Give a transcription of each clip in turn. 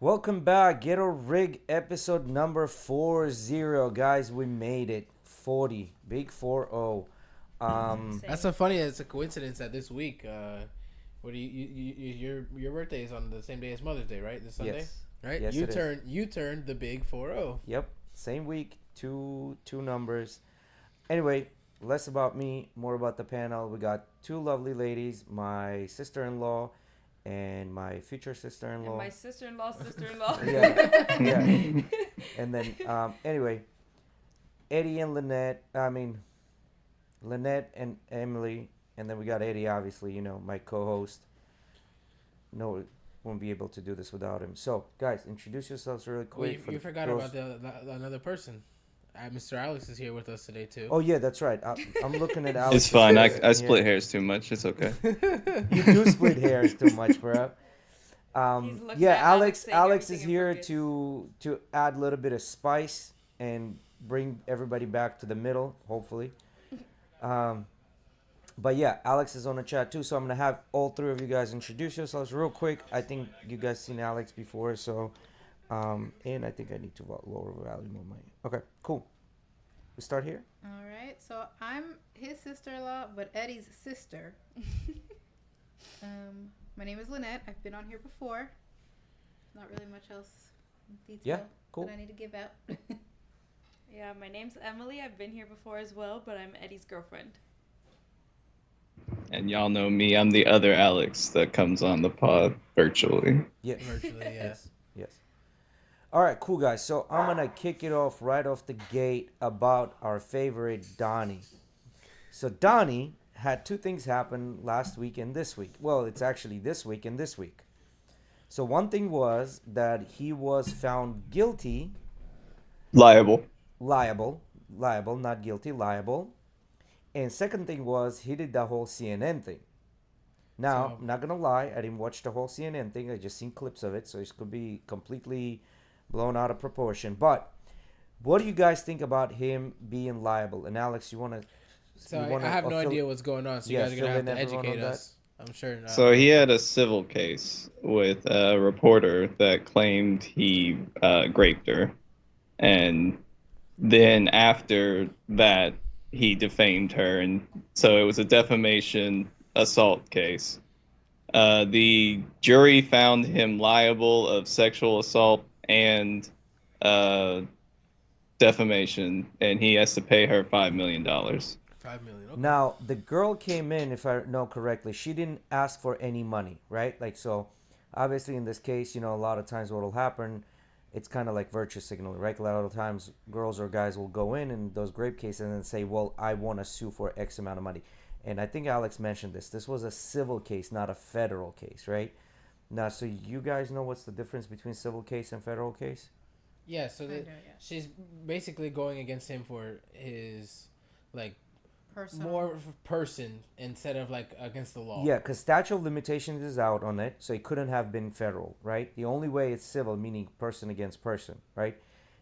Welcome back, GhettoRig episode number 40. Guys, we made it. 40. Big 40. That's so funny. It's a coincidence that this week, what do your birthday is on the same day as Mother's Day, right? This Sunday, Yes. right? Yes, it is. You turned the big 40. Yep. Same week, two numbers. Anyway, less about me, more about the panel. We got two lovely ladies, my sister-in-law and my future sister-in-law. And my sister-in-law. Yeah. Yeah. And then anyway, Eddie and Lynette and Emily, and then we got Eddie, obviously, my co-host. No, won't be able to do this without him. So, guys, introduce yourselves really quick. You forgot about the another person. Mr. Alex is here with us today too. Oh yeah, that's right. I'm looking at Alex. It's fine. I split hairs too much. It's okay. You do split hairs too much, bro. Yeah, Alex is here to add a little bit of spice and bring everybody back to the middle, hopefully. But yeah, Alex is on the chat too, so I'm gonna have all three of you guys introduce yourselves real quick. I think you guys seen Alex before, so and I think I need to lower volume on my. Okay, cool. We start here. All right, so I'm his sister-in-law, but Eddie's sister. My name is Lynette. I've been on here before. Not really much else in detail cool. that I need to give out. Yeah, my name's Emily. I've been here before as well, but I'm Eddie's girlfriend. And y'all know me. I'm the other Alex that comes on the pod virtually. Yeah, Virtually, yes. All right, cool guys. So I'm gonna kick it off right off the gate about our favorite Donnie. So Donnie had two things happen last week and this week. Well, it's actually this week and this week. So one thing was that he was found guilty. Liable, not guilty, liable. And second thing was he did the whole CNN thing. Now, I'm not gonna lie, I didn't watch the whole CNN thing. I just seen clips of it, so it could be completely blown out of proportion. But what do you guys think about him being liable? And Alex, you wanna? So I have no idea what's going on. So you guys are gonna have to educate us. I'm sure. So he had a civil case with a reporter that claimed he raped her, and then after that he defamed her, and so it was a defamation assault case. The jury found him liable of sexual assault and defamation, and he has to pay her $5 million. $5 million. Okay. Now, the girl came in, if I know correctly, she didn't ask for any money, right? Like, so obviously in this case, a lot of times what will happen, it's kind of like virtue signaling, right? A lot of times girls or guys will go in those rape cases and say, well, I want to sue for X amount of money. And I think Alex mentioned this. This was a civil case, not a federal case, right? Now, so you guys know what's the difference between civil case and federal case? Yeah, so she's basically going against him for his, more person instead of, against the law. Yeah, because statute of limitations is out on it, so it couldn't have been federal, right? The only way it's civil, meaning person against person, right?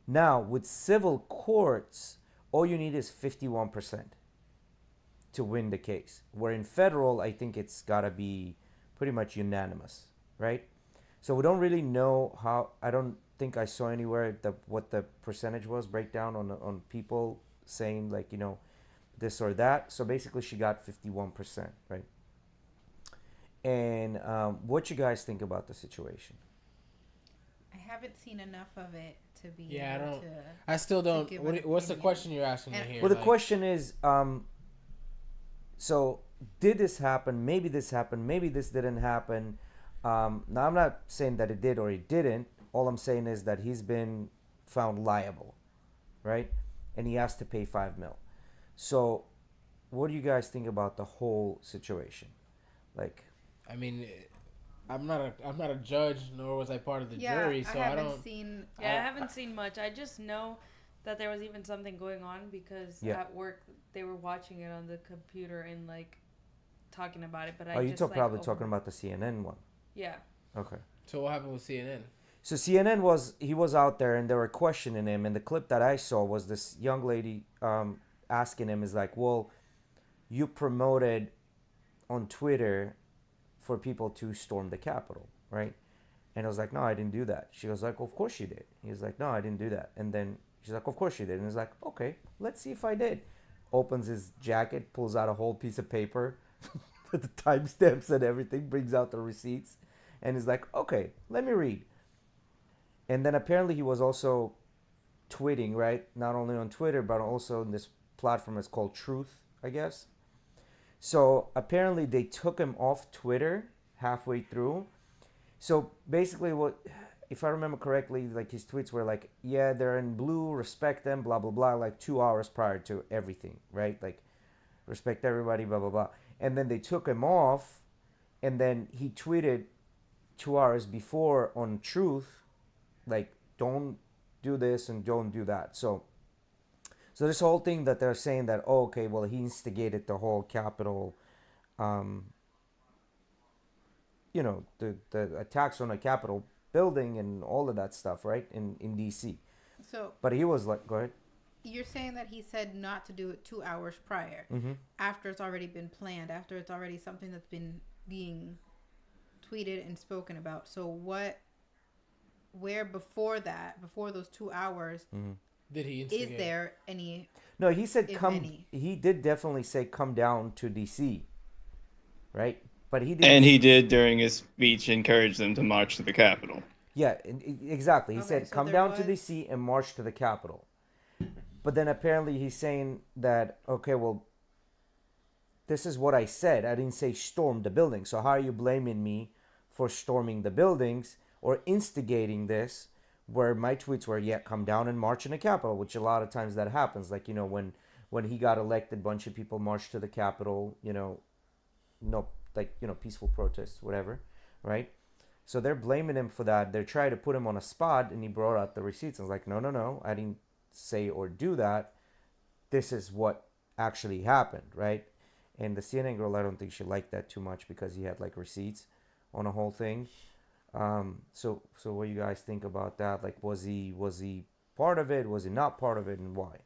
Now, with civil courts, all you need is 51% to win the case. Where in federal, I think it's got to be pretty much unanimous, right? So we don't really know how. I don't think I saw anywhere what the percentage was breakdown on people saying this or that. So basically, she got 51%, right? And what you guys think about the situation? I haven't seen enough of it to be. Yeah, able I still don't. What's the question you're asking me here? Well, the question is, so did this happen? Maybe this happened. Maybe this didn't happen. Now, I'm not saying that it did or it didn't. All I'm saying is that he's been found liable, right? And he has to pay $5 million. So, what do you guys think about the whole situation? I mean, I'm not a judge, nor was I part of the jury, so I don't. I haven't seen much. I just know that there was even something going on because at work they were watching it on the computer and talking about it. But probably talking about the CNN one. Yeah. Okay. So what happened with CNN? So CNN he was out there and they were questioning him, and the clip that I saw was this young lady asking him is like, well, you promoted on Twitter for people to storm the Capitol, right? And I was like, no, I didn't do that. She was like, of course you did. He was like, no, I didn't do that. And then she's like, of course you did. And he's like, okay, let's see if I did. Opens his jacket, pulls out a whole piece of paper with the timestamps and everything, brings out the receipts, and he's like, okay, let me read. And then apparently he was also tweeting, right? Not only on Twitter, but also in this platform is called Truth, I guess. So apparently they took him off Twitter halfway through. So basically what, if I remember correctly, like his tweets were like, yeah, they're in blue, respect them, blah, blah, blah, like 2 hours prior to everything, right? Like, respect everybody, blah, blah, blah. And then they took him off, and then he tweeted 2 hours before on Truth, like, don't do this and don't do that. So this whole thing that they're saying that, oh, okay, well, he instigated the whole Capitol, the attacks on the Capitol building and all of that stuff, right, in D.C. So, but he was like, go ahead. You're saying that he said not to do it 2 hours prior, after it's already been planned, after it's already something that's been being tweeted and spoken about. So where before that, before those 2 hours, did he instigate? Is there any? No, he said come. Any. He did definitely say come down to D.C. Right, but he did. And he did during his speech encourage them to march to the Capitol. Yeah, exactly. He said come down to D.C. and march to the Capitol. But then apparently he's saying that, okay, well, this is what I said. I didn't say storm the building. So how are you blaming me for storming the buildings or instigating this, where my tweets were, yeah, come down and march in the Capitol, which a lot of times that happens. Like, when he got elected, a bunch of people marched to the Capitol, peaceful protests, whatever, right? So they're blaming him for that. They're trying to put him on a spot, and he brought out the receipts. I was like, no, I didn't say or do that. This is what actually happened, right? And the CNN girl, I don't think she liked that too much because he had like receipts on the whole thing. So what do you guys think about that? Like, was he part of it? Was he not part of it, and why?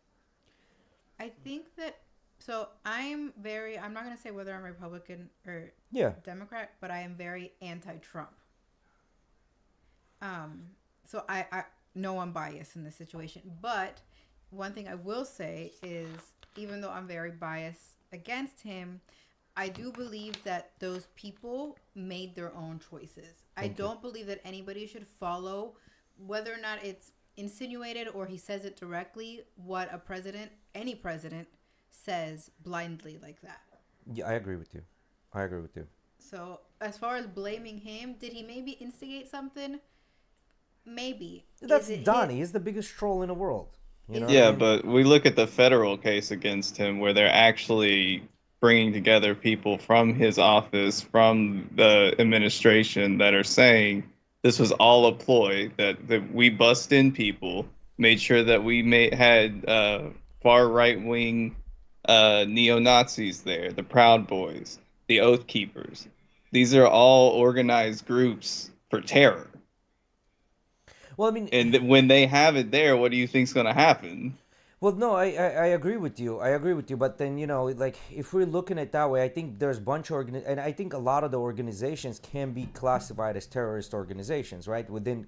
I think that. So I'm not going to say whether I'm Republican or Democrat, but I am very anti-Trump. So I know I'm biased in this situation, but one thing I will say is, even though I'm very biased against him, I do believe that those people made their own choices. I don't believe that anybody should follow, whether or not it's insinuated or he says it directly, what any president says blindly like that. Yeah, I agree with you. So as far as blaming him, did he maybe instigate something? Maybe. That's Donnie. He's the biggest troll in the world. Yeah, but we look at the federal case against him where they're actually bringing together people from his office, from the administration, that are saying this was all a ploy, that we bust in people, made sure that we had far right-wing neo-Nazis there, the Proud Boys, the Oath Keepers. These are all organized groups for terror. Well, I mean, and when they have it there, what do you think's going to happen? Well, no, I agree with you. But then, like, if we're looking at it that way, I think there's a bunch of and I think a lot of the organizations can be classified as terrorist organizations, right, within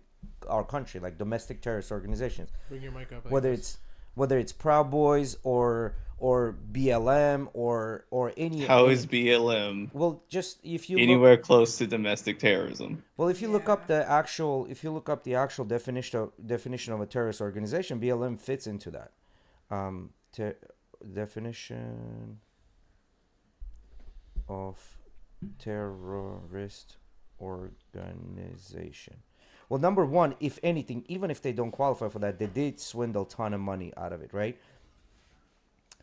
our country, like domestic terrorist organizations. Bring your mic up. Whether it's Proud Boys or BLM or any. How is BLM? Well, just if you anywhere close to domestic terrorism. Well, if you look up the actual definition of a terrorist organization, BLM fits into that. Definition of terrorist organization. Well, number one, if anything, even if they don't qualify for that, they did swindle a ton of money out of it, right?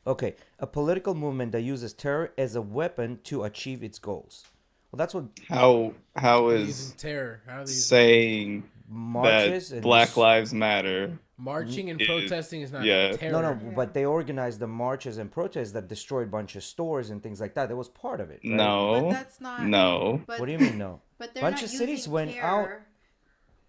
Okay, a political movement that uses terror as a weapon to achieve its goals. Well, that's what. How is terror? Saying that Black Lives Matter? Marching and protesting is not terror. No, but they organized the marches and protests that destroyed a bunch of stores and things like that. That was part of it, right? No, but that's not. No. But, what do you mean no? But they're bunch not of using cities went terror. out.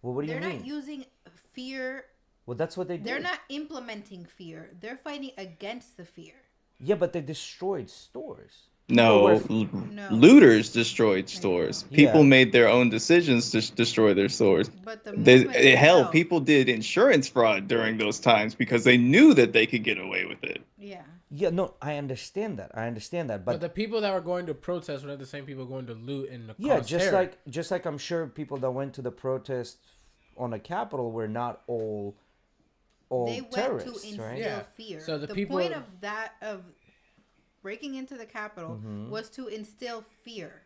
Well, what do you mean? They're not using fear. Well, that's what they did. They're not implementing fear. They're fighting against the fear. Yeah, but they destroyed stores. No, No. looters destroyed stores. People Yeah. made their own decisions to destroy their stores. But the movement Hell, itself, people did insurance fraud during those times because they knew that they could get away with it. yeah. Yeah, no, I understand that. But the people that were going to protest were not the same people going to loot and yeah, cause terror. just like I'm sure people that went to the protest on the Capitol were not all They went terrorists, to instill right? Yeah. fear. So the the people- point of breaking into the Capitol was to instill fear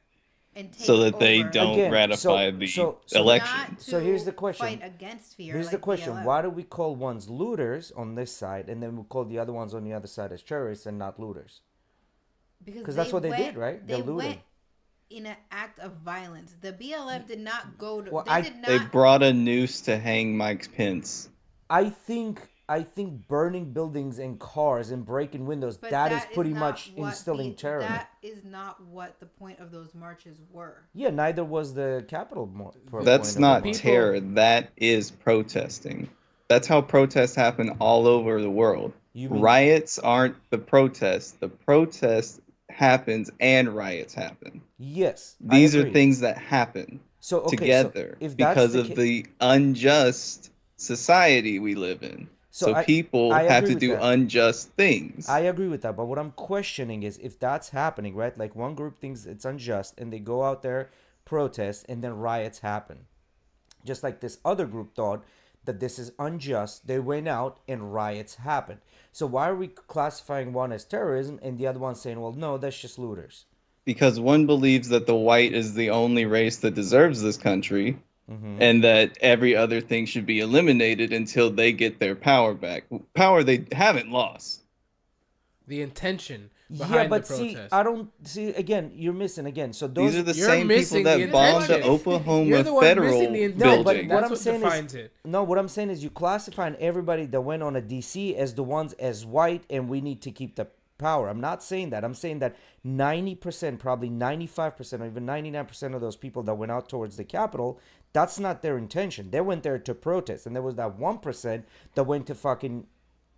and take So that they over. don't Again, ratify so- the so election. Not to So here's the question. Fight against fear. Here's like the question: BLM. why do we call ones looters on this side, and then we call the other ones on the other side as terrorists and not looters? Because that's what they did, right? They're They looting. went in an act of violence. The BLM did not go to. Well, they did not. They brought a noose to hang Mike Pence. I think burning buildings and cars and breaking windows, but that is is pretty not much what instilling terror. That is not what the point of those marches were. Yeah, neither was the Capitol. That's not people- terror. That is protesting. That's how protests happen all over the world. You mean- Riots aren't the protest. The protest happens and riots happen. Yes, I These are agree. things that happen so, okay, together so if that's because the of ca- the unjust society we live in. So people I have agree to with do that. unjust things. I agree with that, but what I'm questioning is if that's happening, right? Like one group thinks it's unjust and they go out there, protest, and then riots happen. Just like this other group thought that this is unjust, they went out and riots happened. So why are we classifying one as terrorism and the other one saying, well, no, that's just looters? Because one believes that the white is the only race that deserves this country, and that every other thing should be eliminated until they get their power back. Power they haven't lost. The intention Yeah, behind but the see, protest. I don't see again. You're missing again. So those These are the You're same people missing that the bombed the intention. Oklahoma You're the one Federal missing the No, intention. but building. what That's I'm what saying defines is it. no. What I'm saying is you classifying everybody that went on a DC as the ones as white, and we need to keep the power. I'm not saying that. I'm saying that 90%, probably 95%, or even 99% of those people that went out towards the Capitol, that's not their intention. They went there to protest, and there was that 1% that went to fucking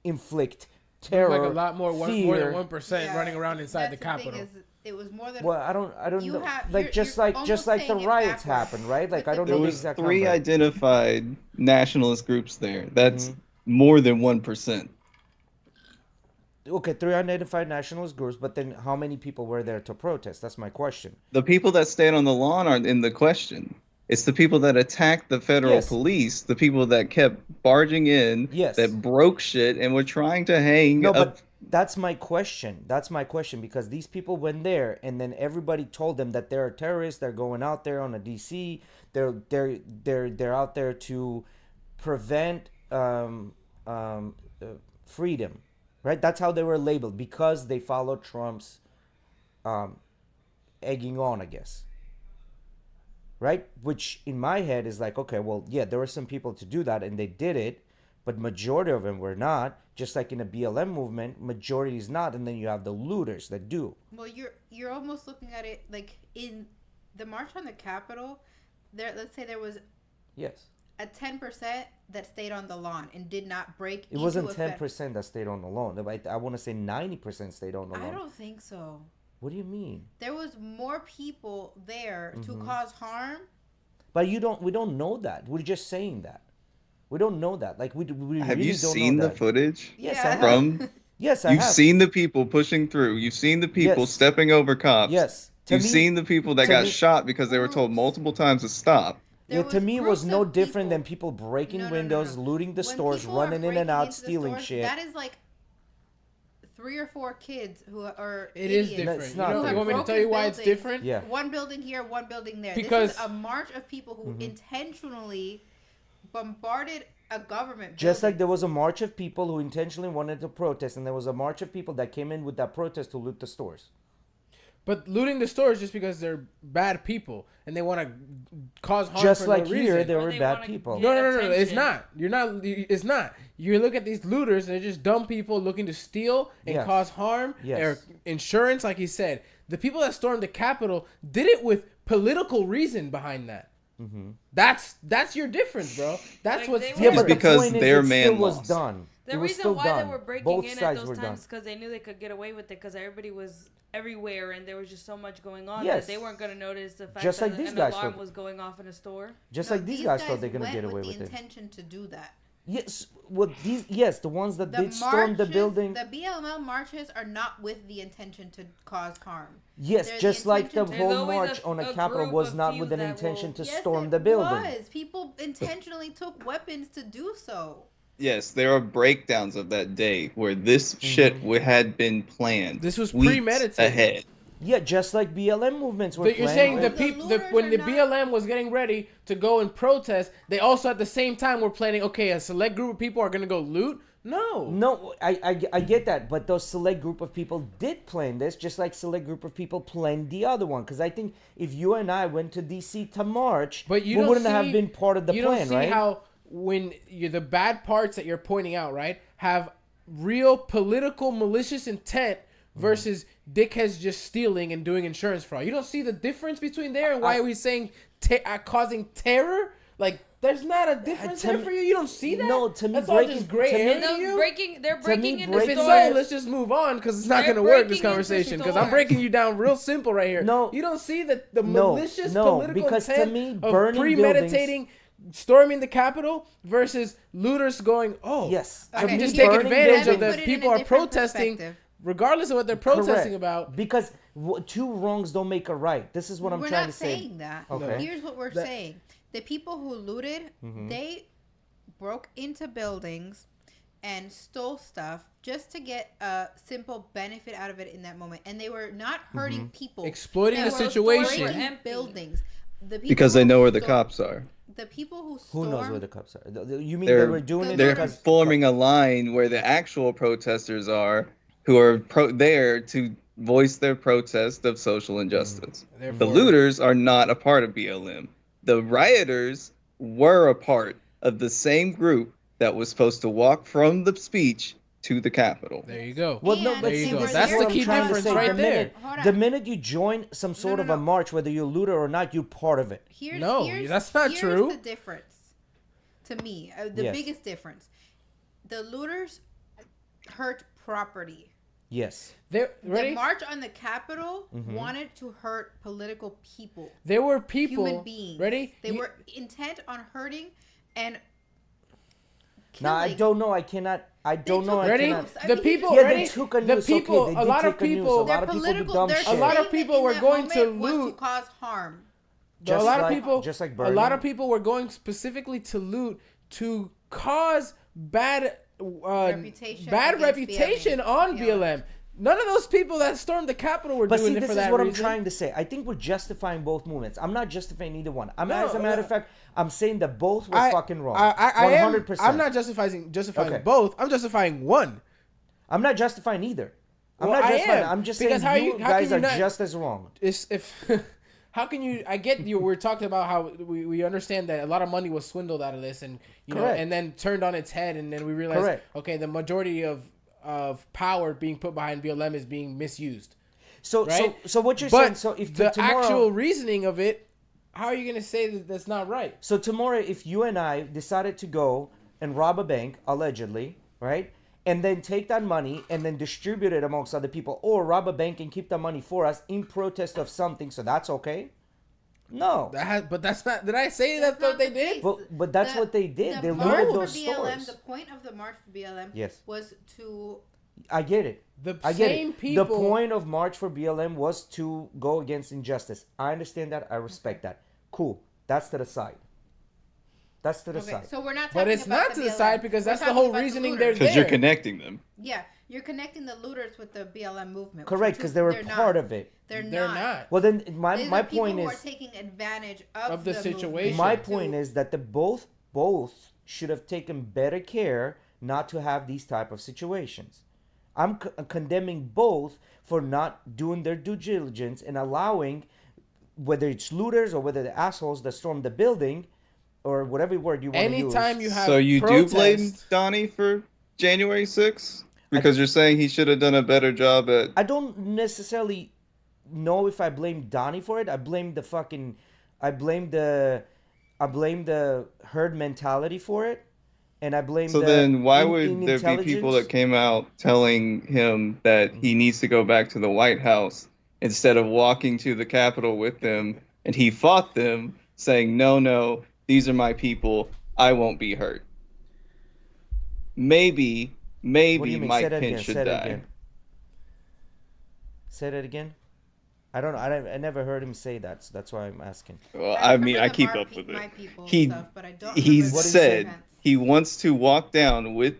inflict terror, Like a lot more fear. than 1% Yeah, running around inside the that's Capitol. thing is, it was more than. Well, I don't You know. have- Like you're- just you're like almost the saying it riots backwards. happened, right? Like I With don't the- know There the was exact three number. identified nationalist groups there. That's more than 1%. Okay, 3 unidentified nationalist groups, but then how many people were there to protest? That's my question. The people that stayed on the lawn aren't in the question. It's the people that attacked the federal Yes. police, the people that kept barging in, Yes. that broke shit and were trying to hang No, up. but that's my question. That's my question because these people went there, and then everybody told them that they're terrorists. They're going out there on a DC. They're out there to prevent freedom, right? That's how they were labeled because they followed Trump's egging on, I guess. Right? Which in my head is like, okay, well, yeah, there were some people to do that and they did it, but majority of them were not. Just like in a BLM movement, majority is not, and then you have the looters that do. Well, you're almost looking at it like in the march on the Capitol. There, let's say there was Yes. a 10% that stayed on the lawn and did not break. It wasn't 10% that stayed on the lawn. I want to say 90% stayed on the lawn. I don't think so. What do you mean? There was more people there to cause harm. But we don't know that. We're just saying that. We don't know that. Like we Have really you don't seen know the that. footage? Yes, Yeah. I have. From Yes, I you've have. seen the people pushing through. You've seen the people Yes. stepping over cops. Yes. To You've me- seen the people that to got me- shot because they were told multiple times to stop. There Yeah, to me, it was groups no of different than people- people breaking No, no, no, windows, no. looting the When stores, people are running in and breaking out, into the stealing stores, shit. That is like 3 or 4 kids who are It is idiots. different. It's You, not know, different. you want me to tell you why it's Broken different? Yeah. One building here, one building there. Because- This is a march of people who intentionally bombarded a government Just like building. there was a march of people who intentionally wanted to protest, and there was a march of people that came in with that protest to loot the stores. But looting the stores just because they're bad people and they want to cause harm Just for like no here, reason. there Or were they bad wanna people. get- No, it's attention. not. You're not. It's not. You look at these looters; they're just dumb people looking to steal and Yes. cause harm. Yes. Or insurance, like he said. The people that stormed the Capitol did it with political reason behind that. That's your difference, bro. That's Like, what's they were- Yeah, but the because point is their it man still was lost. done. The It was reason still why done. they were breaking Both in at sides those were done. times because they knew they could get away with it because everybody was everywhere and there was just so much going on Yes. that they weren't going to notice the fact Just that like these an guys alarm thought. was going off in a store. Just No, like these guys thought they're gonna went get away with with the it. intention to do that. Yes, well, the ones that did storm the building. The BLM marches are not with the intention to cause harm. Yes, They're the just like the intention to- whole There's always march a- on a a Capitol group was of not few with an that intention will- to Yes, storm it the building. was. People intentionally took weapons to do so. Yes, there are breakdowns of that day where this shit had been planned. This was weeks premeditated. ahead. Yeah, just like BLM movements were But you're planned, saying right? when the looters are BLM was getting ready to go and protest, they also at the same time were planning. Okay, a select group of people are gonna go loot. No, I get that, but those select group of people did plan this, just like select group of people planned the other one. Because I think if you and I went to DC to march, But you we don't wouldn't see, have been part of the you plan, don't see right? how when the bad parts that you're pointing out, right, have real political malicious intent versus dickheads just stealing and doing insurance fraud. You don't see the difference between there and why are we saying causing terror? Like, there's not a difference to there me- for you. You don't see that. No, to me, that's all breaking- just gray to me- area No, to you. they're breaking in the If it's store. so, let's just move on because it's not They're going to work, this breaking into conversation, because I'm stores. breaking you down real simple right here. No. You don't see the No, malicious no, political because to intent me, of burning premeditating storming the Capitol versus looters going, oh, Yes. I To can me, just take burning advantage of buildings- the Put it in people a are different protesting, perspective. regardless of what they're protesting Correct. about. Because two wrongs don't make a right. This is what I'm We're trying not to say. saying that. Okay. Here's what we're That- saying. The people who looted, they broke into buildings and stole stuff just to get a simple benefit out of it in that moment. And they were not hurting people. Exploiting They the were situation. breaking Empty. buildings. The people Because they who know where the stormed- cops are. The people who Who stormed... knows where the cops are? You mean They're- they were doing it They're because forming a line where the actual protesters are, who are there to voice their protest of social injustice. The Therefore- looters are not a part of BLM. The rioters were a part of the same group that was supposed to walk from the speech to the Capitol. There you go. Well, no, And but there you see, go. this is That's what the I'm key trying to difference say. right the there. Minute, Hold on. the minute you join some sort of no. a march, whether you're a looter or not, you're part of it. No, that's not true. Here's the difference to me. The Yes. biggest difference. The looters hurt property. Yes. There, The ready? march on the Capitol wanted to hurt political people. There were people. Human beings. Ready? They were intent on hurting and killing. Now I don't know. I cannot. I don't know. I Ready? cannot. I The mean, people. Yeah, ready? they took a The news. people. Okay, they a did lot of take a news. people. A lot of people do dumb their shit. A lot of thing people in were that going to moment was loot. to cause harm. A lot of like- people. just like a burning. lot of people were going specifically to loot to cause bad Reputation bad against reputation BLM. on Yeah. BLM. None of those people that stormed the Capitol were But doing see, it this for is that what reason. I'm trying to say. I think we're justifying both movements. I'm not justifying either one. No, as a matter of fact, I'm saying that both were I- fucking wrong. I am. 100%. I'm not justifying Okay. both. I'm justifying one. I'm not justifying either. I'm Well, not I justifying. am, I'm just because saying how you can guys you are not- just as wrong. If how can you? I get you. We're talking about how we understand that a lot of money was swindled out of this, and you know, Correct. and then turned on its head, and then we realized, Correct. okay, the majority of power being put behind BLM is being misused. So, Right? so what you're But saying? So if the tomorrow, actual reasoning of it, how are you going to say that that's not right? So tomorrow, if you and I decided to go and rob a bank, allegedly, right? And then take that money and then distribute it amongst other people, or rob a bank and keep the money for us in protest of something, so that's okay? No. But that's not. Did I say that's what not they the did? case. But that's what they did. They The looted march for those BLM, stores. the point of the march for BLM Yes. was to I get it. The I get same it. people. The point of March for BLM was to go against injustice. I understand that. I respect that. Cool. That's to the side. That's to the Okay, side. so we're not talking But it's about not the to the BLM. side because We're that's the talking whole about the reasoning looters. they're Because you're there. connecting them. Yeah, you're connecting the looters with the BLM movement. Correct, because they were part of it. They're They're not. not. Well, then These my are people point who is, are taking advantage of the the situation. movement my to- point is that the both should have taken better care not to have these type of situations. I'm condemning both for not doing their due diligence and allowing, whether it's looters or whether the assholes that stormed the building, or whatever word you want to use. Anytime you have So you do blame protest- Donnie for January 6th? Because you're saying he should have done a better job at... I don't necessarily know if I blame Donnie for it. I blame the I blame the herd mentality for it, and I blame So the then why would there be people intelligence. that came out telling him that he needs to go back to the White House instead of walking to the Capitol with them, and he fought them saying, "No, no, these are my people. I won't be hurt." Maybe, What do you maybe mean? Say Mike that Pence again. should Say that die. again. Say that again. I don't know. I never heard him say that, so that's why I'm asking. Well, I I mean, remember I the keep up with it. my people He stuff, but I don't he remember What the did he say? said events. he wants to walk down with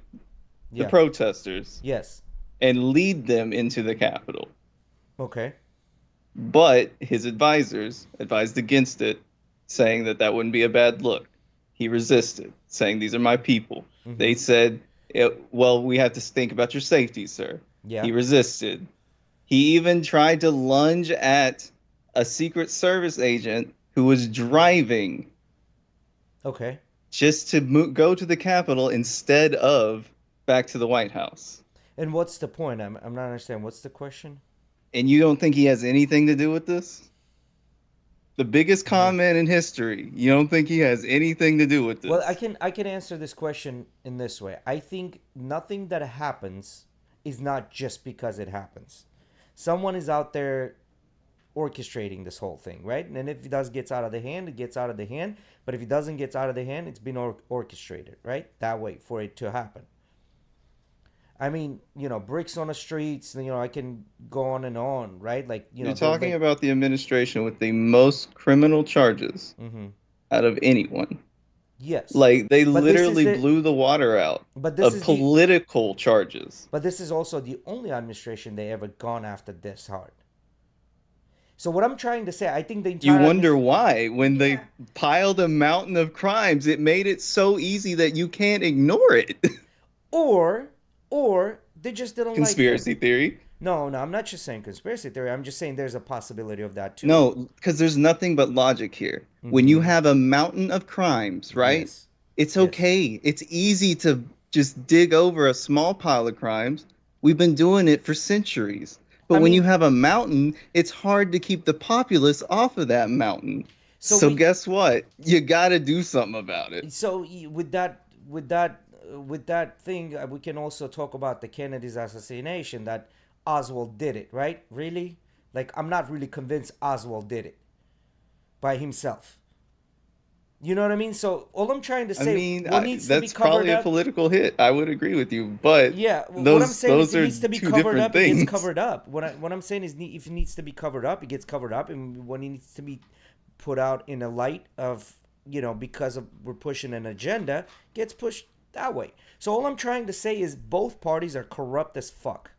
the Yeah. protesters Yes. and lead them into the Capitol. Okay. But his advisors advised against it, saying that that wouldn't be a bad look. He resisted, saying, "These are my people." They said, "Well, we have to think about your safety, sir." Yeah. He resisted. He even tried to lunge at a Secret Service agent who was driving Okay. just to go to the Capitol instead of back to the White House. And what's the point? I'm not understanding. What's the question? And you don't think he has anything to do with this? The biggest comment in history. You don't think he has anything to do with this? Well, I can answer this question in this way. I think nothing that happens is not just because it happens. Someone is out there orchestrating this whole thing, right? And if it does gets out of the hand, it gets out of the hand. But if it doesn't get out of the hand, it's been orchestrated, right? That way for it to happen. I mean, bricks on the streets. I can go on, right? Like, You're talking about the administration with the most criminal charges out of anyone. Yes. Like, they But this is literally blew the water out But this of is political charges. But this is also the only administration they ever gone after this hard. So what I'm trying to say, I think the You entire wonder why. When they Yeah. piled a mountain of crimes, it made it so easy that you can't ignore it. or they just didn't Conspiracy like him. theory. No, I'm not just saying conspiracy theory. I'm just saying there's a possibility of that too. No, because there's nothing but logic here. When you have a mountain of crimes, right? Yes. It's Yes. okay. It's easy to just dig over a small pile of crimes. We've been doing it for centuries. But when you have a mountain, it's hard to keep the populace off of that mountain. So guess what? You got to do something about it. So with that thing, we can also talk about the Kennedy's assassination, that Oswald did it, right? Really? Like, I'm not really convinced Oswald did it by himself. You know what I mean? So all I'm trying to say, what needs to be that's covered probably a up, political hit. I would agree with you, but yeah, what I'm those saying is it are needs to be two covered different up. It things. gets covered up. What I'm saying is, if it needs to be covered up, it gets covered up, and when it needs to be put out in a light of, because we're pushing an agenda, gets pushed that way. So all I'm trying to say is both parties are corrupt as fuck.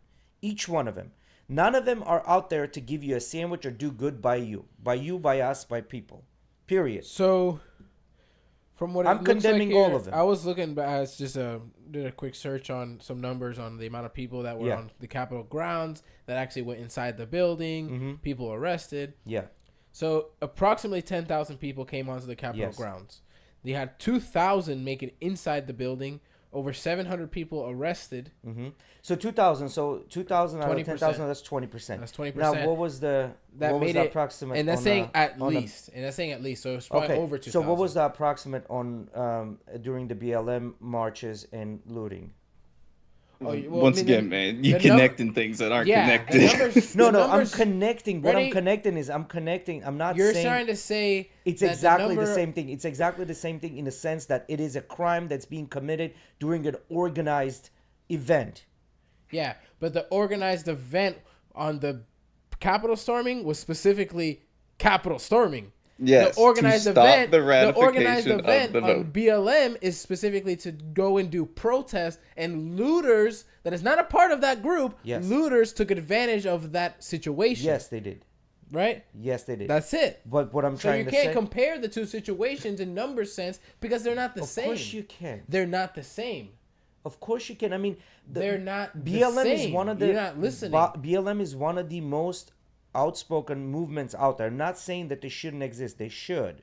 Each one of them. None of them are out there to give you a sandwich or do good by you, by us, by people. Period. So, from what I'm condemning all of them. I was looking back, did a quick search on some numbers on the amount of people that were on the Capitol grounds that actually went inside the building, people arrested. Yeah. So approximately 10,000 people came onto the Capitol grounds. They had 2,000 make it inside the building. Over 700 people arrested. So 2,000. So 2,000 out of 10,000. That's 20%. That's 20%. Now, what was the approximate? And that's on, saying at on least. And that's saying at least. So it's probably over 2,000. So what was the approximate on during the BLM marches and looting? Once again, man, you're connecting things that aren't connected. No, I'm connecting. What I'm connecting is I'm not You're saying... trying to say it's exactly the same thing. It's exactly the same thing in the sense that it is a crime that's being committed during an organized event. Yeah, but the organized event on the Capitol storming was specifically Capitol storming. Yes, the organized to stop event, the ratification of the vote. On BLM is specifically to go and do protests, and looters that is not a part of that group. Yes. Looters took advantage of that situation. Yes, they did. Right? Yes, they did. That's it. But what I'm trying to say... So you can't compare the two situations in number sense because they're not the same. Of course you can. They're not the same. Of course you can. I mean... They're not BLM the same. Is one of the... You're not listening. BLM is one of the most outspoken movements out there. I'm not saying that they shouldn't exist. They should.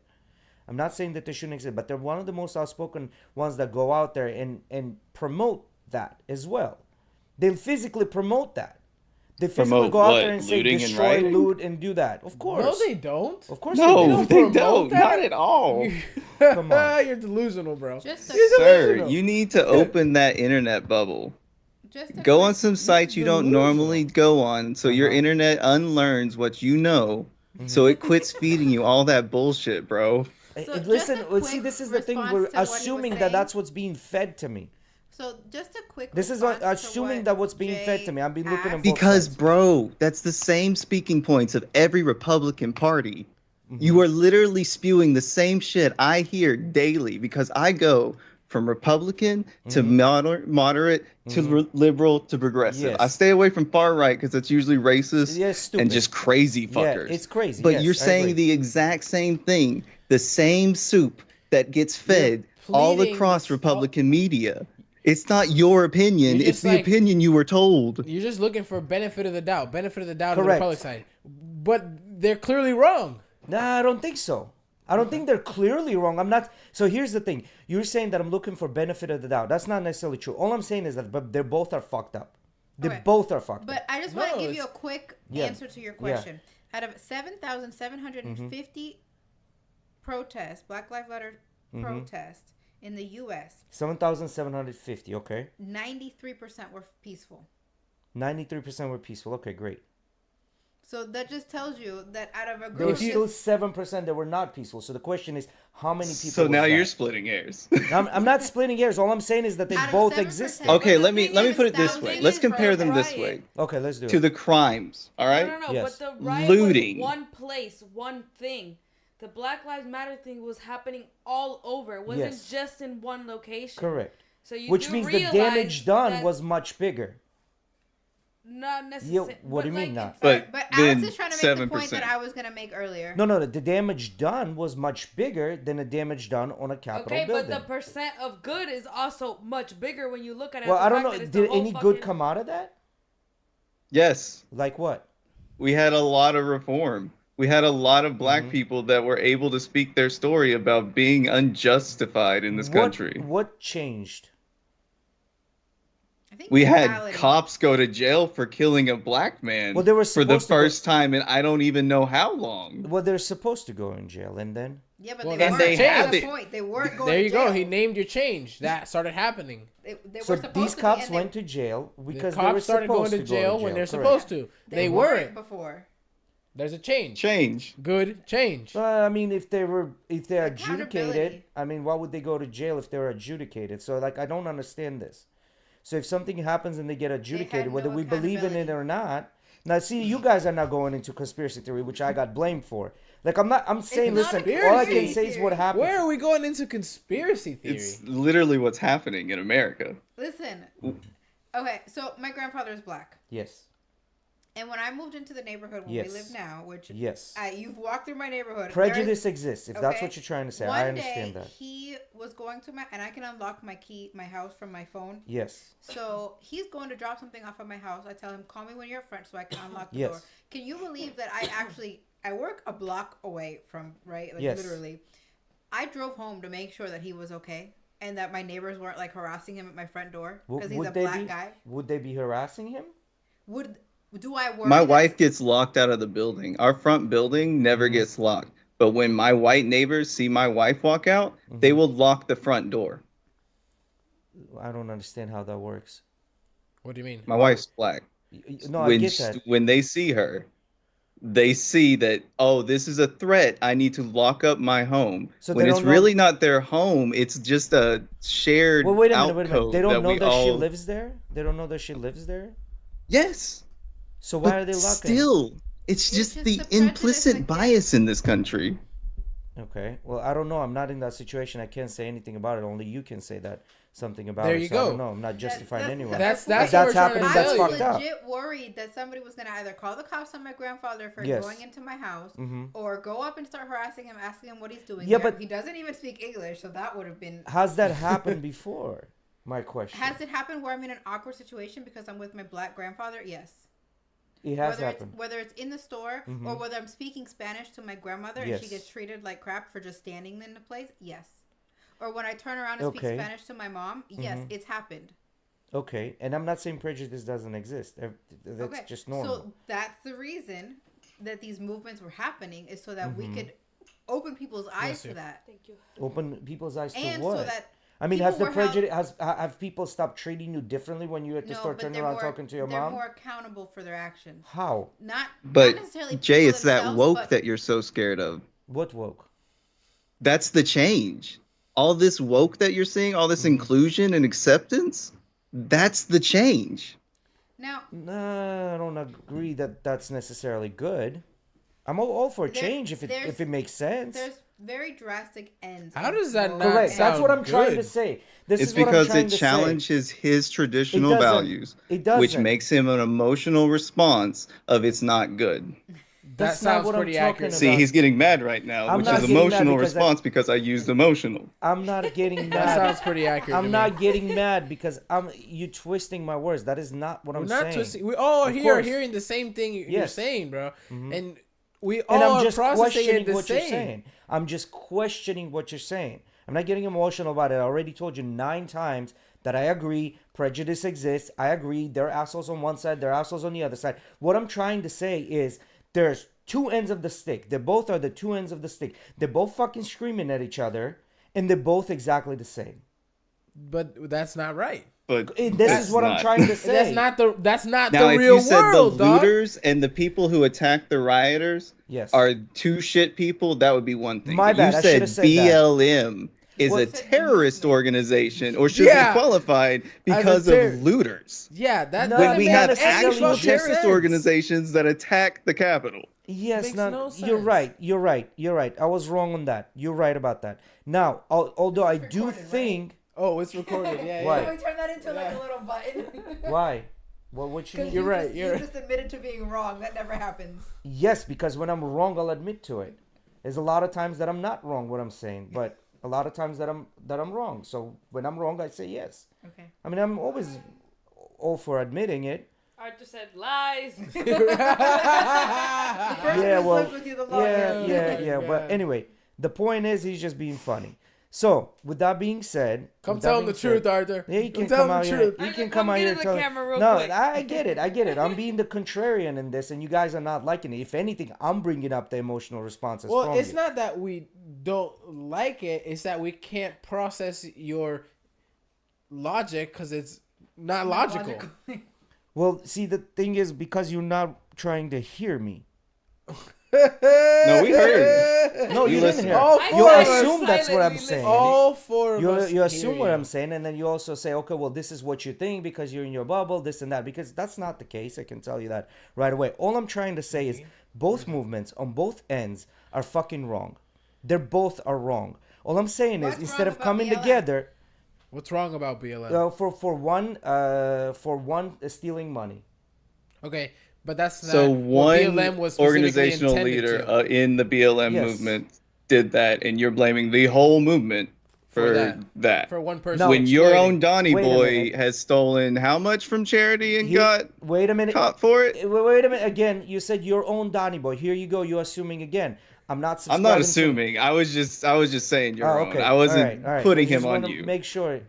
I'm not saying that they shouldn't exist, but they're one of the most outspoken ones that go out there and promote that as well. They physically promote that. They physically Promote go out what? there and say Looting and destroy, rioting? loot, and do that. Of course. No, they don't. Of course No, they do. they promote don't. that? Not at all. Come on. You're delusional, bro. Just a, You're Sir, delusional. you need to open that internet bubble. just a Go quick, on some sites you don't delusional. normally go on so your Uh-huh. internet unlearns what you know so it quits feeding you all that bullshit, bro. So Listen, just a see, quick this is the thing. response We're to what he was assuming that saying. that's what's being fed to me. So just a quick. This is response to assuming what that what's being fed Jay to me. I've been looking at asked. both Because, sides. bro, that's the same speaking points of every Republican Party. Mm-hmm. You are literally spewing the same shit I hear daily because I go from Republican to moderate to liberal to progressive. Yes. I stay away from far right because it's usually racist Yeah, it's stupid. and just crazy Yeah, fuckers. it's crazy. But Yes, you're I saying agree. the exact same thing, the same soup that gets fed all pleading across this- Republican media. It's not your opinion. You're It's just the like- opinion you were told. You're just looking for benefit of the doubt. Benefit of the doubt on the Correct. Republican side. But they're clearly wrong. Nah, I don't think so. I don't think they're clearly wrong. I'm not. So here's the thing. You're saying that I'm looking for benefit of the doubt. That's not necessarily true. All I'm saying is that but they both are fucked up. They Okay. both are fucked But up. I just want to No, give you a it's- quick Yeah. answer to your Yeah. question. Out of 7,750 protests, Black Lives Matter protests in the U.S., 7,750. Okay. 93% were peaceful. 93% were peaceful. Okay, great. So that just tells you that out of a There group were of still just- 7% that were not peaceful. So the question is, how many people? So was now that? you're splitting hairs. I'm not splitting hairs. All I'm saying is that they Out of both 7%. existed. Okay, But let the me thing is, put it this the way. thing Let's is, compare for them this riot- way Okay, let's do to it. the crimes. All right. No, Yes. but the riot Looting. was one place, one thing. The Black Lives Matter thing was happening all over. It wasn't Yes. just in one location. Correct. So you Which do means the realize damage done that was much bigger. not necessarily. what do you mean not? But But then Alex is trying to make the point 7%. that I was going to make earlier. No, the damage done was much bigger than the damage done on a Capitol Okay, building. but the percent of good is also much bigger when you look at it. Well, the I don't fact know. that it's the Did whole any good fucking- come out of that? Yes, Like what? we had a lot of reform. We had a lot of black people that were able to speak their story about being unjustified in this country. What changed? I think We had mentality. cops go to jail for killing a black man Well, they were for the supposed to go- first time in I don't even know how long. Well, they're supposed to go in jail, and then Yeah, but Well, they that's weren't. the That's change. the point. They weren't going There to you go. jail. He named your change. That started happening. They so were supposed these to be, cops and they- went to jail The because they were cops started going supposed to jail when they're correct. supposed to. They weren't. before. There's a change. Change. Good change. I mean, if they're adjudicated, Accountability. I mean, why would they go to jail if they're adjudicated? So, like, I don't understand this. So, if something happens and they get adjudicated, no whether we believe in it or not, now see, you guys are now going into conspiracy theory, which I got blamed for. Like, I'm not. I'm saying, not a listen, all I can conspiracy say is what theory. happened. Where are we going into conspiracy theory? It's literally what's happening in America. Listen. Okay, so my grandfather is black. Yes. And when I moved into the neighborhood where Yes. we live now, which Yes. you've walked through my neighborhood. Prejudice exists. If that's Okay. what you're trying to say, One I understand day, that. he was going to and I can unlock my house from my phone. Yes. So he's going to drop something off at my house. I tell him, call me when you're up front so I can unlock the Yes. door. Can you believe that I work a block away from, right? Like Yes. literally. I drove home to make sure that he was okay and that my neighbors weren't like harassing him at my front door because he's a black guy. Would they be harassing him? Do I worry? My that- wife gets locked out of the building. Our front building never gets locked. But when my white neighbors see my wife walk out, they will lock the front door. I don't understand how that works. What do you mean? My wife's black. No, I when get sh- that. when they see her, they see that, oh, this is a threat. I need to lock up my home. So when they it's don't know- really not their home, it's just a shared Well, wait a minute. alcove They don't know we that she all- lives there. They don't know that she lives there. Yes. So why But are they locking? still, it's just just the the prejudice implicit against- bias in this country. Okay. Well, I don't know. I'm not in that situation. I can't say anything about it. Only you can say that something about There it. you So I go. don't know. I'm not justifying anyone. That's If what that's we're trying happening, to that's tell you. I was fucked up. legit worried that somebody was gonna either call the cops on my grandfather for Yes. going into my house, Mm-hmm. or go up and start harassing him, asking him what he's doing. Yeah, there. but- he doesn't even speak English, so that would have been. Has that happened before? My question. Has it happened where I'm in an awkward situation because I'm with my black grandfather? Yes. It has Whether happened. it's whether it's in the store Mhm. or whether I'm speaking Spanish to my grandmother and Yes. she gets treated like crap for just standing in the place, yes. Or when I turn around and Okay. speak Spanish to my mom, yes, Mhm. it's happened. Okay, and I'm not saying prejudice doesn't exist. That's just normal. So that's the reason that these movements were happening, is so that we could open people's eyes to that. Thank you. Open people's eyes to And what? so that I mean, has people the were held- prejudice have people stopped treating you differently when you at the store turning around talking to your they're mom? more accountable for their actions. How? Not But necessarily Jay, people it's that themselves, woke but that you're so scared of. What woke? That's the change. All this woke that you're seeing, all this inclusion and acceptance, that's the change. now Nah, I don't agree that that's necessarily good. I'm all for There- change if there's- it makes sense. there's very drastic ends. How of does that woke not Correct. and- That's what I'm sound trying to good. say. This It's is what I'm because trying it to say. challenges his traditional It doesn't. values, It doesn't. which makes him an emotional response of it's not good. That That's not sounds what I'm pretty talking accurate. about. See, he's getting mad right now, I'm which not is getting mad emotional because response because I used emotional. I'm not getting That mad. sounds pretty accurate. to I'm me. not getting mad because you twisting my words. That is not what We're I'm not saying. twisting. We all Of here are course. hearing the same thing you're Yes. saying, bro. And we And all I'm are just processing questioning it the what you're same. saying. I'm just questioning what you're saying. I'm not getting emotional about it. I already told you 9 times that I agree prejudice exists. I agree there are assholes on one side, there are assholes on the other side. What I'm trying to say is there's 2 ends of the stick. They both are the 2 ends of the stick. They're both fucking screaming at each other, and they're both exactly the same. But that's not right. But This that's is what I'm not. trying to say. That's not Now, the if real you said world, the dog. looters and the people who attacked the rioters Yes. are 2 shit people, that would be one thing. My But bad, you I should said have said that. BLM is Well, a terrorist organization or should Yeah. be qualified because As a of looters. Yeah, that No, When doesn't we make have any necessarily actual fucking terrorist sense. organizations that attack the Capitol. Yes, Makes no, no you're sense. right. You're right. You're right. I was wrong on that. You're right about that. Now, although I do recorded, right? think Oh, it's recorded. Yeah, Why? yeah. Can we turn that into like Yeah. a little button? why. Well, what you mean? You're right, You you're just admitted to being wrong. That never happens. Yes, because when I'm wrong, I'll admit to it. There's a lot of times that I'm not wrong what I'm saying, but a lot of times that I'm wrong. So when I'm wrong, I say yes. Okay. I mean, I'm always all for admitting it. Arthur said lies. Yeah, well, lived with you the longest. yeah. God. But anyway, the point is he's just being funny. So with that being said, Come with that tell him the being said- truth, Arthur. Yeah, you can Tell come him out the here. truth. You Arthur, can come come out get here in and the tell. camera real No, quick. I get it. I get it. I'm being the contrarian in this, and you guys are not liking it. If anything, I'm bringing up the emotional responses. Well, from it's you. not that we don't like it. It's that we can't process your logic because it's not logical. Well, see, the thing is because you're not trying to hear me. No, we heard. No, You you listen. didn't hear. All You four of us assume that's what I'm silently saying. All four of us. You assume hear what you. I'm saying, and then you also say, okay, well, this is what you think because you're in your bubble, this and that. Because that's not the case. I can tell you that right away. All I'm trying to say is both movements on both ends are fucking wrong. They're both are wrong. All I'm saying is What's instead wrong of about coming BLM? together, What's wrong about BLM? for one stealing money. Okay, but that's not So what one BLM was specifically organizational intended leader to. in the BLM Yes. movement did that, and you're blaming the whole movement for For that. for one person. No. When your exploiting. own Donnie Wait a Boy minute. has stolen how much from charity and He- got wait a minute. caught for it? Wait a minute. Again, you said your own Donnie Boy. Here you go. You're assuming again. I'm not. I'm not subscribing to- assuming. I was just saying you're Oh, wrong. okay. I wasn't All right. putting I just him on wanna you. Make sure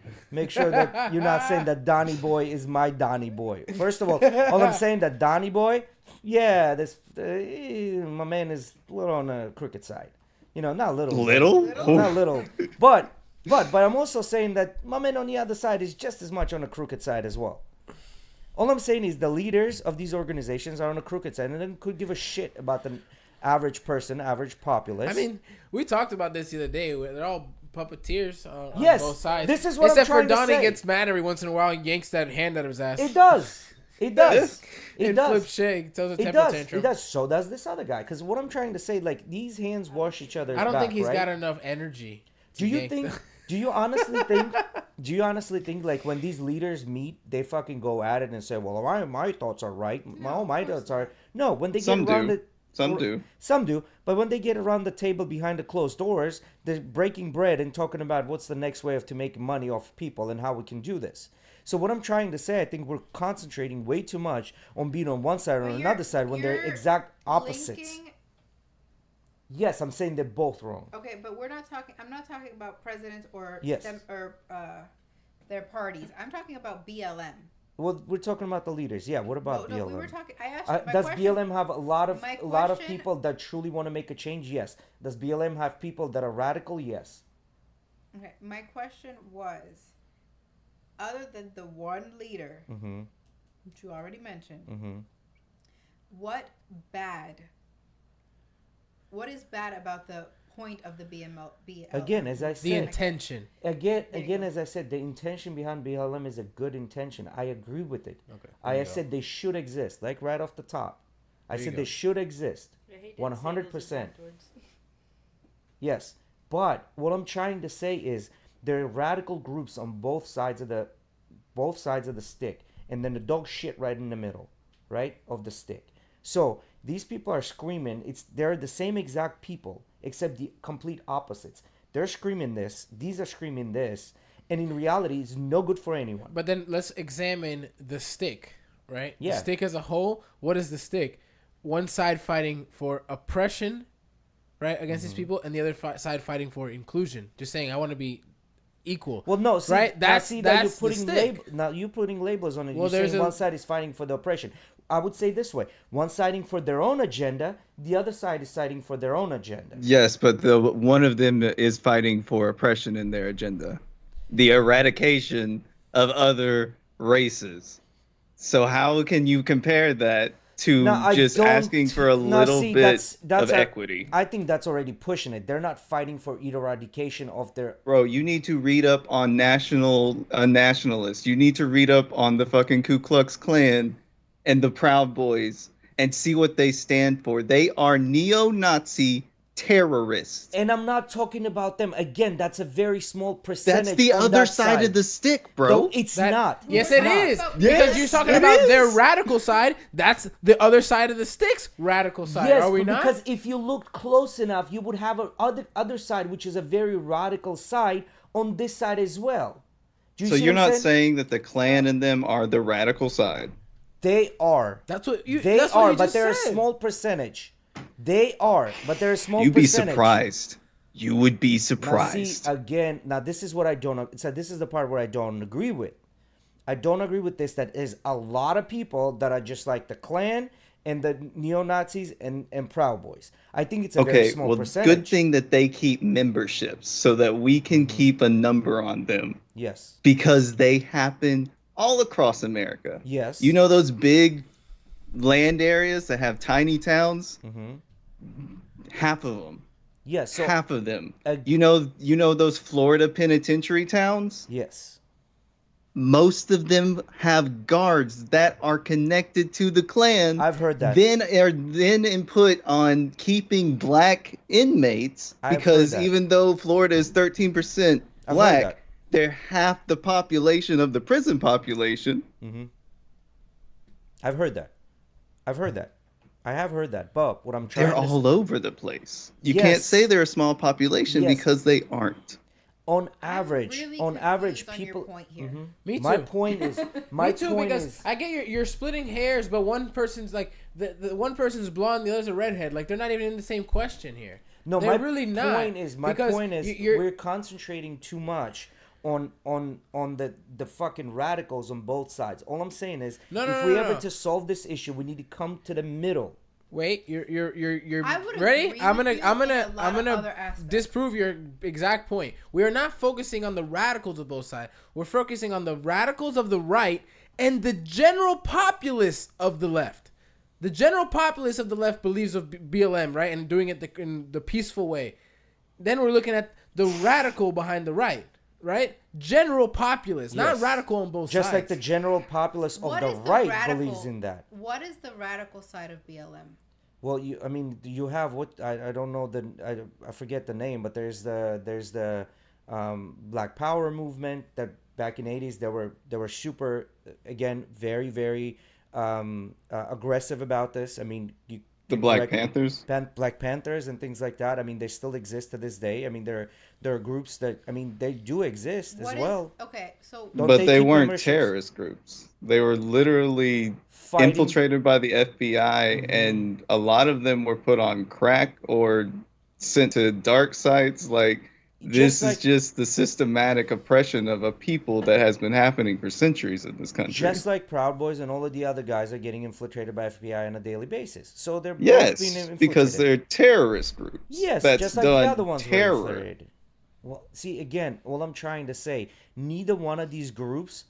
that you're not saying that Donnie Boy is my Donnie Boy. First of all I'm saying that Donnie Boy, yeah, this my man is a little on the crooked side. You know, not little. Little? Not little. But I'm also saying that my man on the other side is just as much on the crooked side as well. All I'm saying is the leaders of these organizations are on the crooked side and then could give a shit about the average person, average populace. I mean, we talked about this the other day. They're all puppeteers on Yes, both sides. this is what I'm Except trying for to Donnie say. gets mad every once in a while and yanks that hand out of his ass. it does. It does. It and does. flip shake, those are It temper does. tantrum. It does. So does this other guy. Because what I'm trying to say, like these hands wash each other's I don't back, think he's right? got enough energy. To Do you yank think? them. Do you honestly think? Do you honestly think like when these leaders meet, they fucking go at it and say, "Well, my thoughts are right. My thoughts are no." When they Some get around do. the Some do. Some do, but when they get around the table behind the closed doors, they're breaking bread and talking about what's the next way to make money off people and how we can do this. So what I'm trying to say, I think we're concentrating way too much on being on one side or on another side when they're You're exact opposites. linking- Yes, I'm saying they're both wrong. Okay, but we're not talking. I'm not talking about presidents or Yes. their parties. I'm talking about BLM. Well, we're talking about the leaders. Yeah. What about No, BLM? we were talking. I asked. My Does question, BLM have a lot of my question- people that truly want to make a change? Yes. Does BLM have people that are radical? Yes. Okay, my question was, other than the one leader, Mm-hmm. which you already mentioned, Mm-hmm. what is bad about the point of the BLM? Again, as I The said, intention. Again, There you again, go. as I said, the intention behind BLM is a good intention. I agree with it. Okay. I said they should exist, like right off the top. I There you said go. they should exist. I hate to say those 100%. exact words. Yes, but what I'm trying to say is there are radical groups on both sides of the stick, and then the dog shit right in the middle, right, of the stick. So these people are screaming. They're the same exact people, except the complete opposites. They're screaming this. These are screaming this, and in reality, it's no good for anyone. But then let's examine the stick, right? Yeah. The stick as a whole. What is the stick? One side fighting for oppression, right, against these people, and the other side fighting for inclusion. Just saying, I want to be equal. Well, no, see, right? that's that that's you're the putting stick. now you're putting labels on it. Well, You're there's saying a- one side is fighting for the oppression. I would say this way: one siding for their own agenda, the other side is siding for their own agenda. Yes, but one of them is fighting for oppression in their agenda, the eradication of other races. So how can you compare that to Now, I just don't- asking for a now, little see, bit that's of a- equity? I think that's already pushing it. They're not fighting for eradication of their. Bro, you need to read up on nationalists. You need to read up on the fucking Ku Klux Klan and the Proud Boys and see what they stand for. They are neo-Nazi terrorists. And I'm not talking about them again. That's a very small percentage. That's the on other that side of the stick, bro. No, it's That- not. Yes, It's it not. is. Yes, Because you're talking it about their is. radical side. That's the other side of the stick's radical side. Yes, Are we but not? because if you looked close enough, you would have a other side, which is a very radical side, on this side as well. Do you So see you're what I'm not saying that the Klan and them are the radical side. They are. That's what you. They that's what are, you but just they're said. a small percentage. They are, but they're a small You'd be percentage. surprised. You would be Now, surprised. see, again, now this is what I don't. So this is the part where I don't agree with. I don't agree with this. That is a lot of people that are just like the Klan and the neo-Nazis and Proud Boys. I think it's a very Okay, small well, percentage. good thing that they keep memberships so that we can keep a number on them Yes. because they happen all across America. Yes. You know those big land areas that have tiny towns? Mm-hmm. Half of them. Yes. So Half of them. Ag- You know those Florida penitentiary towns? yes. Most of them have guards that are connected to the Klan. I've heard that. Then are then input on keeping black inmates I've because heard that. even though Florida is 13% I've heard black, that. they're half the population of the prison population. Mm-hmm. I've heard that. I've heard that. I have heard that. But what I'm trying They're to all over the place. You Yes. can't say they're a small population Yes. because they aren't. on I'm average, really on average, confused on your people. point here. Mhm. Me too. My point is, my Me too, point because is, I get you're splitting hairs, but one person's like the one person's blonde, the other's a redhead. Like they're not even in the same question here. no, they're my really not. point is, because you're, we're concentrating too much on the fucking radicals on both sides. All I'm saying is, No, if no, we no, ever no. to solve this issue, we need to come to the middle. wait. You're I would ready. agree I'm with gonna you I'm in gonna a lot I'm of gonna other aspects. disprove your exact point. We are not focusing on the radicals of both sides. We're focusing on the radicals of the right and the general populace of the left. The general populace of the left believes of BLM, right, and doing it in the peaceful way. Then we're looking at the radical behind the right? General populace, not Yes. radical on both Just sides. like the general populace of What the is right radical- believes in that. What is the radical side of BLM? Well, I mean, you have what I don't know I forget the name, but there's the Black Power movement that back in '80s they were super, again, very very aggressive about this. I mean, The Black Panthers? Black Panthers and things like that. I mean, they still exist to this day. I mean, there are groups that, I mean, they do exist What as is- well. Okay, so Don't But they they keep weren't memberships? terrorist groups. They were literally Fighting- infiltrated by the FBI, and a lot of them were put on crack or sent to dark sites. Like This is just the systematic oppression of a people that has been happening for centuries in this country. Just like Proud Boys and all of the other guys are getting infiltrated by FBI on a daily basis. So they're both Yes, being infiltrated. because they're terrorist groups. Yes, that's just like the done other ones terror. were infiltrated. Well, see, again, all I'm trying to say, neither one of these groups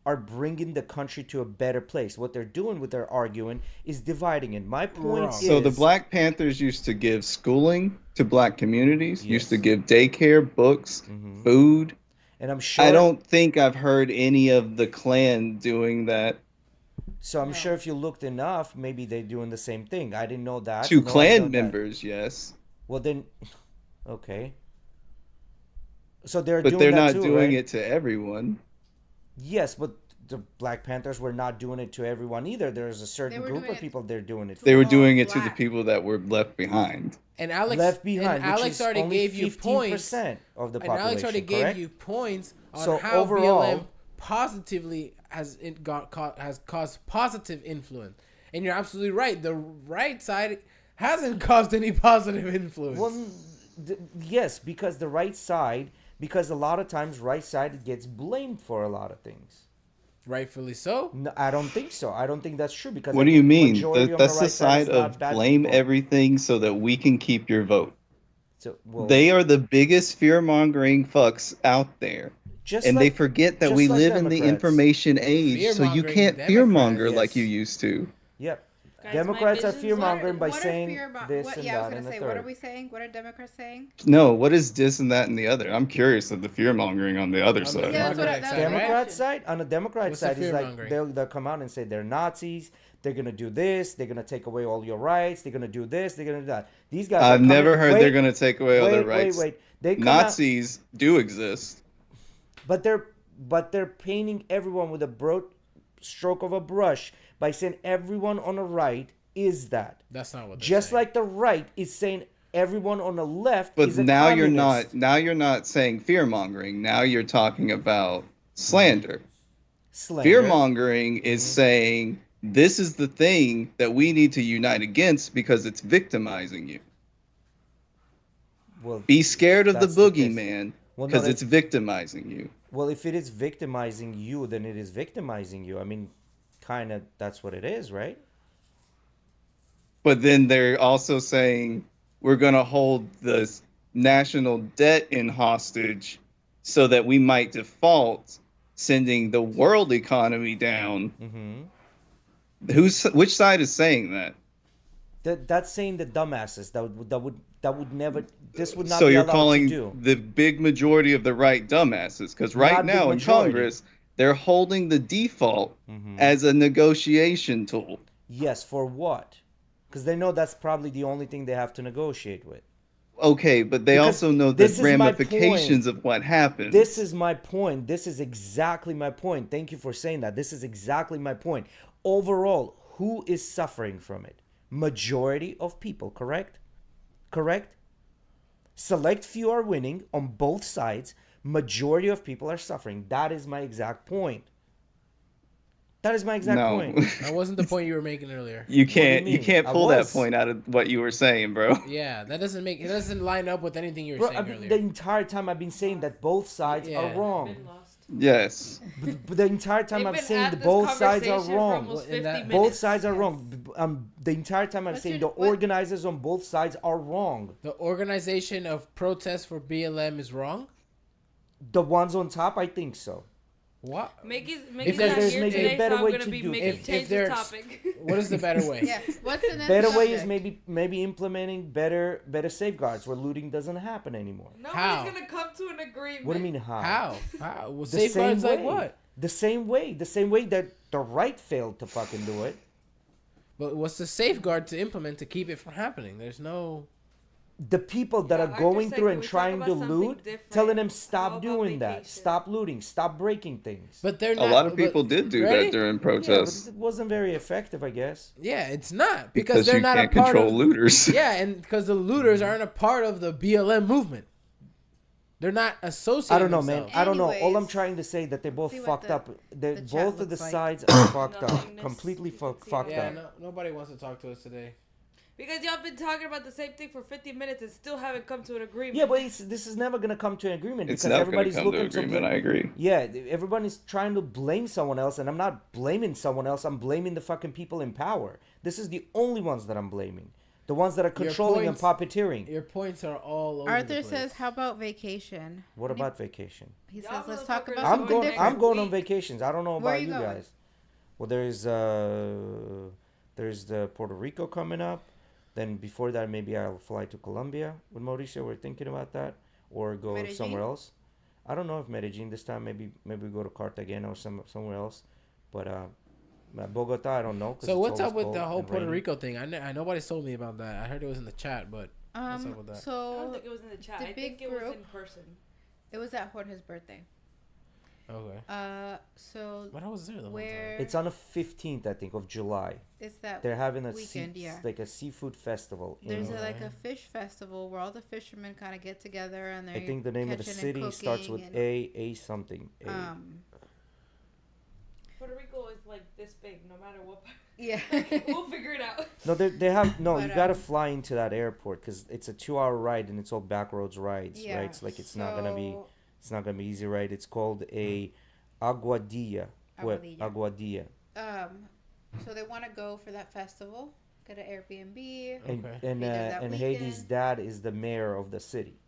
are bringing the country to a better place. What they're doing with their arguing is dividing it. My point is... So the Black Panthers used to give schooling to black communities, Yes. used to give daycare, books, food. And I'm sure... I don't think I've heard any of the Klan doing that. So I'm sure if you looked enough, maybe they're doing the same thing. I didn't know that. To No, I Klan know that. members, yes. Well, then... Okay. So they're But doing they're that not too, doing right? it to everyone. Yes, but the Black Panthers were not doing it to everyone either. There's a certain were group doing of it people they're doing it They for. were all doing it to the black. people that were left behind. And Alex Left behind, and Alex which is already only gave you 15% points. of the And population, Alex already correct? gave you points on So how overall- BLM positively has caused positive influence. And you're absolutely right. The right side hasn't caused any positive influence. Well, yes, because the right side, because a lot of times right side gets blamed for a lot of things. Rightfully so. No, I don't think so. I don't think that's true because What I do you think mean? majority on That's the the right side is side not of bad blame people. everything so that we can keep your vote. So, well, They are the biggest fear-mongering fucks out there. just And like, they forget that just we like live in the Democrats. information age, so you Fear-mongering can't fear-monger Democrats, like you yes. used to. Yep. Guys, Democrats my are vision's fear mongering by What are saying fear- this what, and yeah, I was that gonna and the say, third. what are we saying? What are Democrats saying? No, what is this and that and the other? I'm curious of the fear-mongering on the other the side. Yeah, that's what I- Democrat that's side, what I- right? Democrat side, on the Democrat What's the side, is like fear-mongering? they'll come out and say they're Nazis. They're gonna do this. They're gonna take away all your rights. They're gonna do this. They're gonna do that. These guys. I've are never coming, heard wait, they're going to take away all their rights. Wait. They come out, Nazis do exist. but they're painting everyone with a broad stroke of a brush by saying everyone on the right is that. That's not what they're Just saying. like the right is saying everyone on the left But is a now communist. you're not saying fear-mongering. Now you're talking about slander. Slander. Fear-mongering is saying this is the thing that we need to unite against because it's victimizing you. Well, Be scared of the That's the case. boogeyman Well, no, because that's- it's victimizing you. well, if it is victimizing you, then it is victimizing you. I mean, kind of that's what it is, right? But then they're also saying we're going to hold the national debt in hostage so that we might default, sending the world economy down. Mm-hmm. Which side is saying that? That's saying the dumbasses that would never. This would not So be you're allowed calling to do. the big majority of the right dumbasses because right Not big now in majority. Congress they're holding the default Mm-hmm. as a negotiation tool. Yes, for what? Because they know that's probably the only thing they have to negotiate with. Okay, but they Because also know the this is my ramifications point. of what happened. This is my point. This is exactly my point. Thank you for saying that. This is exactly my point. Overall, who is suffering from it? Majority of people, correct? Correct? Select few are winning on both sides. Majority of people are suffering. That is my exact point. That is my exact no. point. That wasn't the point you were making earlier. You do you can't mean? can't I pull that was. point out of what you were saying, bro. Yeah, that doesn't line up with anything you were Bro, saying I mean, earlier. the entire time I've been saying that both sides Yeah. are wrong. Been lost. Yes. But the entire time They've I'm been saying at that this both sides are conversation for wrong. almost Well, in 50 that- Both minutes. sides are wrong. The entire time I'm What's saying your- the what- organizers on both sides are wrong. The organization of protests for BLM is wrong? The ones on top, I think so. What? Mickey's there's- not there's here maybe a today, better so I'm way gonna to be do making things. change If the there's- topic. What is the better way? Yeah. What's the next Better way is subject? maybe implementing better safeguards where looting doesn't happen anymore. Nobody's How? gonna come to an agreement. What do you mean how? How? Well, The same safeguards like way. what? The same way that the right failed to fucking do it. But what's the safeguard to implement to keep it from happening? There's no. The people that Yeah, are I going just said, through can and we talk trying about to something loot, different? telling them How stop about doing that, vacation? stop looting, stop breaking things. But they're A not. lot of but- people did do ready? that during Yeah, but protests it wasn't very effective, I guess. Yeah, it's not because because they're you not can't a part control of. looters. Yeah, and because the looters aren't a part of the BLM movement. They're not associated. I don't know, man. themselves. I don't know. All I'm Anyways, trying to say that they're both see what fucked the- up. They're, the chat both of the looks like. sides are fucked up. Nothingness. Completely You can see fucked Yeah, up. nobody wants to talk to us today. Because y'all been talking about the same thing for 50 minutes and still haven't come to an agreement. Yeah, but this is never gonna come to an agreement It's because never going to everybody's come to looking agreement. I agree. Yeah, everybody's trying to blame someone else, and I'm not blaming someone else. I'm blaming the fucking people in power. This is the only ones that I'm blaming. The ones that are controlling and puppeteering. Your points are all over. Arthur says, "How about vacation?" What about vacation? He Y'all says, "Let's talk motherfuckers about I'm something going. different." I'm going on week. vacations. I don't know Where are about you you going? guys. Well, there's the Puerto Rico coming up. Then before that, maybe I'll fly to Colombia with Mauricio. We're thinking about that, or go Medellin? somewhere else. I don't know if Medellin this time. Maybe we go to Cartagena or somewhere else. But Bogota, I don't know. 'Cause So it's what's up always with the cold whole and Puerto rainy. Rico thing? I nobody told me about that. I heard it was in the chat, but what's up with that? I don't So think it was in the chat. the I big think it was group- in person. it was at Jorge's birthday. Okay. So But I was there the where It's on the 15th, I think, of July. is that? They're having a Weekend, yeah. like a seafood festival. There's Alright. like a fish festival where all the fishermen kind of get together and they. I think the name of the city starts with A something. A. Puerto Rico is like this big, no matter what. Yeah. We'll figure it out. No, they have no. But, You gotta fly into that airport because it's a 2-hour ride and it's all back roads rides, Yeah. right? It's like it's not gonna be so- it's not gonna be easy, right? It's called a aguadilla. Aguadilla. Aguadilla. So they want to go for that festival, get an Airbnb. And Okay. and Be there that and Hades' weekend. dad is the mayor of the city.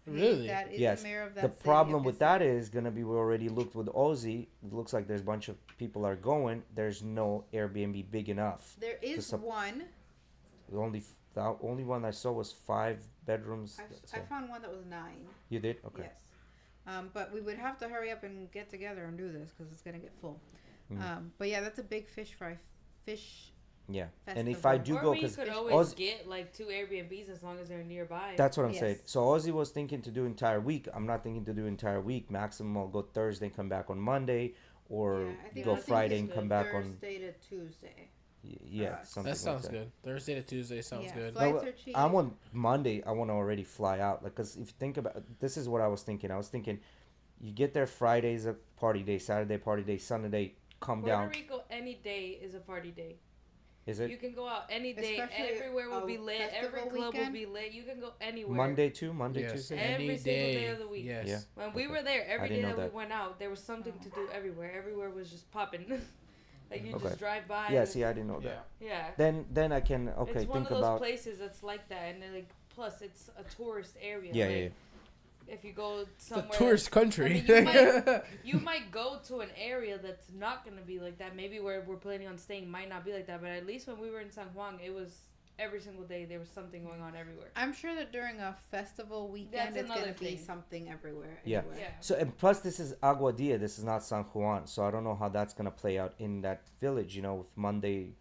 Really? That is Yes. the mayor of that The city, problem of with this that city. is gonna be we already looked with Ozzy. It looks like there's a bunch of people are going. There's no Airbnb big enough. There is sup- one. The only one I saw was 5 bedrooms. I found one that was 9. You did? Okay. Yes. But we would have to hurry up and get together and do this because it's gonna get full. Mm. But yeah, that's a big fish fry. Fish. Yeah. Festival. And if I do Or go, we because could always get like 2 Airbnbs as long as they're nearby. that's what I'm Yes. saying. So Ozzy was thinking to do entire week. I'm not thinking to do entire week. Maximum I'll go Thursday, come back on Monday, or Yeah, I think go Thursday Friday is and come good. back on. Thursday to Tuesday. Yeah, us. something That sounds like good. Thursday to Tuesday sounds Yeah, good. flights No, are cheap. I'm on Monday. I want to already fly out, like, cause if you think about, this is what I was thinking. I was thinking, you get there Friday's a party day, Saturday party day, Sunday come Puerto down. Rico, any day is a party day. Is You it can go out any day. Especially Everywhere will a be lit. Every festival club will weekend. be lit. You can go anywhere. Monday too? Monday, Yes. Tuesday. Every single day of the week. Yes. Yeah. When we Okay. were there, every didn't day know that that. we went out, there was something to do everywhere. Everywhere was just popping. Like you Okay. just drive by. Yeah, and see, I didn't know Yeah. that. Yeah. Then I can It's one think of those about. places that's like that, and then, like plus it's a tourist area. Yeah, like, yeah, yeah. If you go It's a somewhere, tourist country. I mean, you might go to an area that's not gonna be like that. Maybe where we're planning on staying might not be like that. But at least when we were in San Juan, it was every single day there was something going on everywhere. I'm sure that during a festival weekend, That's it's gonna another be thing. something everywhere. Yeah. Anyway. Yeah. So and plus this is Aguadilla. This is not San Juan. So I don't know how that's gonna play out in that village. You know,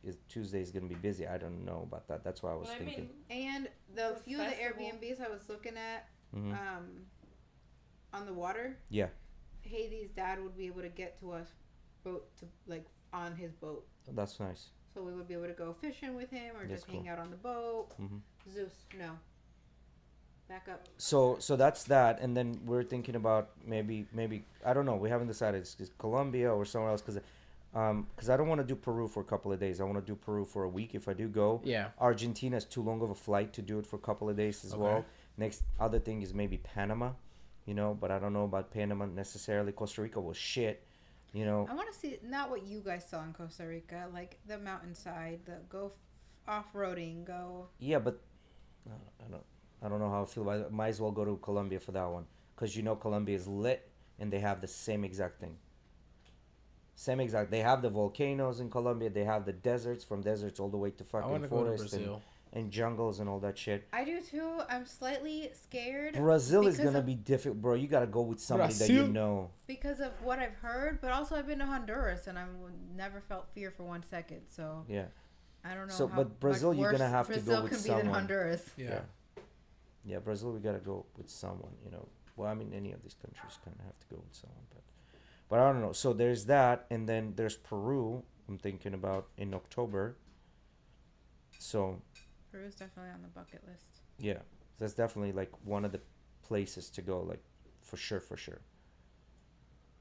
if Tuesday is gonna be busy. I don't know about that. That's why I was But I thinking. mean, And the The few of the festival. Airbnbs I was looking at, Mhm. on the water, Yeah, Hades' dad would be able to get to us, boat to like on his boat, that's nice. so we would be able to go fishing with him or That's just hang cool. out on the boat. Mhm. Zeus, no. Back up. So that's that, and then we're thinking about maybe I don't know. We haven't decided. It's Colombia or somewhere else because I don't want to do Peru for a couple of days. I want to do Peru for a week if I do go. Yeah. Argentina is too long of a flight to do it for a couple of days as well. Okay. Next other thing is maybe Panama, you know, but I don't know about Panama necessarily. Costa Rica was shit, you know. I want to see not what you guys saw in Costa Rica, like the mountainside, the go off-roading, go. Yeah, but I don't know how I feel about it. Might as well go to Colombia for that one because you know Colombia is lit and they have the same exact thing. Same exact. They have the volcanoes in Colombia. They have the deserts, from deserts all the way to I want fucking to go to forest Brazil. and jungles and all that shit. I do too. I'm slightly scared. Brazil is because gonna of- be difficult, bro. You gotta go with somebody that you Brazil? know. because of what I've heard, but also I've been to Honduras and I've never felt fear for 1 second. So Yeah. I don't know. So, how but Brazil, much you're gonna worse have to go Brazil with can be someone. than Honduras. Yeah. Yeah, Brazil, we gotta go with someone, you know. Well, I mean, any of these countries kind of have to go with someone, but I don't know. So there's that, and then there's Peru. I'm thinking about in October. So Peru's definitely on the bucket list. yeah, that's definitely like one of the places to go, like for sure.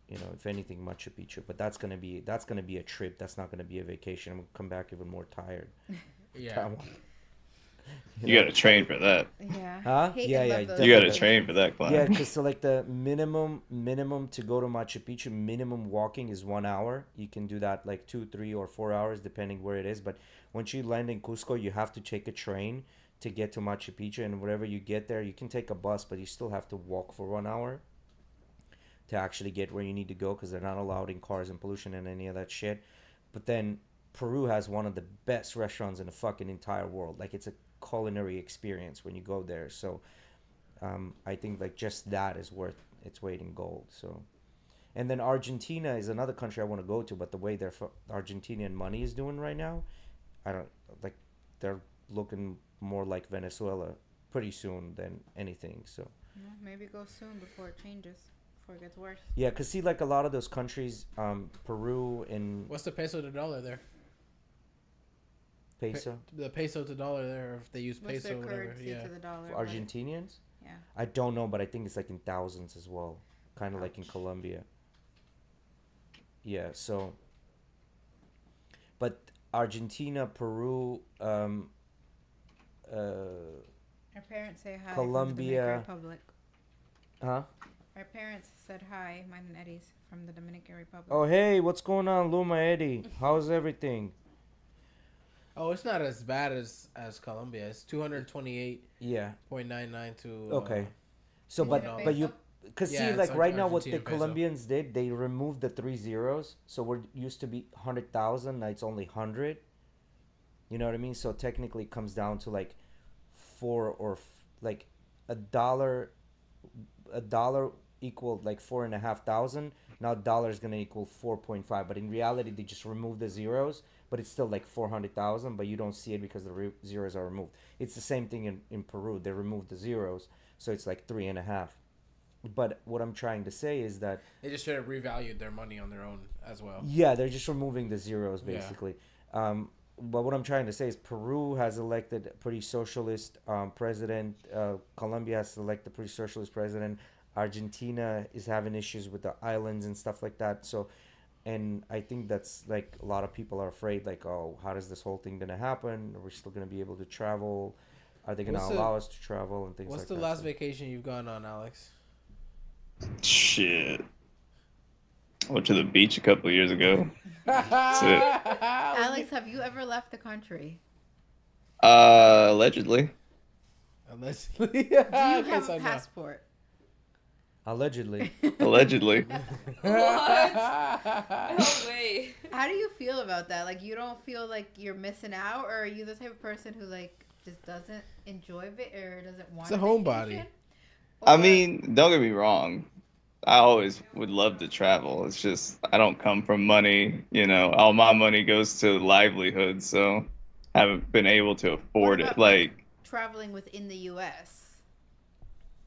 You know, if anything, Machu Picchu, but that's gonna be a trip. That's not gonna be a vacation. I'm gonna come back even more tired. Yeah. That one. You gotta train for that. Yeah. Huh? Hate Yeah, and yeah, love those You gotta definitely. train for that climb. Yeah, because so like the minimum to go to Machu Picchu, minimum walking is 1 hour. You can do that like 2, 3, or 4 hours depending where it is. But once you land in Cusco, you have to take a train to get to Machu Picchu, and wherever you get there, you can take a bus, but you still have to walk for 1 hour to actually get where you need to go because they're not allowed in cars and pollution and any of that shit. But then Peru has one of the best restaurants in the fucking entire world. Like it's a culinary experience when you go there. So I think like just that is worth its weight in gold. So, and then Argentina is another country I want to go to, but the way their Argentinian money is doing right now, I don't like. They're looking more like Venezuela pretty soon than anything. So Well, maybe go soon before it changes, before it gets worse. yeah, cause see like a lot of those countries, Peru and What's the peso to dollar there? peso The peso to dollar there, or if they use What's peso their or whatever. currency Yeah. to the dollar? for like? Argentinians. Yeah. I don't know, but I think it's like in thousands as well, kind of like in Ouch. Colombia. Yeah, so. But Argentina, Peru, Our parents say hi. Colombia. From the Dominican Republic. huh? Our parents said hi, mine and Eddie's, from the Dominican Republic. Oh, hey, what's going on, Luma Eddie? How's everything? Oh, it's not as bad as Colombia. It's 228.99 Yeah. to. Okay. So, Is but it a but you, peso? cause Yeah, see, it's like right now, what the Argentine peso. Colombians did, they removed the 3 zeros. So we're used to be 100,000. Now it's only 100. You know what I mean? So technically, it comes down to like like a dollar equaled like 4,500. Now dollar is gonna equal 4.5. But in reality, they just remove the zeros, but it's still like 400,000. But you don't see it because the zeros are removed. It's the same thing in Peru. They removed the zeros, so it's like 3.5. But what I'm trying to say is that They just should have revalued their money on their own as well. yeah, they're just removing the zeros Yeah. basically. But what I'm trying to say is Peru has elected a pretty socialist president. Colombia has elected a pretty socialist president. Argentina is having issues with the islands and stuff like that. So, and I think that's like a lot of people are afraid, like, oh, how is this whole thing gonna happen? Are we still gonna be able to travel? Are they gonna What's the- allow us to travel and things What's like the that? last So- vacation you've gone on, Alex? Shit. Went to the beach a couple of years ago. Alex, have you ever left the country? Allegedly. Allegedly. Do you have a passport? Allegedly. Allegedly. What? No way. How do you feel about that? Like, you don't feel like you're missing out, or are you the type of person who like just doesn't enjoy it or doesn't want? It's a homebody. vacation? I Or- mean, don't get me wrong. I always would love to travel. It's just I don't come from money, all my money goes to livelihood, so I haven't been able to afford about, it. Like, traveling within the U.S.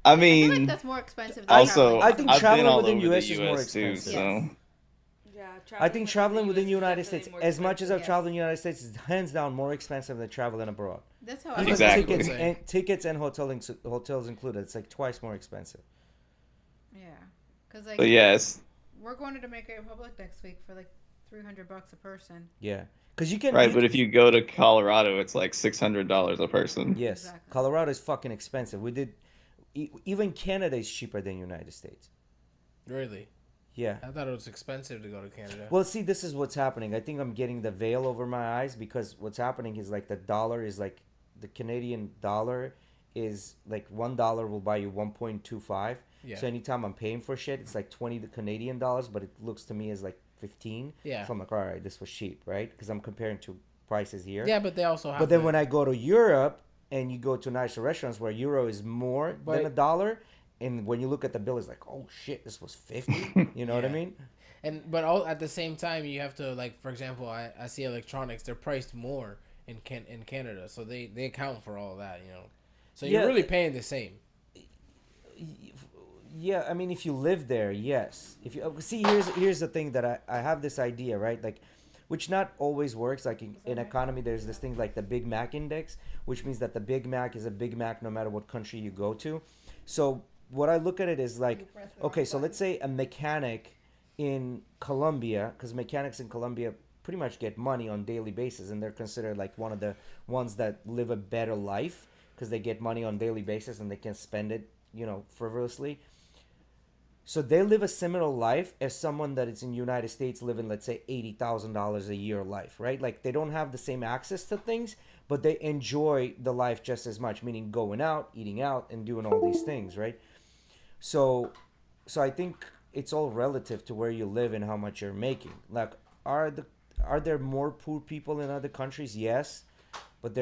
I I feel like mean, that's more expensive. Than also, traveling I think I've traveling been all within over US the is more US too, expensive. so Yeah, I think traveling within the United is States, definitely more as much as I've expensive. traveled in the United States, is hands down more expensive than traveling abroad. That's how I Even feel. Exactly. Tickets and hotels included. It's like twice more expensive. Yeah, because like but yes, we're going to Dominican Republic next week for like $300 a person. Yeah, because you can. right. you But can- if you go to Colorado, it's like $600 a person. yes, Exactly. Colorado is fucking expensive. We did, even Canada is cheaper than United States. Really? Yeah. I thought it was expensive to go to Canada. Well, see, this is what's happening. I think I'm getting the veil over my eyes because what's happening is like the dollar is like the Canadian dollar is like $1 will buy you 1.25. Yeah. So anytime I'm paying for shit, it's like 20 Canadian dollars, but it looks to me as like 15. Yeah. So I'm like, all right, this was cheap, right? Because I'm comparing to prices here. Yeah, but they also have. But then when I go to Europe and you go to nicer restaurants where euro is more than But- a dollar, and when you look at the bill, it's like, oh shit, this was 50. You know what I Yeah. mean? but all at the same time, you have to like, for example, I see electronics. They're priced more in Canada, so they account for all of that, So Yeah. you're really paying the same. Yeah, I mean, if you live there, yes. If you see, here's the thing that I have this idea, right? Like, which not always works. Like in economy, there's this thing like the Big Mac index, which means that the Big Mac is a Big Mac no matter what country you go to. So what I look at it is like, okay, so let's say a mechanic in Colombia, because mechanics in Colombia pretty much get money on daily basis, and they're considered like one of the ones that live a better life because they get money on daily basis and they can spend it, frivolously. So they live a similar life as someone that is in United States living, let's say, $80,000 a year life, right? Like they don't have the same access to things, but they enjoy the life just as much, meaning going out, eating out, and doing all these things, right? So I think it's all relative to where you live and how much you're making. Like, are there more poor people in other countries? Yes, but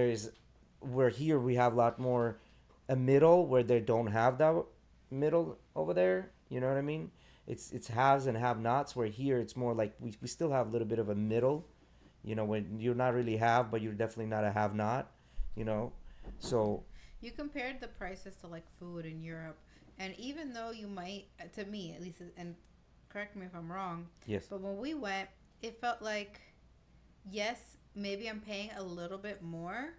where here we have a lot more a middle where they don't have that middle over there. You know what I mean? It's haves and have-nots, where here it's more like we still have a little bit of a middle, when you're not really have, but you're definitely not a have-not, So You compared the prices to like food in Europe, and even though you might, to me at least, and correct me if I'm wrong, yes, but when we went, it felt like, yes, maybe I'm paying a little bit more,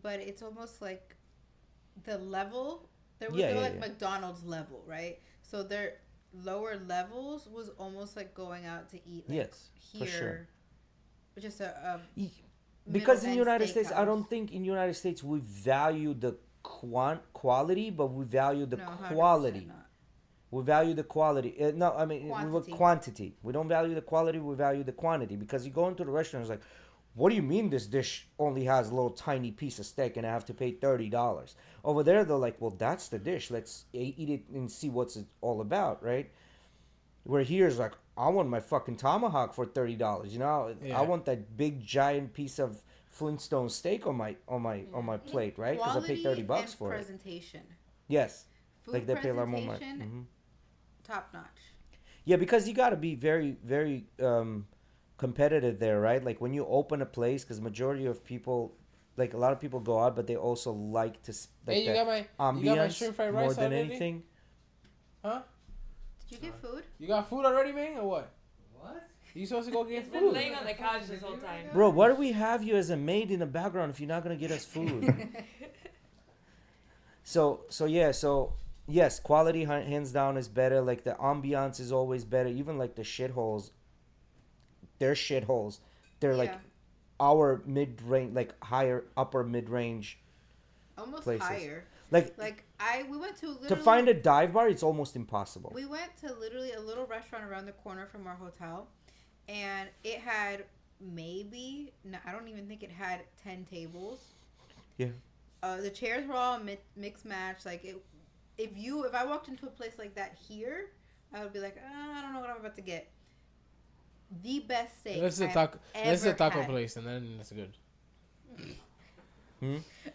but it's almost like the level. They were like McDonald's level, right? So their lower levels was almost like going out to eat. Like yes, here, for sure. Just a Because in the middle-end United States, I steakhouse. don't think in the United States we value the quality, but we value the No, 100% quality. not. We value the quality. No, I mean Quantity. quantity. We don't value the quality. We value the quantity. Because you go into the restaurant, it's like, what do you mean this dish only has a little tiny piece of steak and I have to pay $30? Over there, they're like, well, that's the dish. Let's eat it and see what's it all about, right? Where here's like, I want my fucking tomahawk for $30. Yeah. I want that big giant piece of Flintstone steak on my plate, right? Because I paid $30 and for it. presentation. Yes. Food Like they pay a lot more money. presentation, top notch. Yeah, because you got to be very, very competitive there, right? Like when you open a place, because majority of people, like a lot of people go out, but they also like to like Hey, you got my ambiance shrimp fried more rice than already? anything. Huh? Did you get food? You got food already, man, or what? What? You supposed to go get It's been food? laying on the couch this whole time. Bro, why do we have you as a maid in the background if you're not gonna get us food? So yes, quality hands down is better. Like the ambiance is always better. Even like the shitholes, they're shitholes. They're like Yeah. our mid range, like higher upper mid range. Almost places. higher. Like We went to literally. to find a dive bar, it's almost impossible. We went to literally a little restaurant around the corner from our hotel, and it had no, I don't even think it had 10 tables. Yeah. The chairs were all mixed match. Like if I walked into a place like that here, I would be like, I don't know what I'm about to get. The best steak. This is a I've taco. This is a ever taco had. place, and then it's good.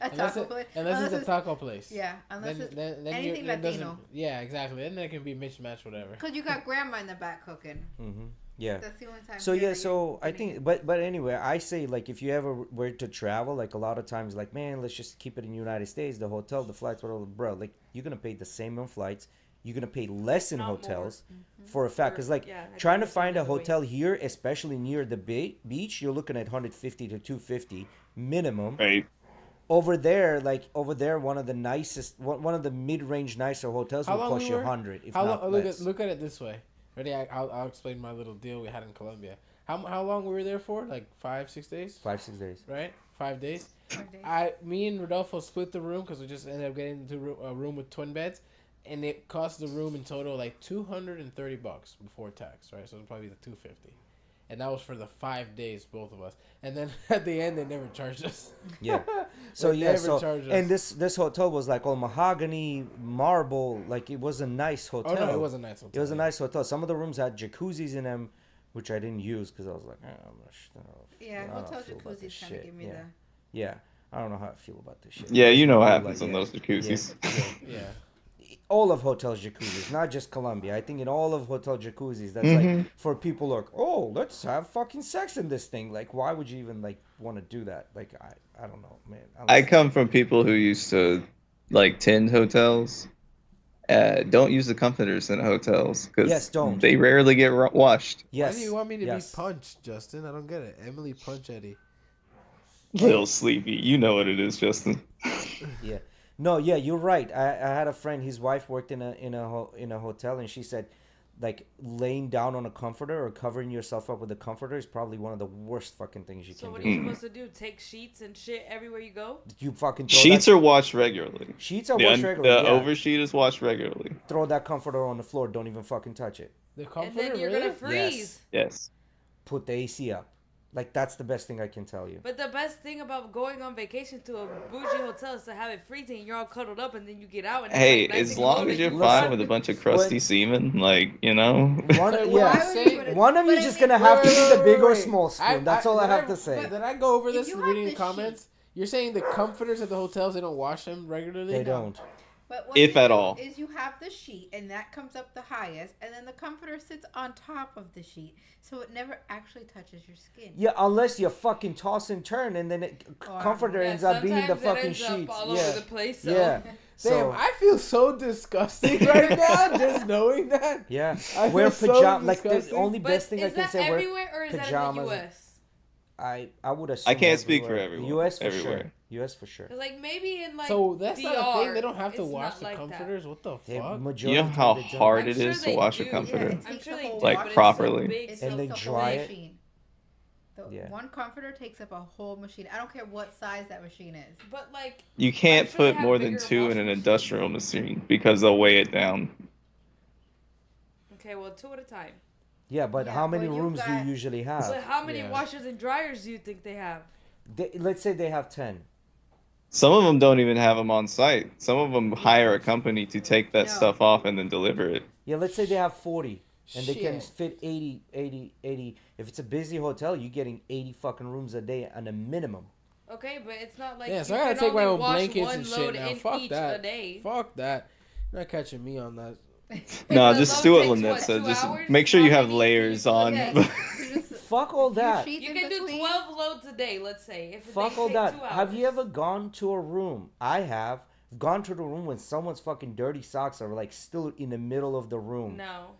A taco place. Unless it's a taco place. Yeah, unless it's anything it doesn't- Latino. Yeah, exactly. Then it can be mismatched, whatever. Because you got grandma in the back cooking. Mm-hmm. Yeah. That's the only time. So here yeah, that so you're I getting think, it. but anyway, I say like if you ever were to travel, like a lot of times, like man, let's just keep it in the United States. The hotel, the flights, whatever, bro. Like you're gonna pay the same on flights. You're gonna pay less in Not more. hotels for a fact. Cause like Yeah, I trying to think find a that's the way. hotel here, especially near the beach, you're looking at 150 to 250 minimum. Right. Over there, one of the nicest, one of the mid-range nicer hotels How will long cost we you were? 100, if How not long? less. Look at it this way. Ready? I'll explain my little deal we had in Colombia. How long we were there for? Like 5-6 days, 5-6 days. right? 5 days. 5 days. Me and Rodolfo split the room because we just ended up getting into a room with twin beds, and it cost the room in total like $230 before tax, right? So it's probably the 250, and that was for the 5 days, both of us. And then at the end, they never charged us. Yeah. So They yeah. never So charged us. and this hotel was like all mahogany, marble. Like it was a nice Oh hotel. no, it was a nice hotel. It was a nice hotel. Some of the rooms had jacuzzis in them, which I didn't use because I was like, I'm not sure. Yeah, I don't hotel feel about this jacuzzis kind of shit. give me Yeah. the. Yeah. I don't know how I feel about this shit. Yeah, you know what Like, happens in yeah, those jacuzzis. Yeah. Yeah. All of hotels jacuzzis, not just Colombia. I think in all of hotel jacuzzis, that's Mhm. like for people like, oh, let's have fucking sex in this thing. Like, why would you even like want to do that? Like, I don't know, man. I come from people who used to like tend hotels. Don't use the comforters in hotels because Yes, don't. they rarely get washed. Yes. Why do you want me to yes. be punched, Justin? I don't get it. Emily punch Eddie. Little sleepy, you know what it is, Justin. Yeah. No, yeah, you're right. I had a friend. His wife worked in a hotel, and she said like laying down on a comforter or covering yourself up with a comforter is probably one of the worst fucking things you So can what do. are you supposed to do? Take sheets and shit everywhere you go? You fucking throw Sheets that, are washed regularly. sheets are The, washed regularly. the Yeah. oversheet is washed regularly. Throw that comforter on the floor. Don't even fucking touch it. The And comforter, then you're really? gonna freeze. Yes. Put the AC up. Like that's the best thing I can tell you. But the best thing about going on vacation to a bougie hotel is to have it freezing and you're all cuddled up and then you get out and Hey, it's like nice as and long cold as and you're you Listen, fine with a bunch of crusty semen, like, you know. One, So what yeah. I say- One of you But I just mean- gonna have to Wait, be wait, the wait, big or wait. small spoon. That's all I have to say. Did I go over If this you reading have the the comments? You're saying the comforters at the hotels, they don't wash them regularly? They don't. But what If you at do all. is you have the sheet, and that comes up the highest, and then the comforter sits on top of the sheet, so it never actually touches your skin. Yeah, unless you fucking toss and turn, and then it Oh, comforter Yeah, ends up being the sometimes it fucking ends up sheets. all Yeah, over the place. So. yeah. Damn, So I feel so disgusting right now just knowing that. yeah, I wear feel so pajamas. Like the disgusting. only But best thing I is can that say. Wear everywhere or is that in the pajamas. U.S.? I would assume. I can't speak for everywhere. everyone. U.S. for Everywhere. sure. U.S. for sure. 'Cause, like maybe in like So that's DR, not a thing. They don't have to it's wash not the like that. comforters. What the They, fuck? majority You know of how time they don't. hard I'm it sure is to they wash a do. comforter? Yeah, it I'm takes sure the they whole do, Like, but it's properly. so big, It And so they takes a dry whole it. machine. The Yeah. one comforter takes up a whole machine. I don't care what size that machine is. But like, You can't I'm sure they put have more than bigger 2 in washing an machines. industrial machine because they'll weigh it down. okay, well, 2 at a time. Yeah, but Yeah, how many but you've rooms do got- you usually But have? how many Yeah. washers and dryers do you think they have? Let's say they have 10. Some of them don't even have them on site. Some of them hire a company to take that No. stuff off and then deliver it. Yeah, let's say they have 40. And they can Shit. fit 80. If it's a busy hotel, you're getting 80 fucking rooms a day on a minimum. Okay, but it's not like Yeah, you so I gotta can take my only own wash blankets one and shit load now. in Fuck each that. a day. Fuck that. You're not catching me on that. No, the just load do what takes, Lynette what, said. 2 Just hours? make sure you How have many can layers you put on. in? You just Fuck all that. sheets You in can do between. 12 loads a day, let's say. If Fuck they all take that. 2 hours. Have you ever gone to a room? I have gone to the room when someone's fucking dirty socks are like still in the middle of the room. No.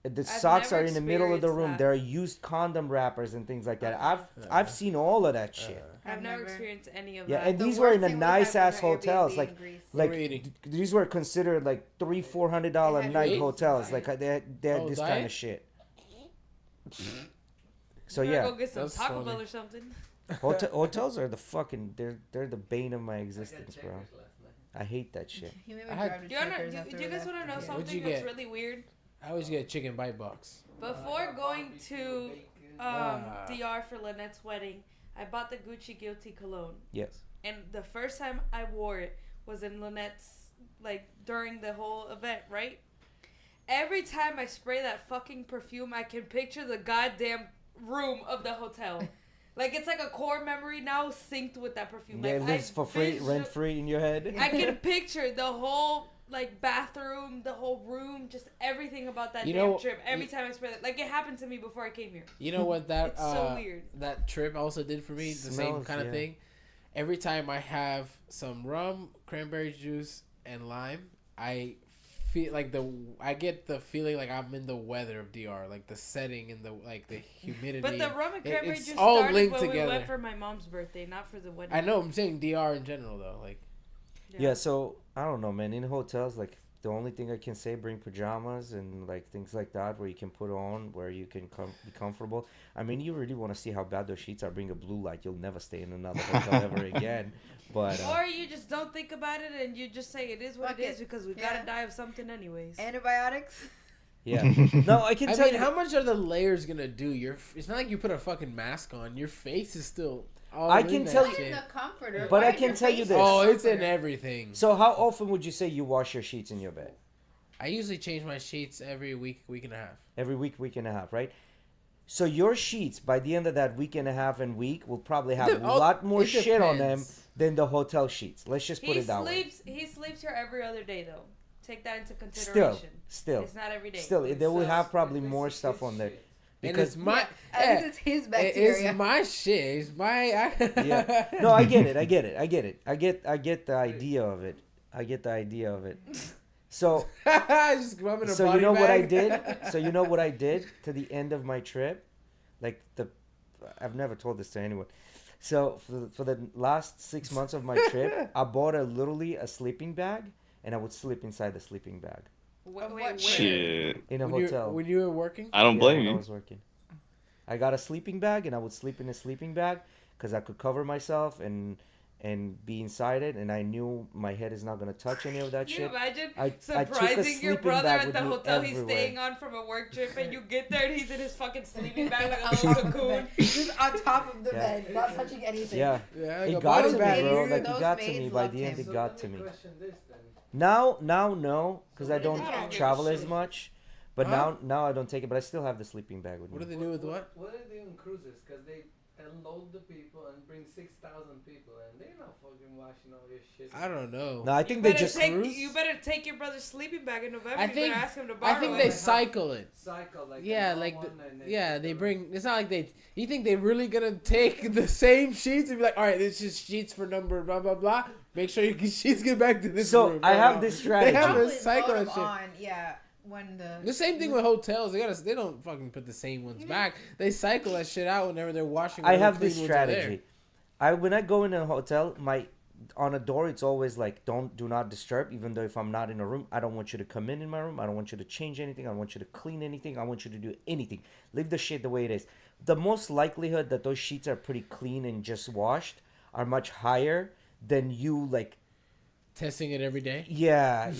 The socks never are in the middle of the room. experienced that. There are used condom wrappers and things like that. I've seen all of that shit. I've never never- experienced any of Yeah, that. and The these were worst in the thing we had nice was ass our hotels. Airbnb Like in Greece. like We're eating. these were considered like $300-$400 They had night eight. hotels. Like they had Oh, this diet? kind of shit. So Better yeah, Go get some That's Taco funny. Bell or something. hotels are the fucking they're the bane of my existence, bro. I hate that shit. He made me I had- drive to Do you, wanna, Checkers do, after do you we guys left. want to know Yeah. What'd you something that's get? really weird? I always get a chicken bite box. Before going to Ah. DR for Lynette's wedding, I bought the Gucci Guilty cologne. Yes. And the first time I wore it was in Lynette's, like, during the whole event, right? Every time I spray that fucking perfume, I can picture the goddamn room of the hotel. Like, it's like a core memory now synced with that perfume. Yeah, Like, it lives for free, rent free in your head. I can picture the whole, like, bathroom, the whole room, just everything about that You damn know, trip. Every time I spray that. Like, it happened to me before I came here. You know what that It's so weird. that trip also did for me? The same Smells, kind of yeah. thing. Every time I have some rum, cranberry juice, and lime, I feel like I get the feeling like I'm in the weather of DR, like the setting and the humidity. But the rum and cranberry it's juice all started linked when we together. went for my mom's birthday, not for the wedding. I know. I'm saying DR in general though. Like Yeah, so I don't know, man. In hotels, like the only thing I can say, bring pajamas and like things like that where you can put on, where you can be comfortable. I mean, you really want to see how bad those sheets are. Bring a blue light. You'll never stay in another hotel ever again. But Or you just don't think about it and you just say it is what Fuck it is it. because we Yeah. gotta die of something anyways. Antibiotics. yeah, no, I can I tell mean, you. how much are the layers gonna do? It's not like you put a fucking mask on. Your face is still. All I in can that tell Not you- in shit. the comforter. But Why I is can your tell you face this. in the Oh, it's in comforter? everything. So how often would you say you wash your sheets in your bed? I usually change my sheets every week and a half. Every week and a half, right? So your sheets by the end of that week and a half and week will probably have a lot more It shit on them depends. than the hotel sheets. Let's just put He it that way. sleeps here every other day though. Take that into Still, consideration. still, It's not every day. still, they will So- have probably more stuff on there. And Because it's my. At yeah, least it's his bacteria. It's my shit. It's my. yeah, no, I get it. I get the idea of it. I get the idea of it. So, Just rubbing a so you body know what I bag. did? So you know what I did to the end of my trip? Like I've never told this to anyone. So for the last 6 months of my trip, I bought literally a sleeping bag, and I would sleep inside the sleeping bag. Wait, Of wait, what where? Shit. in a When hotel. when you were working? I don't Yeah, blame when I you. was working. I got a sleeping bag, and I would sleep in a sleeping bag because I could cover myself and be inside it, and I knew my head is not gonna touch any of that Can you shit. imagine I took a surprising your sleeping brother bag at with the me hotel he's everywhere. staying on from a work trip, and you get there and he's in his fucking sleeping bag like a On little top of the cocoon? bed. Just on top of the Yeah. bed, not touching anything. Yeah, Yeah, I it got got body to bag. me, bro. maids- Like it those got to me. maids By loved the end, him. it got to me. Question this then. Now, no, because So I what don't did I don't give a travel shit. as much. But Huh? now I don't take it. But I still have the sleeping bag with What do me. they do with what? What do they do in cruises? Because they unload the people and bring 6,000 people, and they're not fucking washing all your shit. I don't know. No, I You think they better just. take cruise? you better take your brother's sleeping bag in November. I You think- better ask him to borrow I think it. they cycle it. Cycle like Yeah, an like all one and yeah, take they the bring. It's not like they. You think they're really gonna take the same sheets and be like, all right, this is sheets for number blah blah blah. Make sure your sheets get back to this So, room. I No, have no. this They strategy. have Probably a cycle load and 'em shit. on, yeah, when The same thing with hotels. They don't fucking put the same ones back. They cycle that shit out whenever they're washing. I whatever have this clean ones are there. strategy. When I go in a hotel, on a door it's always like do not disturb. Even though if I'm not in a room, I don't want you to come in my room. I don't want you to change anything. I don't want you to clean anything. I want you to do anything. Leave the shit the way it is. The most likelihood that those sheets are pretty clean and just washed are much higher than you like. Testing it every day. Yeah.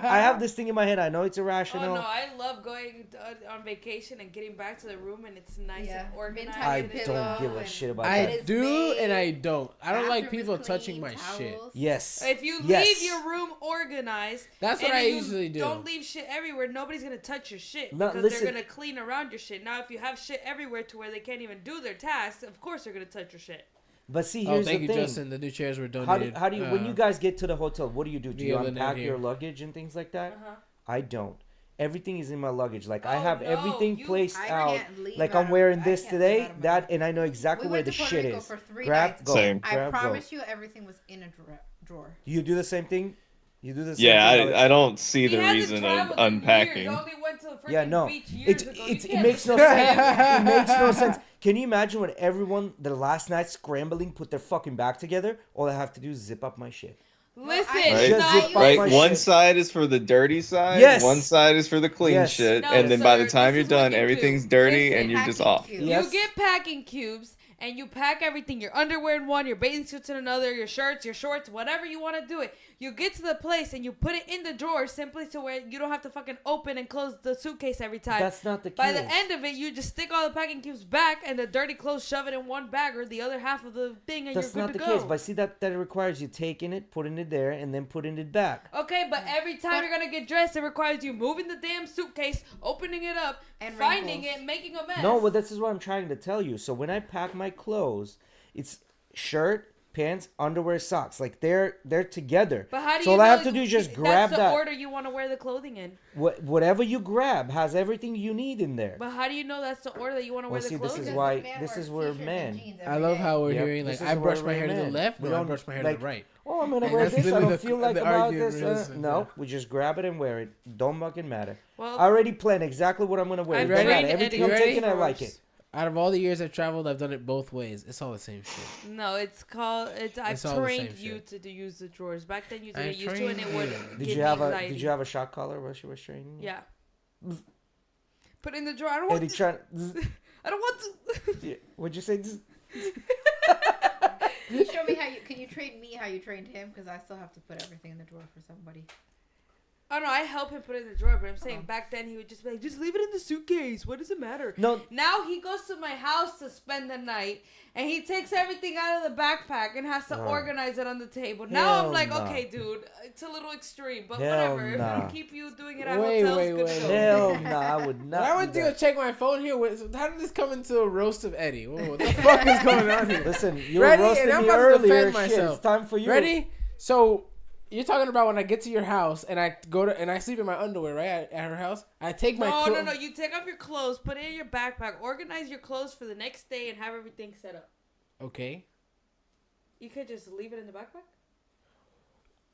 I have this thing in my head. I know it's Oh irrational. no, I love going on vacation and getting back to the room and it's nice Yeah. and organized. I Mint and pillow don't give a and- shit about I that. is do made, and I don't. I don't like bathroom is people clean, touching my shit. towels. Yes. If you Yes. leave your room organized, That's what and I you usually do. Don't leave shit everywhere. Nobody's gonna touch your shit No, because listen. they're gonna clean around your shit. Now, if you have shit everywhere to where they can't even do their tasks, of course they're gonna touch your shit. But see, Oh, here's thank the you, thing. Justin. The new chairs were How donated. do you when you guys get to the hotel, what do you do? Do you via Lynette unpack here. your luggage and things like that? Uh-huh. I don't. Everything is in my luggage. Like I Oh, have no, everything you- placed I out. can't leave Like out I'm of- wearing I this can't leave today, out of my that, room. and I know exactly We where went the to Puerto shit Rico is. for 3 Grab, nights. go. Same. I Grab, promise go. you, everything was in a drawer. You do the same thing. You do the same Yeah, thing. I don't see He the hasn't reason of traveled in years. unpacking. Only went to the freaking Yeah, no. beach years It's ago. You it can't makes no just- sense. It makes no sense. Can you imagine when everyone the last night scrambling put their fucking back together? All I have to do is zip up my shit. Listen, I- it's Right? Just not zip you. up Right, my one shit. side is for the dirty side. Yes. One side is for the clean Yes. shit, No, and then by the sir, time this you're is what done, you do. everything's dirty, Listen, and you're just packing off. cubes. Yes. You get packing cubes and you pack everything, your underwear in one, your bathing suits in another, your shirts, your shorts, whatever you want to do it. You get to the place and you put it in the drawer simply to where you don't have to fucking open and close the suitcase every time. That's not the case. By the end of it, you just stick all the packing cubes back and the dirty clothes shove it in one bag or the other half of the thing and That's you're not good the to go. case. But see that requires you taking it, putting it there, and then putting it back. Okay, but every time you're gonna get dressed, it requires you moving the damn suitcase, opening it up, And finding wrinkles. it, making a mess. No, but this is what I'm trying to tell you. So when I pack my clothes, it's shirt, pants, underwear, socks. Like they're together. But how do So you all I know have to do is just grab that's the that. order you want to wear the clothing in? Whatever you grab has everything you need in there. But how do you know that's the order that you want to Well, wear see, the this clothing is in? why- Man this wears is where t-shirts and men- jeans I every love day. how we're Yep, hearing this like is I brush where my we're hair to the men. left, We no, I don't, brush my hair like, to the right. Oh, I'm gonna And wear that's this. I literally don't feel like the about argument this. really is, No, yeah. we just grab it and wear it. Don't fucking matter. Well, I already plan exactly what I'm gonna wear. I've It don't trained matter. Everything Eddie I'm ready? taking, I like it. Out of all the years I've traveled, I've done it both ways. It's all the same shit. no, it's called. I've It's all the trained same you shit. to use the drawers. Back then, you I didn't used to, and it trained would you. Did give you me have a anxiety. Did you have a shot collar while she was training? you? Yeah. Put it in the drawer. I don't want. Eddie To, trying. I don't want to. Yeah. What'd you say? Can you show me how you? Can you train me how you trained him? Because I still have to put everything in the drawer for somebody. Oh no, I help him put it in the drawer. But I'm saying Oh. back then he would just be like, just leave it in the suitcase. What does it matter? No. Now he goes to my house to spend the night, and he takes everything out of the backpack and has to Oh. organize it on the table. Now I'm Hell like, nah. okay, dude, it's a little extreme, but Hell whatever. If nah. it'll keep you doing it at Wait, hotels, wait, good wait. to go. Hell no, I would When not. I went do to go that. check my phone here, how did this come into a roast of Eddie? Whoa, what the fuck is going on here? Listen, you Ready? were roasting And I'm me about to earlier. defend Shit, myself. it's time for you. Ready? So you're talking about when I get to your house and I sleep in my underwear, right? At her house. I take my No. You take off your clothes, put it in your backpack, organize your clothes for the next day, and have everything set up. Okay. You could just leave it in the backpack.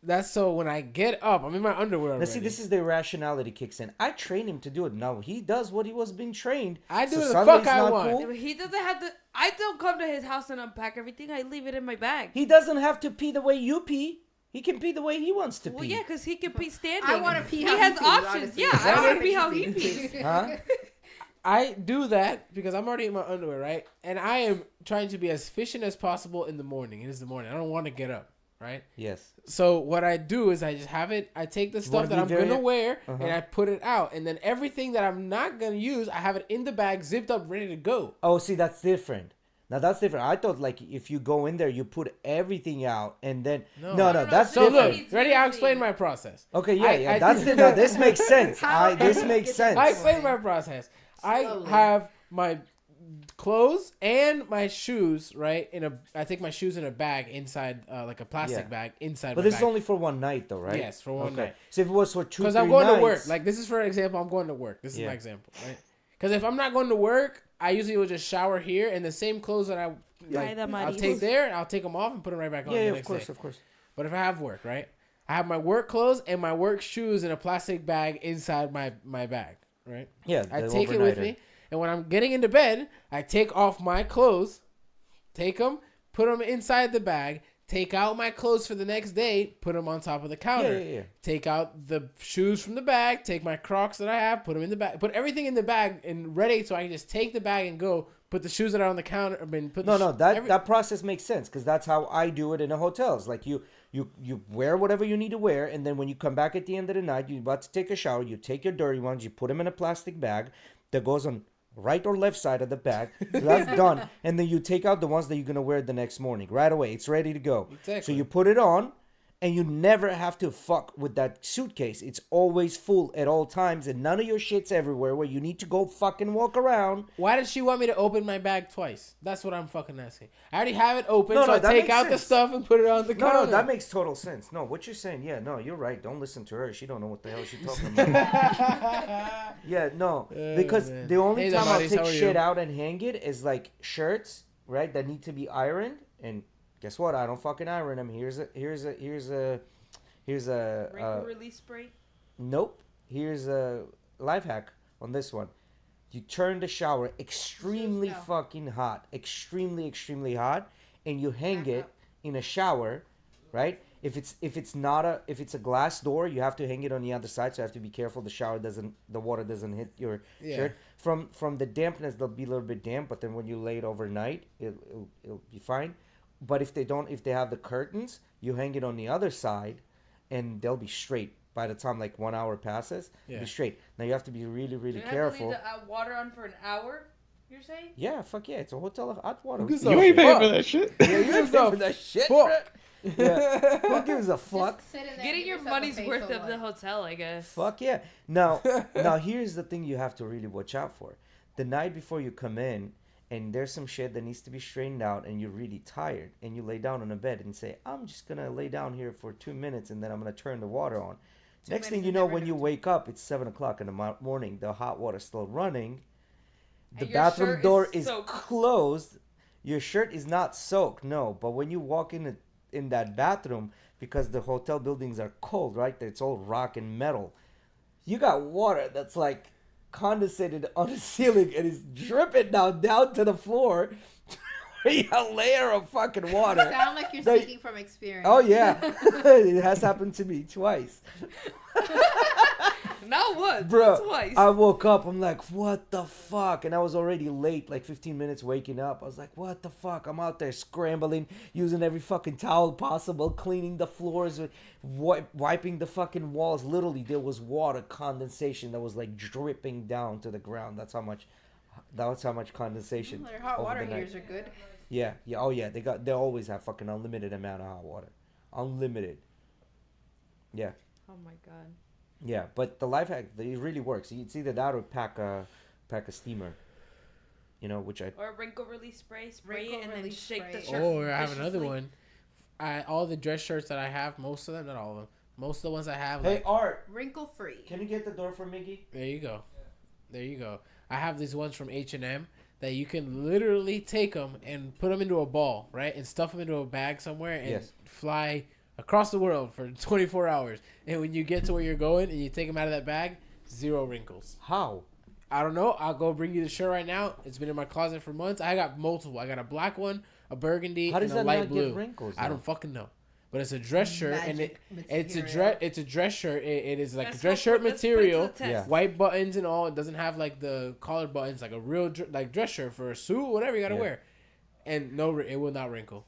That's so when I get up, I'm in my underwear Now already. see, this is the irrationality kicks in. I train him to do it. No, he does what he was being trained. I do So the Sunday's fuck I not want. cool. He doesn't have to. I don't come to his house and unpack everything. I leave it in my bag. He doesn't have to pee the way you pee. He can pee the way he wants to pee. Well, yeah, because he can pee standing. I want to pee. He how has pees, options. honestly. Yeah, I That want to is- pee how he pees. Huh? I do that because I'm already in my underwear, right? And I am trying to be as efficient as possible in the morning. It is the morning. I don't want to get up, right? Yes. So what I do is I just have it. I take the wanna stuff that be I'm very- gonna wear Uh-huh. and I put it out, and then everything that I'm not gonna use, I have it in the bag, zipped up, ready to go. Oh, see, that's different. Now that's different. I thought like if you go in there, you put everything out and then No. no, No, that's So different. look, ready? I'll explain my process. Okay, yeah, I that's do- it. Now this makes sense. How- This makes sense. I explain my process. I Slowly. have my clothes and my shoes, right? I take my shoes in a bag inside, like a plastic Yeah. bag inside. But my this bag. is only for one night, though, right? Yes, for one Okay. night. So if it was for 2, Because 3 I'm going to work. nights- Like this is for example, I'm going to work. This is Yeah. my example, right? Because if I'm not going to work, I usually will just shower here, and the same clothes that Ay, like, the I'll Maris. take there, I'll take them off and put them right back on. yeah, the yeah, next of course, day. of course. But if I have work, right, I have my work clothes and my work shoes in a plastic bag inside my bag, right? Yeah, I the take it with overnighter. me, and when I'm getting into bed, I take off my clothes, take them, put them inside the bag, take out my clothes for the next day, put them on top of the counter. Yeah. Take out the shoes from the bag, take my Crocs that I have, put them in the bag, put everything in the bag and ready so I can just take the bag and go. Put the shoes that are on the counter. I mean, put No, the no, that process makes sense because that's how I do it in the hotels. Like you wear whatever you need to wear, and then when you come back at the end of the night, you're about to take a shower. You take your dirty ones, you put them in a plastic bag that goes on right or left side of the bag. So that's done, and then you take out the ones that you're gonna wear the next morning. Right away, it's ready to go. So Exactly. you put it on, and you never have to fuck with that suitcase. It's always full at all times, and none of your shit's everywhere where you need to go fucking walk around. Why did she want me to open my bag twice? That's what I'm fucking asking. I already have it open, No, so no, I that take makes out the sense. stuff and put it on the No, counter. no, that makes total sense. No, what you're saying, yeah, no, you're right. Don't listen to her. She don't know what the hell she's talking about. Yeah, no, because man. the only Hey, time I'll Damaris, take how are shit you? out and hang it is like shirts, right, that need to be ironed. And guess what? I don't fucking iron them. Here's a Wrinkle release spray. nope. Here's a life hack on this one. You turn the shower extremely Shoes, no. fucking hot, extremely hot, and you hang Back it up. in a shower, right? If it's a glass door, you have to hang it on the other side. So you have to be careful the water doesn't hit your Yeah. shirt. From the dampness, they'll be a little bit damp, but then when you lay it overnight, it'll be fine. But if they have the curtains, you hang it on the other side, and they'll be straight by the time like 1 hour passes. Yeah. Be straight. Now you have to be really Do you careful. have to leave the water on for an hour? You're saying? Yeah, fuck yeah, it's a hotel of hot water. Who gives You a ain't paying fuck? for that shit. Yeah, you Who ain't gives paying a for that shit, fuck? bruh. Yeah. Who gives a fuck? Just sit in there and Getting give your yourself a money's facial worth of the wash. hotel, I guess. Fuck yeah. Now here's the thing you have to really watch out for. The night before you come in and there's some shit that needs to be straightened out and you're really tired and you lay down on a bed and say, I'm just gonna lay down here for 2 minutes and then I'm gonna turn the water on. Next thing minutes you is know, never when you enough. wake up, it's 7 o'clock in the morning, the hot water's still running, the And your bathroom shirt door is is soaked. closed, your shirt is not soaked, no, but when you walk in that bathroom, because the hotel buildings are cold, right? It's all rock and metal. You got water that's like condensated on the ceiling and is dripping down to the floor. A layer of fucking water. Sound like you're Like- speaking from experience. Oh yeah, it has happened to me twice, Not once, bro. twice. I woke up. I'm like, what the fuck? And I was already late, like 15 minutes waking up. I was like, what the fuck? I'm out there scrambling, using every fucking towel possible, cleaning the floors, wiping the fucking walls. Literally, there was water condensation that was like dripping down to the ground. That's how much condensation. Their hot over water the night. heaters are good. Yeah. Oh yeah. They always have fucking unlimited amount of hot water. Unlimited. Yeah. Oh my god. Yeah, but the life hack, it really works. It's either that or pack a steamer. You know, which I Or a wrinkle release spray, spray Wrinkle it, and then release shake the spray. shirt. Or I have another viciously. one. All the dress shirts that I have, most of them, not all of them, most of the ones I have, Hey like, Art, Wrinkle free. can you get the door for Mickey? there you go. There you go. I have these ones from H&M that you can literally take them and put them into a ball, right? And stuff them into a bag somewhere and Yes. fly across the world for 24 hours. And when you get to where you're going and you take them out of that bag, 0 wrinkles. How? I don't know. I'll go bring you the shirt right now. It's been in my closet for months. I got multiple. I got a black one, a burgundy, How does and a that light not blue. get wrinkles? I though? don't fucking know. but it's a dress shirt, and Magic it's a material. dress shirt. It is like Let's a dress hope- shirt let's put it to material, the test. Yeah. white buttons and all. It doesn't have like the collar buttons, like a real like dress shirt for a suit, whatever you gotta Yeah. wear, and no, it will not wrinkle.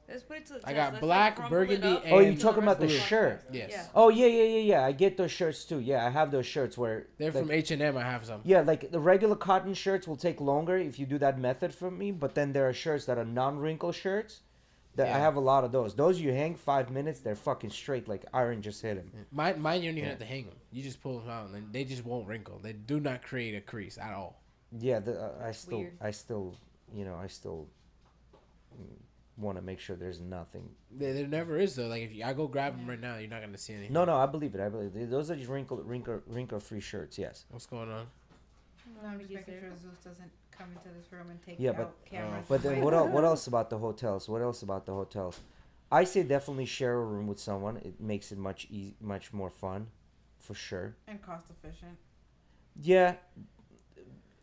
Let's put it to the test. I got Let's, black, crumble it burgundy, up and Oh, you and talking about the rest of shirt? podcast. Yes. Yeah. Oh yeah. I get those shirts too. Yeah, I have those shirts where They're like, from H&M. I have some. Yeah, like the regular cotton shirts will take longer if you do that method for me. But then there are shirts that are non-wrinkle shirts. That I Yeah. have a lot of those. Those you hang 5 minutes, they're fucking straight, like iron just hit them. Mine, you don't even have to hang them. You just pull them out, and then they just won't wrinkle. They do not create a crease at all. Yeah, I still want to make sure there's nothing. There never is though. Like if I go grab them right now, you're not gonna see anything. No, I believe it. I believe it. Those are just wrinkle-free shirts. Yes. What's going on? No, I'm just making sure Zeus doesn't come into this room and take Yeah, out but- cameras. But then away. what else? What else about the hotels? What else about the hotels? I say definitely share a room with someone. It makes it much more fun, for sure. And cost efficient, Yeah,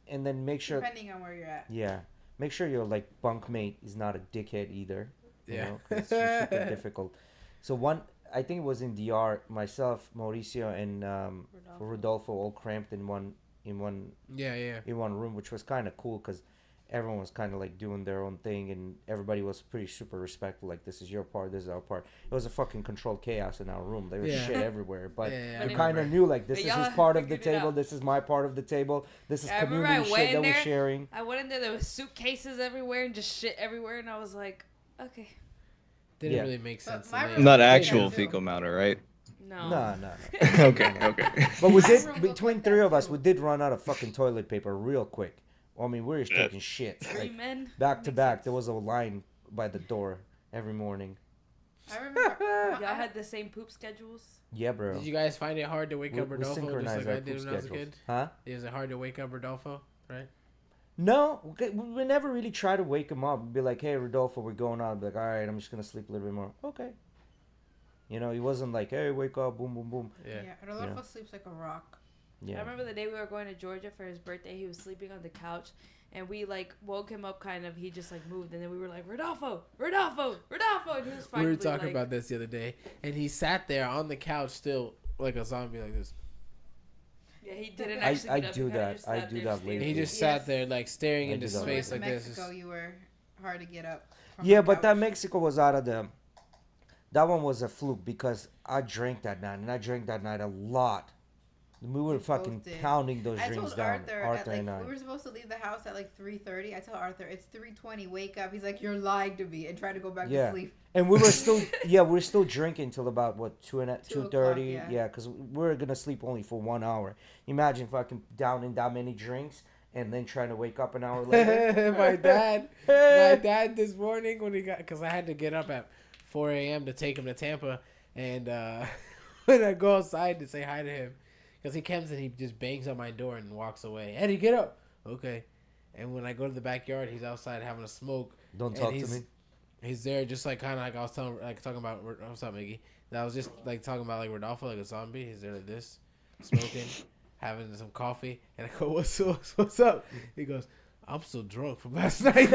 and then make sure. depending on where you're at. Yeah, make sure your like bunkmate is not a dickhead either. You Yeah. know, 'cause it's just super difficult. So I think it was in DR. Myself, Mauricio, and Rodolfo all cramped in one Yeah. in one room, which was kind of cool because everyone was kind of like doing their own thing, and everybody was pretty super respectful. Like, this is your part, this is our part. It was a fucking controlled chaos in our room. There was Yeah. shit everywhere, but Yeah, you I kind of knew like this But is y'all his part of the figured it table, out. this is my part of the table, this is Yeah, I remember I community went shit that in we're there. sharing. I went in there was suitcases everywhere and just shit everywhere, and I was like, okay, Didn't Yeah. really make sense. my to room- me. Not Yeah, actual too. fecal matter, right? no. No. Okay. But we My did, room looked between like three that of us, too. we did run out of fucking toilet paper real quick. I mean, we were just taking shit. Three Like, men. back to Makes back, sense. there was a line by the door every morning. I remember. Y'all had the same poop schedules. Yeah, bro. Did you guys find it hard to wake up we Rodolfo just synchronize like our I did poop when I was a schedules. kid? Huh? Is it hard to wake up Rodolfo? Right? No, we never really try to wake him up. We'd be like, hey, Rodolfo, we're going out. Be like, all right, I'm just going to sleep a little bit more. Okay. You know, he wasn't like, hey, wake up, boom, boom, boom. Yeah. Yeah, Rodolfo sleeps like a rock. Yeah. I remember the day we were going to Georgia for his birthday. He was sleeping on the couch, and we like woke him up. Kind of, he just like moved, and then we were like, Rodolfo, and he was We finally were talking like, about this the other day, and he sat there on the couch still like a zombie like this. Yeah, he didn't I actually. get up. do He kinda that. just I sat do there that staring. And he lately. just Yes. sat there like staring I into do that. When we went space to like this. Mexico, you were hard to get up. From Yeah, the but that couch. Mexico was out of the. That one was a fluke because I drank that night, and I drank that night a lot. We were We both fucking did. pounding those I drinks told down. Arthur, Arthur at and I. like we were supposed to leave the house at like 3:30. I tell Arthur it's 3:20. Wake up. He's like, you're lying to me, and try to go back Yeah. to sleep. And we were still, we were still drinking till about what 2:30, 2:30. yeah. Yeah, because we were gonna sleep only for 1 hour. Imagine fucking downing that many drinks and then trying to wake up an hour later. my dad this morning when he got, because I had to get up at 4 a.m. to take him to Tampa, and when I go outside to say hi to him, because he comes and he just bangs on my door and walks away. Eddie, get up. Okay. And when I go to the backyard, he's outside having a smoke. Don't and talk to he's- me. He's there just like kind of like I was talking about. What's up, Miggy? I was just like talking about like Rodolfo like a zombie. He's there like this, smoking, having some coffee, and I go, "What's up?" He goes, "I'm still drunk from last night."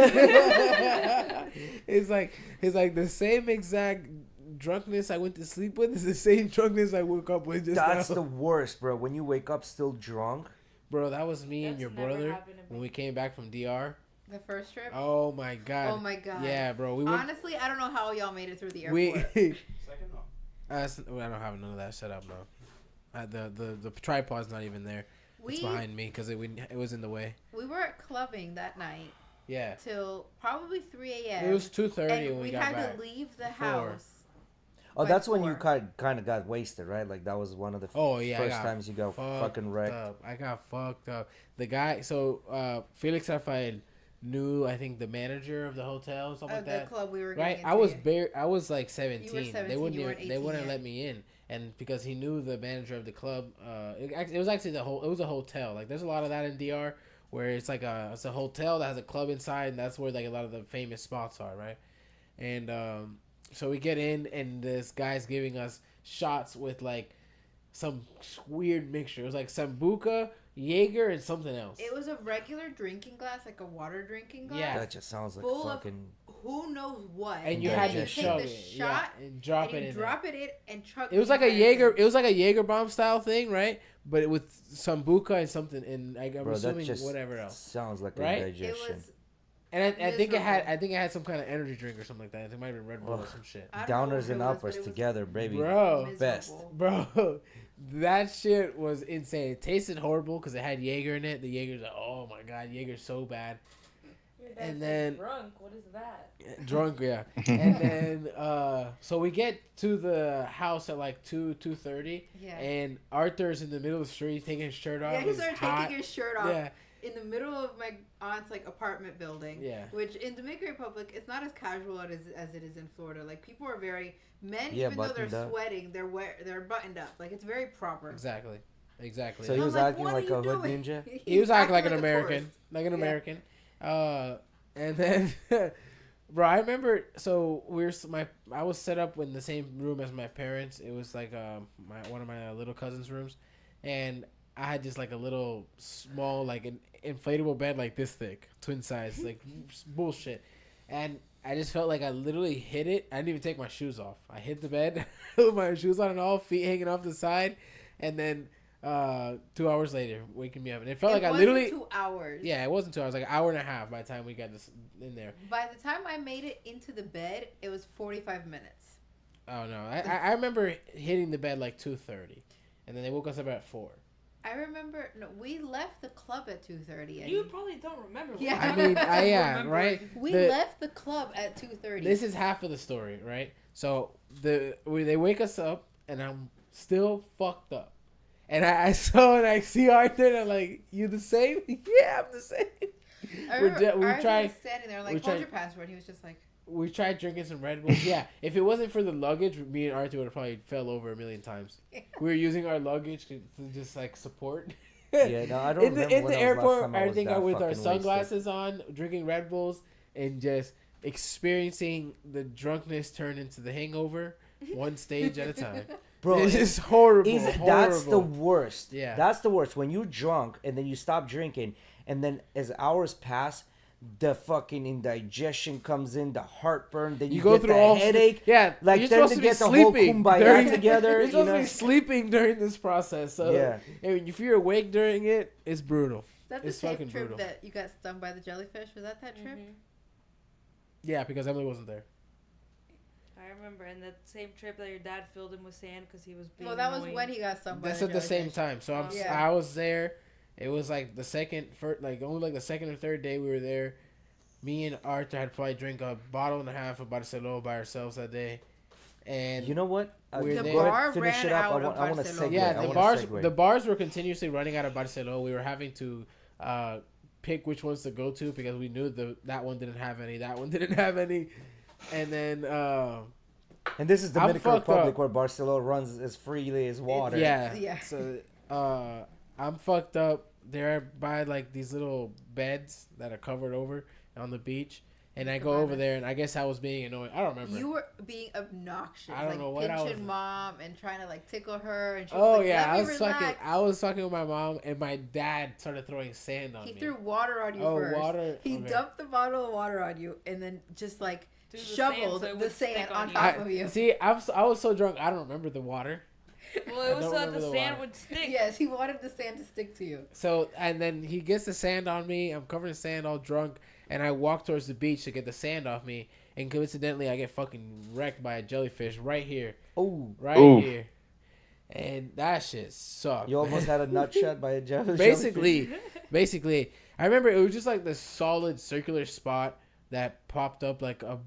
it's like the same exact drunkenness I went to sleep with is the same drunkenness I woke up with just That's now. the worst, bro. When you wake up still drunk. Bro, that was me and That's your never brother happened to when me. we came back from DR. The first trip. Oh my god. Oh my god. Yeah, bro. We went. Honestly, I don't know how y'all made it through the We. airport. Second no. I don't have none of that. Shut up, no. The tripod's not even there. It's we behind me because it was in the way. we were clubbing that night Yeah. till probably 3 a.m. It was 2:30 and when we got had back. to leave the Before. house. Oh, By that's when you 4. kind of got wasted, right? Like that was one of the Oh yeah, I first got times you got fucking wrecked. up. I got fucked up. The guy, so Felix Rafael knew, I think, the manager of the hotel or something like The that. club we were Right, getting I was into. I was like 17. 17, They wouldn't you weren't even, they 18 wouldn't yet. let me in, and because he knew the manager of the club, it was actually it was a hotel. Like there's a lot of that in DR where it's like it's a hotel that has a club inside, and that's where like a lot of the famous spots are, right? And so we get in, and this guy's giving us shots with like some weird mixture. It was like Sambuca, Jaeger, and something else. It was a regular drinking glass, like a water drinking glass. Yeah. That just sounds like Full of fucking who knows what, And you had had to to take chug the it, shot and drop and it you in. drop it in and chug. It was like a Jaeger. It was like a Jaeger bomb style thing, right? But with sambuca and something, and like, I'm Bro, that assuming just whatever else. sounds like Right? a It digestion. was. And I think it had. miserable. I think it had some kind of energy drink or something like that. It might have been Red Bull or Ugh. some shit. I don't know Downers what and it was, but uppers it was together, baby. Bro, Best. miserable. bro, that shit was insane. It tasted horrible because it had Jaeger in it. The Jaeger's like, oh my god, Jaeger's so bad. Your dad And said then- drunk. What is that? Drunk, yeah. And then, so we get to the house at like 2:30, Yeah. and Arthur's in the middle of the street taking his shirt off. Yeah, he It's started hot. taking his shirt off Yeah, in the middle of my aunt's like apartment building. yeah. Which in Dominican Republic, it's not as casual as it is in Florida. Like people are very men, Yeah, even though they're buttoned up. sweating, they're buttoned up. Like it's very proper. Exactly. Exactly. So he I'm was like, acting "What are like you a hood doing?" ninja? He was acting like an a American, tourist. like an Yeah. American. And then, bro, I remember. So I was set up in the same room as my parents. It was like one of my little cousin's rooms, and I had just like a little small like an inflatable bed like this thick, twin size, like bullshit. And I just felt like I literally hit it. I didn't even take my shoes off. I hit the bed with my shoes on and all, feet hanging off the side, and then 2 hours later, waking me up, and it felt like I wasn't literally. 2 hours. Yeah, it wasn't 2 hours, like an hour and a half by the time we got this in there. By the time I made it into the bed, it was 45 minutes. Oh no, I remember hitting the bed like 2:30, and then they woke us up at 4. I remember. No, we left the club at 2:30. You probably don't remember. what Yeah. you I did. mean, yeah, Remember. right. we The- left the club at 2:30. This is half of the story, right? So they wake us up, and I'm still fucked up, and I see Arthur, and I'm like, "You the same?" Yeah, I'm the same. I we remember Arthur tried- was standing there we like, tried- hold your passport. He was just like, We tried drinking some Red Bulls. Yeah, if it wasn't for the luggage, me and Arthur would have probably fell over a million times. We were using our luggage to just like support. Yeah, no, I don't in the remember when the that was last airport, time I was think that with our fucking wasted. sunglasses on, drinking Red Bulls, and just experiencing the drunkenness turn into the hangover, one stage at a time. Bro, It's just horrible. that's the horrible. worst. Yeah. That's the worst. When you're drunk and then you stop drinking, and then as hours pass, the fucking indigestion comes in, the heartburn, then you, You go get through the all headache. Yeah, Like, you're then supposed to to be get the whole sleeping kumbaya during- together, You're you supposed to know? be sleeping during this process. So Yeah. if you're awake during it, it's brutal. that's the It's same fucking trip brutal. that you got stung by the jellyfish. Was that trip? Mhm. Yeah, because Emily wasn't there. I remember, and that same trip that your dad filled him with sand because he was being Well, that was annoying. when he got stung by That's the at the same jellyfish. time. So Yeah. I was there. It was like the only like the second or third day we were there. Me and Arthur had probably drank a bottle and a half of Barcelona by ourselves that day. And You know what? We're Go there. ahead, The bar finish ran it up. out of I want to Barcelona. segue. yeah, I the wanna bars segue. the bars were continuously running out of Barcelona. We were having to pick which ones to go to because we knew that one didn't have any, that one didn't have any, and then And this is I'm Dominican fucked Republic up. where Barcelona runs as freely as water. yeah, Yeah. So I'm fucked up. They're by like these little beds that are covered over on the beach, and I go over there, and I guess I was being annoying. I don't remember. You were being obnoxious. I don't like know what I pinching was- mom and trying to like tickle her. And she was Oh like, yeah, Let I me was relax. fucking. I was fucking with my mom, and my dad started throwing sand on He me. threw water on you Oh, first. water, He okay. dumped the bottle of water on you and then just like Threw the shoveled sand so it the would sand stick on on you. top of you. See, I was so drunk, I don't remember the water. Well, I it was don't so that remember the the sand water. would stick. Yes, he wanted the sand to stick to you. So, and then he gets the sand on me. I'm covered in sand, all drunk, and I walk towards the beach to get the sand off me. And coincidentally, I get fucking wrecked by a jellyfish right here, Oh, right Ooh. here, and that shit sucked. you almost had a nut shot by a jellyfish. Basically, I remember it was just like this solid circular spot that popped up like a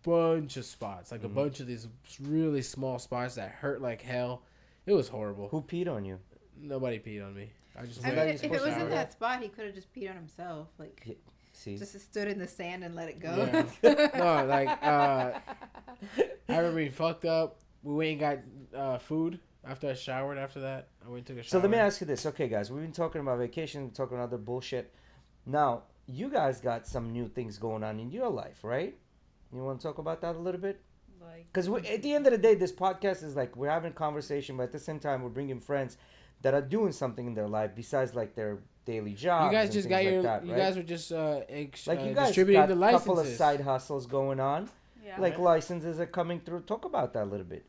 bunch of spots, like a bunch of these really small spots that hurt like hell. It was horrible. Who peed on you? Nobody peed on me. I just I went- mean, you're if it supposed was to in shower. that spot, he could have just peed on himself. Like, See, just stood in the sand and let it go. Yeah. No, like I remember being fucked up. We went and got food after I showered. After that, I went and took a shower. so let me ask you this. Okay, guys, we've been talking about vacation, talking other bullshit. Now, you guys got some new things going on in your life, right? You want to talk about that a little bit? Like, Because at the end of the day, this podcast is like we're having a conversation, but at the same time, we're bringing friends that are doing something in their life besides like their daily jobs. You guys and just things got your. like that, You right? guys were just like you guys distributing got the a couple of licenses. side hustles going on. Yeah. Like licenses are coming through. Talk about that a little bit.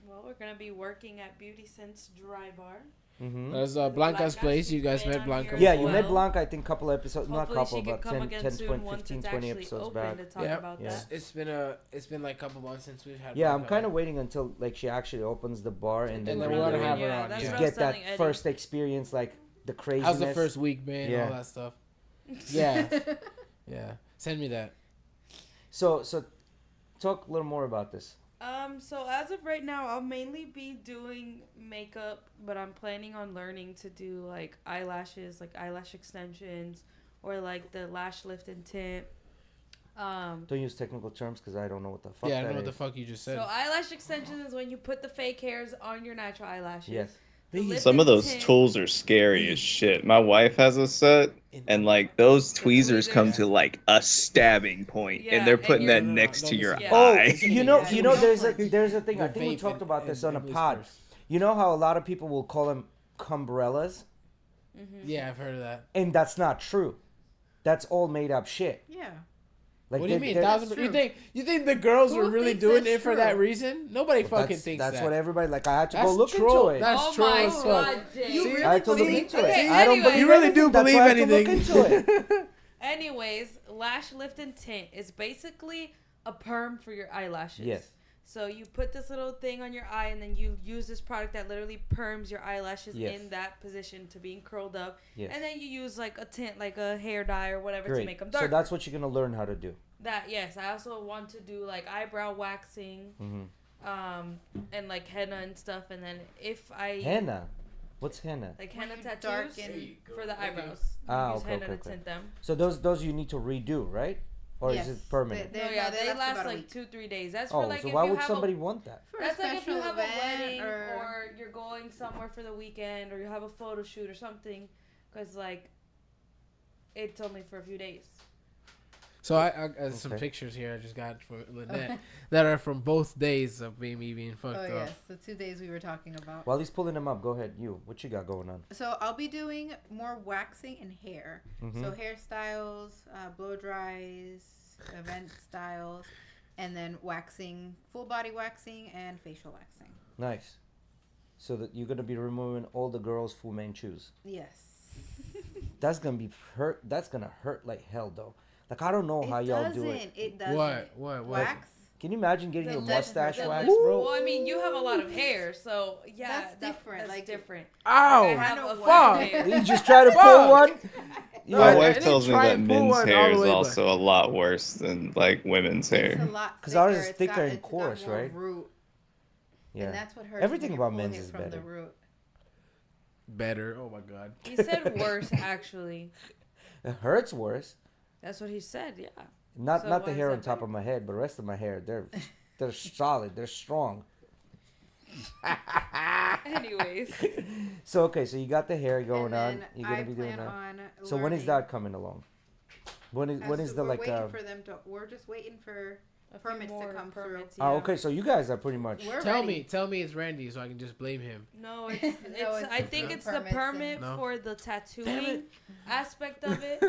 Well, we're gonna be working at Beauty Sense Dry Bar. Mm-hmm. That was With Blanca's Blanca. place. You She's guys been met on Blanca. here Yeah, as you well. met Blanca, I think, couple episodes, not Hopefully couple, she can but come 10, again 10 soon once 15, it's 20 actually episodes open back. to talk Yep. about Yeah. that. It's been like a couple months since we've had. Yeah, I'm Blanca kind on. of waiting until like she actually opens the bar and then then we're we wanna gonna have her on, that's yeah. what just I was get that telling Eddie. first experience, like the craziness. How's the first week, man? Yeah. All that stuff. Yeah, yeah. Send me that. So talk a little more about this. So as of right now, I'll mainly be doing makeup, but I'm planning on learning to do like eyelashes, like eyelash extensions, or like the lash lift and tint. Don't use technical terms because I don't know what the fuck Yeah, I that don't know what is. the fuck you just said. So eyelash extensions is when you put the fake hairs on your natural eyelashes. Yes. The lip Some of and those tint- tools are scary as shit. My wife has a set, and like those tweezers come tweezers. to like a stabbing point, Yeah, and they're and putting you're- that No, no, no, next don't to your listen. Yeah. Oh, eye. you know, Yeah. there's a thing. I The think we vape talked and- about this on a and pod. whispers. You know how a lot of people will call them cumbrellas, Yeah, I've heard of that. and that's not true. That's all made up shit. Yeah. Like What do you they're- mean? they're- That's 1,000%? true. You think the girls Who were really thinks doing that's it for that true? reason? Nobody Well, fucking that's, thinks that's that. what everybody like. I had to That's go look troll. into it. That's Oh troll my as fuck. God, Jay. You See? really I had to look believe into that? it. Okay, I don't anyway. believe You really anything. do That's believe why I had to look anything. into it. Anyways, lash lift and tint is basically a perm for your eyelashes. Yes. So you put this little thing on your eye, and then you use this product that literally perms your eyelashes Yes. in that position to being curled up. Yes. And then you use like a tint, like a hair dye or whatever, to Great. make them So darker. that's what you're gonna learn how to do. That, yes. I also want to do like eyebrow waxing, and like henna and stuff. And then if I Henna. What's henna? like When henna you tattoos darken- for the eyebrows, Ah, you use okay, henna okay, to okay. tint them. So those you need to redo, right? Or Yes. is it permanent? They- No, no, yeah, they they last last about a like week. 2-3 days. That's Oh, for like so if why you would have somebody a, want that? For that's like if you special have a event wedding or or you're going somewhere for the weekend or you have a photo shoot or something, because like it's only for a few days. So I some Okay. pictures here I just got for Lynette that are from both days of me being fucked Oh up. yes, the 2 days we were talking about. While he's pulling them up, go ahead. What you got going on? So I'll be doing more waxing and hair. Mhm. So hairstyles, blow dries, event styles, and then waxing, full body waxing and facial waxing. Nice. So that you're gonna be removing all the girls' Fu Manchus. Yes. That's gonna be hurt. That's gonna hurt like hell, though. Like I don't know how y'all do it. It doesn't. What? Wax? Can you imagine getting The your lip- mustache the waxed, lip- bro? Well, I mean, you have a lot of hair, so yeah, That's different, That's like- different. Ow! I have Kinda a fuck. lot of hair. You just try to pull Fuck. one. No, My I wife didn't tells me try that and pull men's one all hair the is way, but- also a lot worse than like women's It's a hair. lot 'Cause ours is thicker. It's thicker got- and it's got coarse, more right? Root, Yeah. and that's what hurts. Everything when you're about pulling men's it is from the better. root. Better. Oh my god. He said worse, actually. It hurts worse. That's what he said. Yeah. Not So not the why hair is on that top better? of my head, but the rest of my hair, they're solid. They're strong. Anyways, So okay, so you got the hair going And on. then You're gonna I be doing plan that. on So when is learning- that coming along? When is so the we're like? waiting for them to. We're just waiting for a few permits to more come permits. Oh, yeah. okay. So you guys are pretty much. We're Tell ready. me it's Randy so I can just blame him. No, it's it's I the think it's the permits permit and- No. for the Damn tattooing it. aspect of it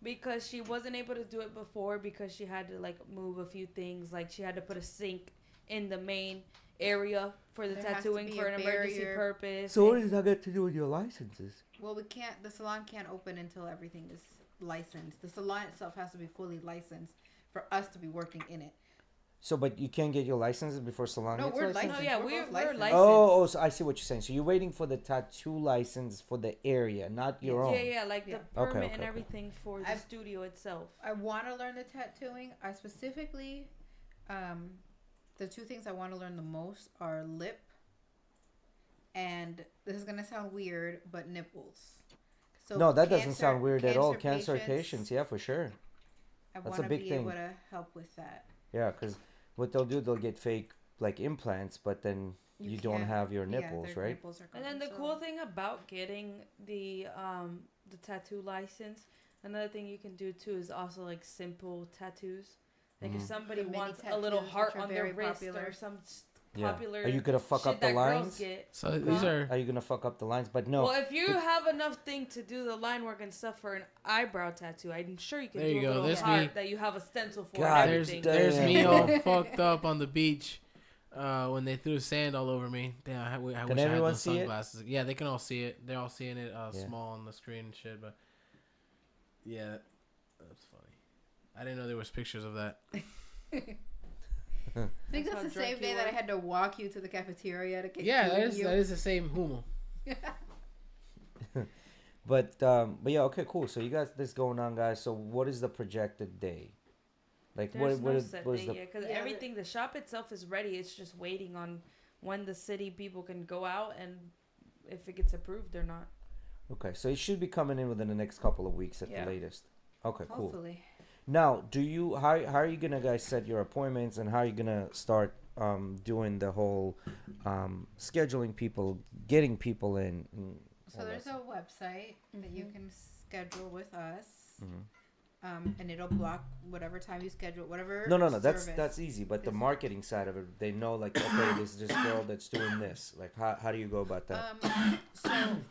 because she wasn't able to do it before because she had to like move a few things. Like she had to put a sink in the main area for the There has to tattooing be for a an emergency barrier. purpose. So what does that got to do with your licenses? Well, we can't. The salon can't open until everything is licensed. The salon itself has to be fully licensed for us to be working in it. So, but you can't get your licenses before salon No, gets we're licensed? licensed. No, yeah, We're we're both licensed. licensed. Oh, so I see what you're saying. So you're waiting for the tattoo license for the area, not your own. Yeah, like Yeah. the Okay, permit okay, and okay. everything for the I've- studio itself. I want to learn the tattooing. I specifically, the two things I want to learn the most are lip, and this is gonna sound weird, but nipples. So No, that doesn't cancer- sound weird at all. cancer Cancer patients, yeah, for sure. I That's want a to big be thing. able to help with that. Yeah, because what they'll do, they'll get fake like implants, but then you don't can't- have your yeah, nipples, their right? nipples are And gone, then the so- cool thing about getting the tattoo license, another thing you can do too is also like simple tattoos. Like if Mhm. somebody The mini wants a little tattoos, heart which are on their very wrist popular. or some Yeah. popular Are you gonna fuck shit up the that girls lines? get. So these are. Are you gonna fuck up the lines? But no. Well, if you have enough thing to do the line work and stuff for an eyebrow tattoo, I'm sure you can There do you a go. little There's heart me. that you have a stencil for God, and There's everything. there's me Damn. all fucked up on the beach when they threw sand all over me. Damn, I wish I had everyone those see it? sunglasses. Yeah, they can all see it. They're all seeing it Yeah. small on the screen and shit. But yeah, that's funny. I didn't know there was pictures of that. I think That's that's how the same drunk you day that I were. had to walk you to the cafeteria to get Yeah, food that and is you. that is the same humo. But yeah, okay, cool. So you guys, this going on, guys. So what is the projected day? Like There's what no is set what is thing the yet because Yeah, everything, the shop itself is ready. It's just waiting on when the city people can go out and if it gets approved or not. okay? So it should be coming in within the next couple of weeks at Yeah. the latest. Okay, cool. Hopefully. Now, do you how are you gonna guys set your appointments and how are you gonna start doing the whole scheduling people, getting people in? And So all there's that a website that you Mhm. can schedule with us, Mhm. and it'll block whatever time you schedule, whatever. No, service. that's easy. But the is- marketing side of it, they know like, okay, this is this girl that's doing this. Like, how do you go about that? So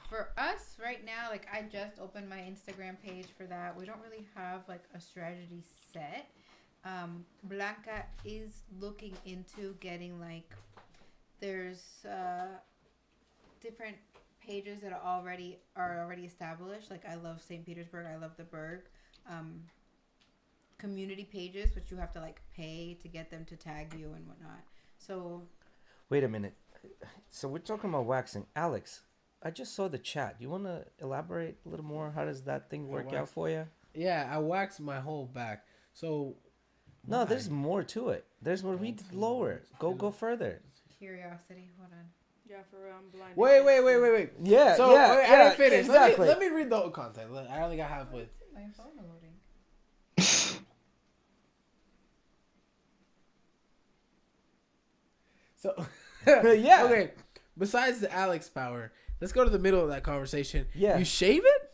for us right now, like I just opened my Instagram page for that. We don't really have like a strategy set. Blanca is looking into getting like there's different pages that are already established. Like I love St. Petersburg. I love the Berg. Community pages, which you have to like pay to get them to tag you and whatnot. So Wait a minute. So we're talking about waxing, Alex. I just saw the chat. You want to elaborate a little more? How does that thing work out wax. for you? Yeah, I waxed my whole back. So No, why? there's more to it. There's more. Read lower. Go further. curiosity. Hold on. Yeah, for real, I'm blind. Wait. Yeah, So yeah, wait, yeah, I didn't finish. exactly. Let me read the whole content. I only got halfway. My phone loading. So Yeah. Okay. Besides the Alex power, let's go to the middle of that conversation. Yeah. You shave it?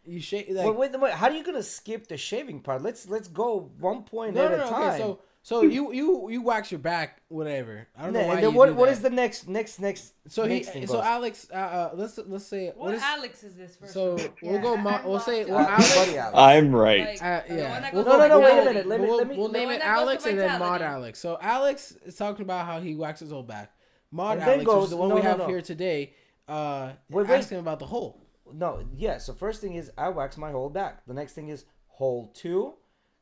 You shave like Wait. How are you gonna skip the shaving part? Let's go one point at a time. Okay, so you wax your back, whatever. I don't know And why then you what do what that. is the next So next thing goes? Alex, let's say What is Alex is this first? so of all? we'll go. I'm We'll say lost. well, Alex. Buddy Alex. I'm right. Like, Yeah. the one that We'll goes go- to No, wait a Vitality. minute. Let me- We'll name The it one that goes Alex to and then Mod Vitality. Alex. So Alex is talking about how he waxes his whole back. Mod And then Alex, which goes- is the one no, we no, have no. here today, Wait. asking about the hole. No, yeah. So first thing is I wax my whole back. The next thing is hole 2,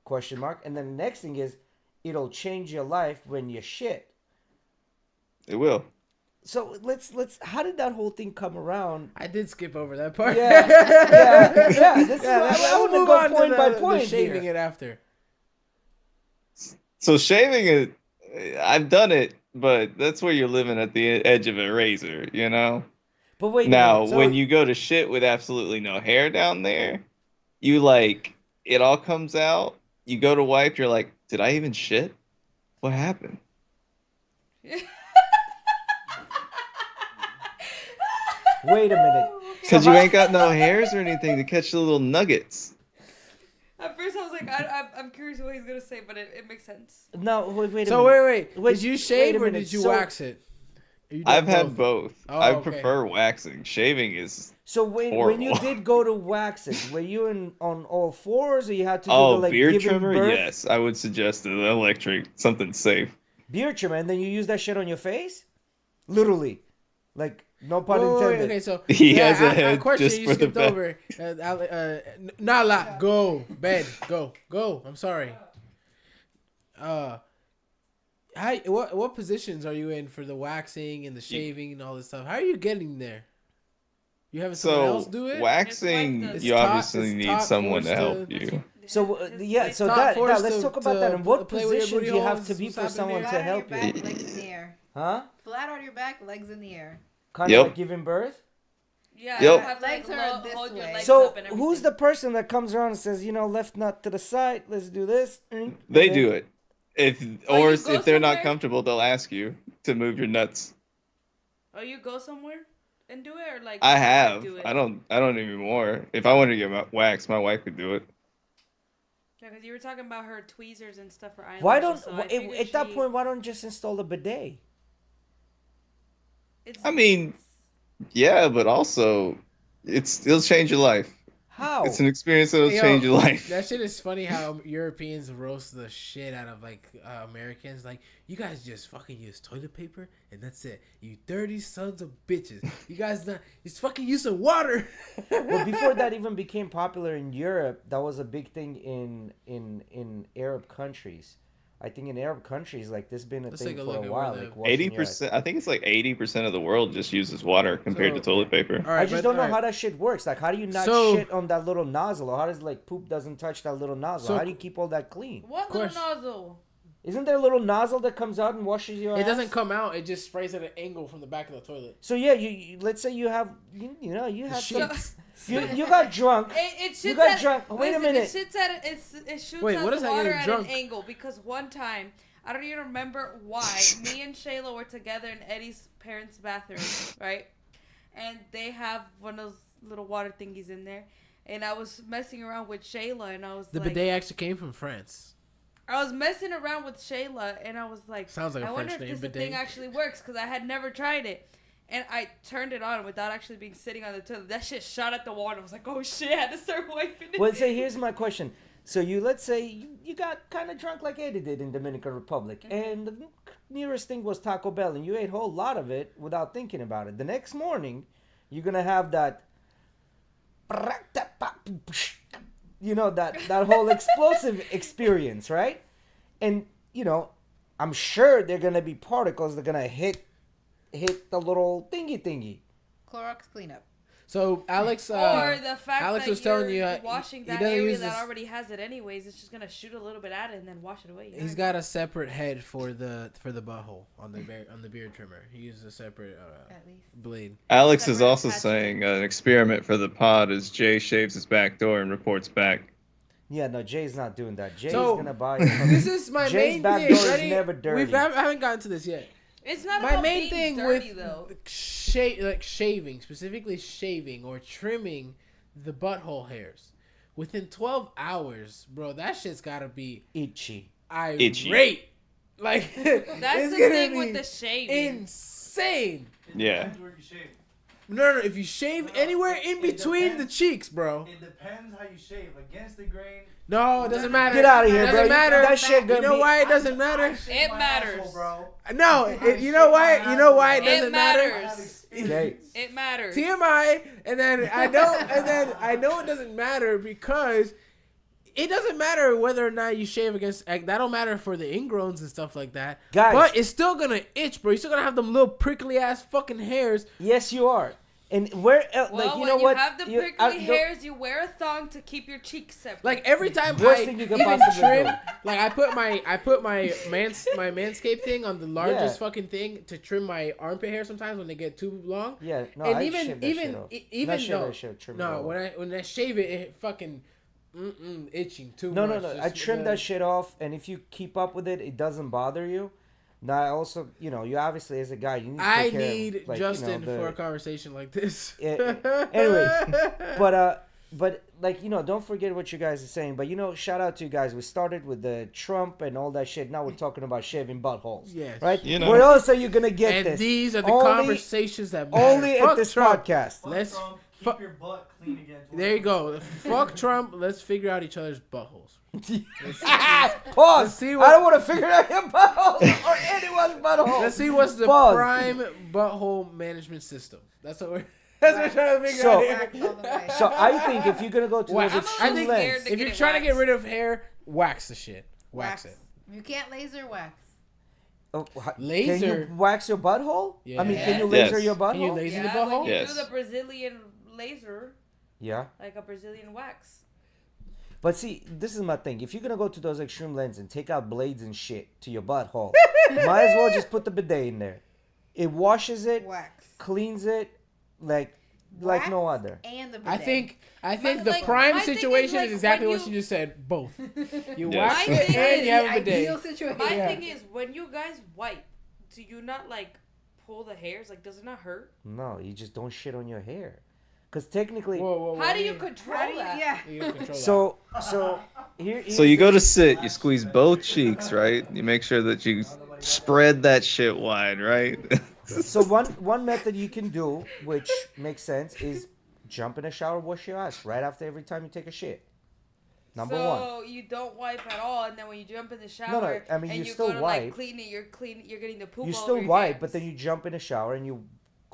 question mark, and then the next thing is it'll change your life when you shit. It will. So let's. How did that whole thing come around? I did skip over that part. Yeah. This is I want to Move go on to point by the point shaving here. it after. So shaving it, I've done it, but that's where you're living at the edge of a razor, you know? But wait. a Now, minute, so- when you go to shit with absolutely no hair down there, you like, it all comes out. You go to wipe, you're like, did I even shit? What happened? wait a minute. Because you ain't got no hairs or anything to catch the little nuggets. At first, I was like, I'm curious what he's gonna say, but it makes sense. No, wait a So minute. wait. Did you wait shave a or minute, did you so- wax it? Or you did I've had both. Oh, I okay. prefer waxing. Shaving is So when you horrible. did go to wax it, were you on all fours, or you had to do oh, the like beard giving trimmer. birth? Yes, I would suggest an electric, something safe. Beard trimmer, and then you use that shit on your face? Literally. Like, no pun Wait, intended. okay, so He has a head question just you for the skipped back. over. Nala, go bed, go. I'm sorry. What positions are you in for the waxing and the shaving and all this stuff? How are you getting there? You having someone So else do it? waxing, It's you top- obviously it's need top someone to forced help to- you. So yeah, so Not that forced let's to- talk about to that. And what play with your position do booty you have holes, to be what's for happening someone there? to Flat on help your you? back, legs in the air. Huh? Flat on your back, legs in the air. Kind of Yep. like giving birth? Yeah, Yep. you have to Legs like, are this hold your way. legs So up and who's the everything. person that comes around and says, left nut to the side, let's do this? and They then- do it. If Oh, or you if go they're not somewhere? comfortable, they'll ask you to move your nuts. Oh, you go somewhere and do it, or like I does your wife have. do it? I don't anymore. If I wanted to get waxed, my wife could do it. Yeah, because you were talking about her tweezers and stuff for eyelashes. Why don't so I at figured that she- point? Why don't you just install a bidet? It's. I mean, yeah, but also, it'll change your life. How? It's an experience that'll Yo, change your life. That shit is funny how Europeans roast the shit out of like Americans. Like, you guys just fucking use toilet paper and that's it. You dirty sons of bitches. You guys not just fucking use some water. Well, before that even became popular in Europe, that was a big thing in Arab countries. I think in Arab countries, like this been a Let's thing take a for look a at while. where Like the- washing your ass. 80%. I think it's like 80% of the world just uses water compared to toilet paper. All right, I just but- don't know all right. how that shit works. Like, how do you not So- shit on that little nozzle? Or how does like poop doesn't touch that little nozzle? So- How do you keep all that clean? What course. little nozzle? Isn't there a little nozzle that comes out and washes your It ass? doesn't come out. It just sprays at an angle from the back of the toilet. So yeah, you let's say you have you have some, Shit. you got drunk. It shoots You got at, drunk. Wait a listen, minute. It shoots Wait, at what the is that water getting at drunk? an angle because one time I don't even remember why. Me and Shayla were together in Eddie's parents' bathroom, right? And they have one of those little water thingies in there. And I was messing around with Shayla, and I was The like, bidet actually came from France. I was messing around with Shayla, and I was like, Sounds like a I wonder French if name, this bidet. thing actually works because I had never tried it. And I turned it on without actually being sitting on the toilet. That shit shot at the wall. And I was like, oh shit, I had to start wiping it. Well, so here's my question. So let's say you got kind of drunk like Eddie did in Dominican Republic, and the nearest thing was Taco Bell, and you ate a whole lot of it without thinking about it. The next morning, you're gonna have that, that whole explosive experience, right? And I'm sure they're gonna be particles that are gonna hit the little thingy. Clorox cleanup. So Alex, Or the fact Alex that was telling you're you, washing he that doesn't area use that this- already has it anyways, it's just gonna shoot a little bit at it and then wash it away. You he's know? got a separate head for the butthole on the beard trimmer. He uses a separate At least. blade. Alex is Separate also attachment. saying an experiment for the pod is Jay shaves his back door and reports back. Yeah, no, Jay's not doing that. Jay's So, gonna buy. This is my Jay's main back thing. door is Ready? never dirty. I haven't gotten to this yet. It's not My about main being thing dirty with though. shaving, specifically shaving or trimming the butthole hairs, within 12 hours, bro, that shit's gotta be Itchy. Itchy. irate. Like That's it's the gonna thing with be the shaving. insane. Yeah. Depends where you shave. No, if you shave anywhere in it between the depends. cheeks, bro. It depends how you shave. Against the grain. No, it doesn't matter. Get out of here, It bro. doesn't matter. That shit You gonna know be. why it doesn't matter? I shave It my matters. asshole, bro. No, you know why? You know why it It doesn't matter? I have matters. experience. It matters. TMI, and then I know it doesn't matter because it doesn't matter whether or not you shave against. That don't matter for the ingrowns and stuff like that. Guys. But it's still gonna itch, bro. You're still gonna have them little prickly ass fucking hairs. Yes, you are. And where, Well, like, you when know you what? have the You- prickly I don't- hairs, you wear a thong to keep your cheeks separate. Like every time Worst I thing you can even possibly trim, do. like I put my manscape thing on the largest Yeah. fucking thing to trim my armpit hair sometimes when they get too long. Yeah, no, And I even shave that even shit off. even Not shave though that shit, trim it no off. when I shave it, it fucking itching too No, much. no. I Just trim the- that shit off, and if you keep up with it, it doesn't bother you. Now, I also, you obviously as a guy, you need to I take care need of, like, Justin the- for a conversation like this. Anyway, but like don't forget what you guys are saying. But shout out to you guys. We started with the Trump and all that shit. Now we're talking about shaving buttholes. Yes. Right. You know. Where else are you gonna get and this? these are the Only- conversations that matter. Only Fuck at this Trump. podcast. Fuck Let's Trump, fu- keep your butt clean again. There you go. Fuck Trump. Let's figure out each other's buttholes. Pause. see what- I don't want to figure out your butthole or anyone's butthole. Let's see what's the Pause. prime butthole management system. That's what we're trying to figure So- out here. Wax all the way. So I think if you're gonna go to Wax. those I'm extreme almost lengths, scared to If get you're it trying to get waxed. rid of hair, wax the shit. Wax it. You can't laser wax. can Laser. you wax your butthole? I mean, can you Yes. laser your butthole? Can you laser the yeah, butthole? when you Yes. do the Brazilian laser, Yeah. like a Brazilian wax. But see, this is my thing. If you're gonna go to those extreme lengths and take out blades and shit to your butthole, might as well just put the bidet in there. It washes it, Wax. cleans it, like no Wax other. And the I bidet. think But, the like, prime my thing is, situation like, is exactly when what you- you just said. Both. You Yeah. wax My it thing and is you have the a bidet. ideal situation. My Yeah. thing is, when you guys wipe, do you not like pull the hairs? Like, does it not hurt? No, you just don't shit on your hair, because technically. Whoa, How do you control How do you, that? yeah. You don't control So So you go to sit, you squeeze both cheeks, right? You make sure that you spread that shit wide, right? So one method you can do, which makes sense, is jump in a shower, wash your ass right after every time you take a shit. Number one. So you don't wipe at all, and then when you jump in the shower, No, I mean, and you you still go to wipe. like clean it, you're getting the poop. You all still over your wipe, hands. but then you jump in a shower and you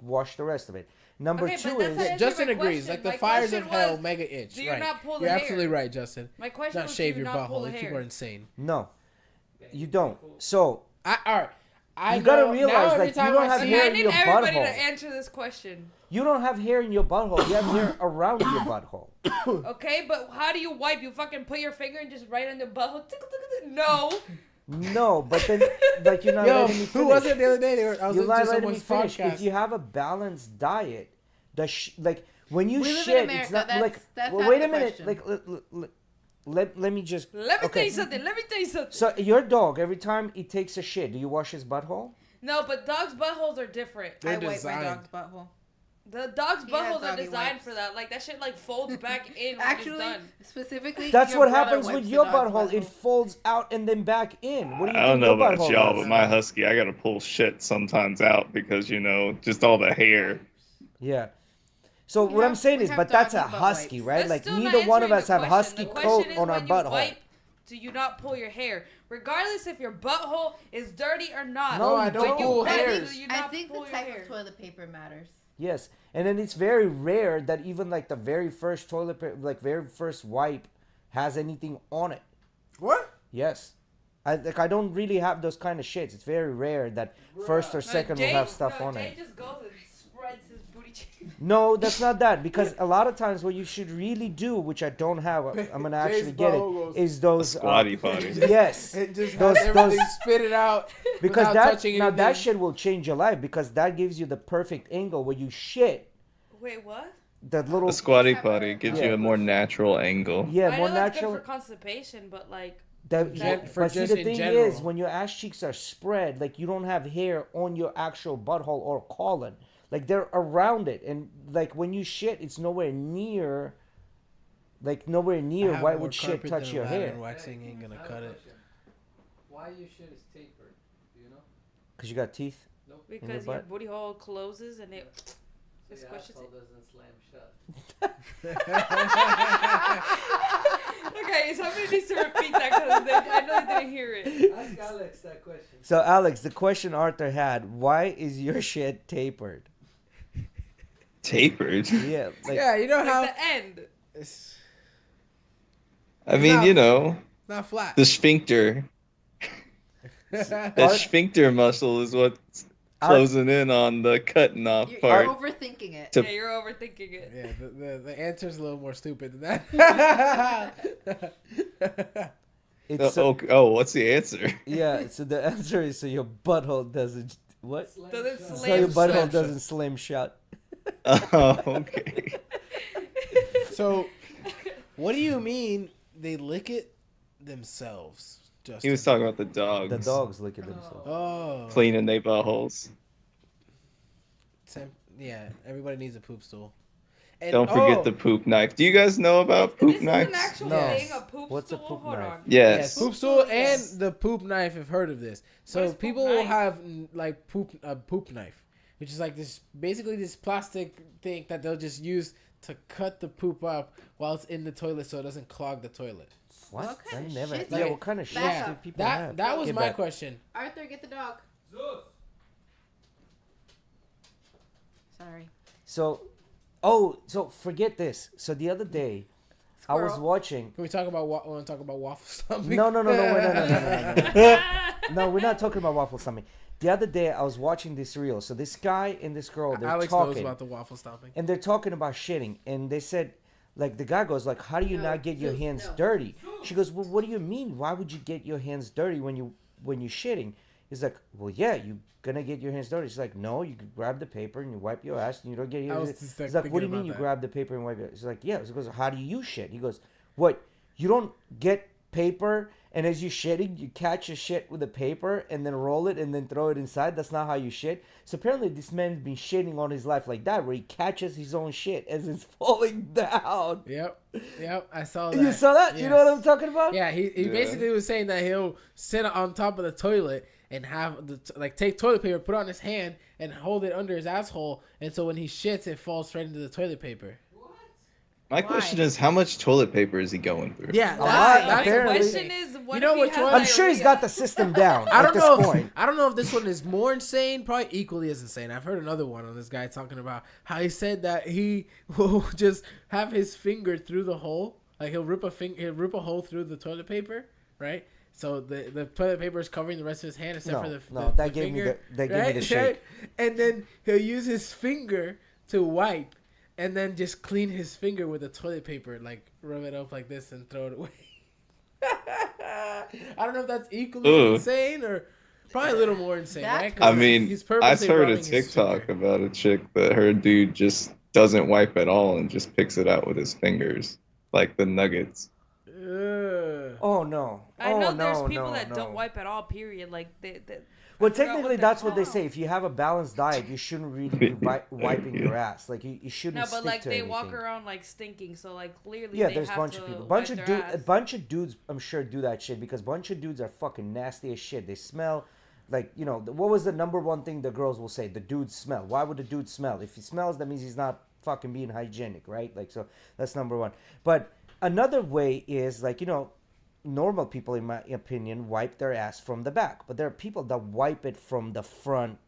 wash the rest of it. Number Okay, but two that's is not answering Justin my agrees. question. Like the My fires question of hell, was, mega itch. do you right. not pull the You're hair? absolutely right, Justin. My question Not was, shave do you your not pull butthole. the You hair? people are insane. no, you don't. So All right. I You gotta know- realize, now every like, you time don't I have see- hair I in need your everybody butthole. to answer this question. you don't have hair in your butthole. You have hair around your butthole. Okay, but how do you wipe? You fucking put your finger and just right on the butthole. No. No, but then like you're not Yo, letting me finish. who was it the other day? I was You're listening not to letting me someone's finish. podcast. If you have a balanced diet, like when you We live in shit, America, it's not that's- like. that's Well, half wait the a minute. question. Like let me just. Let me Okay. tell you something. Let me tell you something. So your dog, every time he takes a shit, do you wash his butthole? No, but dogs' buttholes are different. They're I wipe my designed. dog's butthole. The dog's He has buttholes are doggy designed wipes. for that. Like that shit like folds back in when Actually, it's done. specifically, That's your what brother happens wipes with the your dog's butthole. It folds out and then back in. What do you I don't think know your about butthole y'all, does? but my husky, I gotta pull shit sometimes out because just all the hair. Yeah. So We what I'm have- saying we is, have but that's a doggy butt husky, wipes. right? That's Like still not neither one of answering us the have question. husky The coat question is on our when you butthole. wipe, do you not pull your hair, regardless if your butthole is dirty or not? No, I you don't don't. pull wipe, hairs. do you I not think the pull your type hair? of toilet paper matters. Yes, and then it's very rare that even like the very first toilet paper, like very first wipe, has anything on it. What? Yes, I don't really have those kind of shits. It's very rare that first or No, second will Jay- have stuff no, on Jay it. just goes and spreads his booty cheeks. No, that's not that, because a lot of times what you should really do, which I don't have, I'm gonna actually get it, butthole goes- is those Squatty potty. Yes, It just Those- has everything those- spit it out because without that touching now that anything. shit will change your life, because that gives you the perfect angle where you shit. Wait, what? That little The squatty potty gives Yeah. you a more natural angle. yeah, I more know that's natural. good for constipation, but like, That, For but see, just the in thing general. is, when your ass cheeks are spread, like you don't have hair on your actual butthole or colon, like they're around it, and like when you shit, it's nowhere near. Like nowhere near. I have Why more would shit carpet touch than your Aladdin. hair? Waxing ain't gonna I have cut a it. question. Why your shit is tapered? Do you know? Cause you got teeth. because your butt? booty hole closes and it. So It your squishes asshole it. doesn't slam shut. Okay, somebody needs to repeat that because I know they didn't hear it. Ask Alex that question. So Alex, the question Arthur had: why is your shit tapered? Tapered. Yeah, like Yeah, you know Like how the end. it's I mean, not flat. the sphincter. The Art- sphincter muscle is what's closing in on the cutting off You're part. overthinking it. To- Yeah, you're overthinking it. Yeah, the answer's a little more stupid than that. it's What's the answer? yeah. So the answer is so your butthole doesn't what? Slam Doesn't shut. So slam your shut. butthole doesn't slam shut. Oh, okay. So, what do you mean they lick it themselves? Justin? He was talking about the dogs. The dogs lick at themselves. Oh, Cleaning their buttholes. Yeah, everybody needs a poop stool. And, Don't forget the poop knife. Do you guys know about poop This is knives? an actual No. thing, a poop What's a stool? poop Hold knife? on. Yes. poop stool and Yes. the poop knife have heard of this. What So is poop people will knife? have like poop knife, which is like basically this plastic thing that they'll just use to cut the poop up while it's in the toilet so it doesn't clog the toilet. What? What kind I of never. shit Yeah, is what kind of shit Back do up. people have? That was Get my back. question. Arthur, get the dog. Zeus! Sorry. So, so forget this. So the other day, I was Squirrel. watching. Can we talk about want to talk about waffle stomping? No, wait, no. No, we're not talking about waffle stomping. The other day, I was watching this reel. So this guy and this girl, they're Alex knows talking, about the waffle stomping. and they're talking about shitting, and they said, like the guy goes, like, how do you No, not get your Zeus, hands no. dirty? She goes, well, what do you mean? Why would you get your hands dirty when you're shitting? He's like, well, yeah, you're gonna get your hands dirty. She's like, no, you grab the paper and you wipe your ass and you don't get your. I was just, He's like, what do you thinking mean you about that. grab the paper and wipe it? She's like, yeah. He goes, how do you shit? He goes, what? You don't get paper and as you're shitting, you catch your shit with a paper and then roll it and then throw it inside. That's not how you shit. So apparently this man's been shitting all his life like that, where he catches his own shit as it's falling down. Yep, I saw that. You saw that? You know what I'm talking about? Yeah, he basically was saying that he'll sit on top of the toilet and have take toilet paper, put it on his hand, and hold it under his asshole, and so when he shits, it falls straight into the toilet paper. My question is, how much toilet paper is he going through? Yeah, lot, that's The apparently. question is, what You know if he which has one? I'm sure he's got the system down I at don't this know. point. I don't know if this one is more insane. Probably equally as insane. I've heard another one on this guy talking about how he said that he will just have his finger through the hole, like he'll rip a hole through the toilet paper, right? So the toilet paper is covering the rest of his hand except for the that gave finger, me the shake. Right? And then he'll use his finger to wipe, and then just clean his finger with the toilet paper, like rub it up like this and throw it away. I don't know if that's equally insane or probably a little more insane, That's right? 'Cause I mean, he's I purposely heard a rubbing his TikTok finger. about a chick that her dude just doesn't wipe at all and just picks it out with his fingers, like the nuggets. Ugh. Oh no! I oh, know no, there's people no, that no. don't wipe at all. Period. Like they Well, I forgot technically, what they're that's what they called. say. If you have a balanced diet, you shouldn't really be wiping your ass. Like you shouldn't. No, but stick like to they anything. walk around like stinking. So like clearly, Yeah, they there's a have bunch to of people. wipe their A ass. bunch of dudes, I'm sure, do that shit because bunch of dudes are fucking nasty as shit. They smell like, you know, what was the number one thing the girls will say? The dudes smell. Why would the dude smell? If he smells, that means he's not fucking being hygienic, right? Like, so that's number one. But another way is like, you know, normal people, in my opinion, wipe their ass from the back, but there are people that wipe it from the front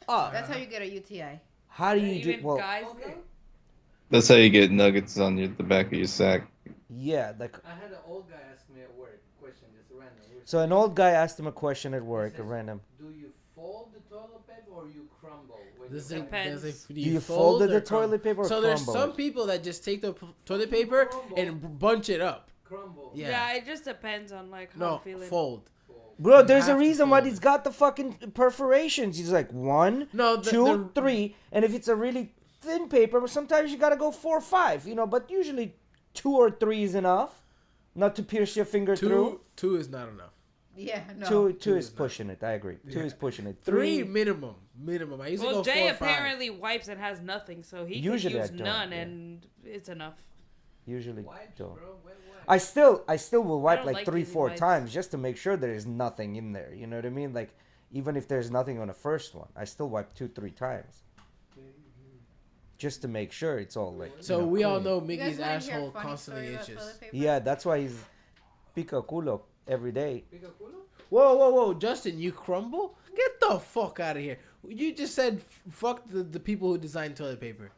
up. That's how you get a UTI. How do you Even do? Well, guys though. That's how you get nuggets on the back of your sack. yeah, like I had an old guy ask me at work question, just random. We were so. An sitting- old guy asked him a question at work, He a says, random. Do you fold the toilet paper or you crumble? When This you is crumble? Depends. do you fold or the crumble? toilet paper or So there's crumble some it? people that just take the toilet paper and bunch it up. Crumble. Yeah. Yeah, it just depends on like how No, I'm feeling. fold. Bro, You there's a have to reason why fold he's it. got the fucking perforations. He's like one, No, two, three, and if it's a really thin paper, sometimes you gotta go 4 or 5. You know, but usually 2 or 3 is enough, not to pierce your finger through. Two is not enough. Yeah, no. Two is is not. pushing it. I agree. 2 Yeah. is pushing it. Three 3. minimum. I usually Well, go Jay 4 or 5. apparently wipes and has nothing, so he Usually could I use don't, none, yeah. and it's enough. Usually Wipes, don't. bro. Wet wipes. I still will wipe don't like like 3, using 4 wipes. times just to make sure there is nothing in there. You know what I mean? Like even if there's nothing on the first one, I still wipe 2, 3 times. Just to make sure it's all like. So you know, we all clean. know You guys Mickey's wanna hear a asshole funny constantly story about itches. toilet paper? Yeah, that's why he's pica culo every day. Pica culo? Whoa, Justin, you crumble? Get the fuck out of here. You just said fuck the people who designed toilet paper.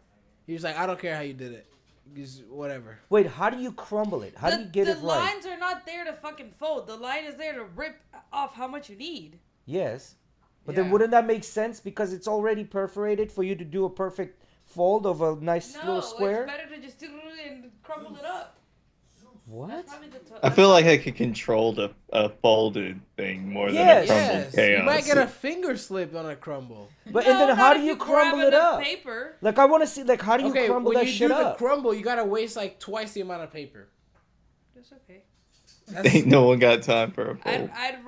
He was like, I don't care how you did it. Just whatever. Wait, how do you crumble it? How do you get the it right? lines are not there to fucking fold. The line is there to rip off how much you need. Yes. But then Yeah. wouldn't that make sense because it's already perforated for you to do a perfect fold of a nice No, little square? it's better to just do it and crumble it up. What? That's probably the I feel like I could control a folded thing more Yes. than a crumbled Yes. chaos. You might get a finger slip on a crumble. But No, and then not how if do you grab crumble it enough up? Paper. Like I want to see like how do you Okay, crumble when that you shit do the up? crumble, you gotta waste like twice the amount of paper. That's okay. Ain't no one got time for a fold. I'd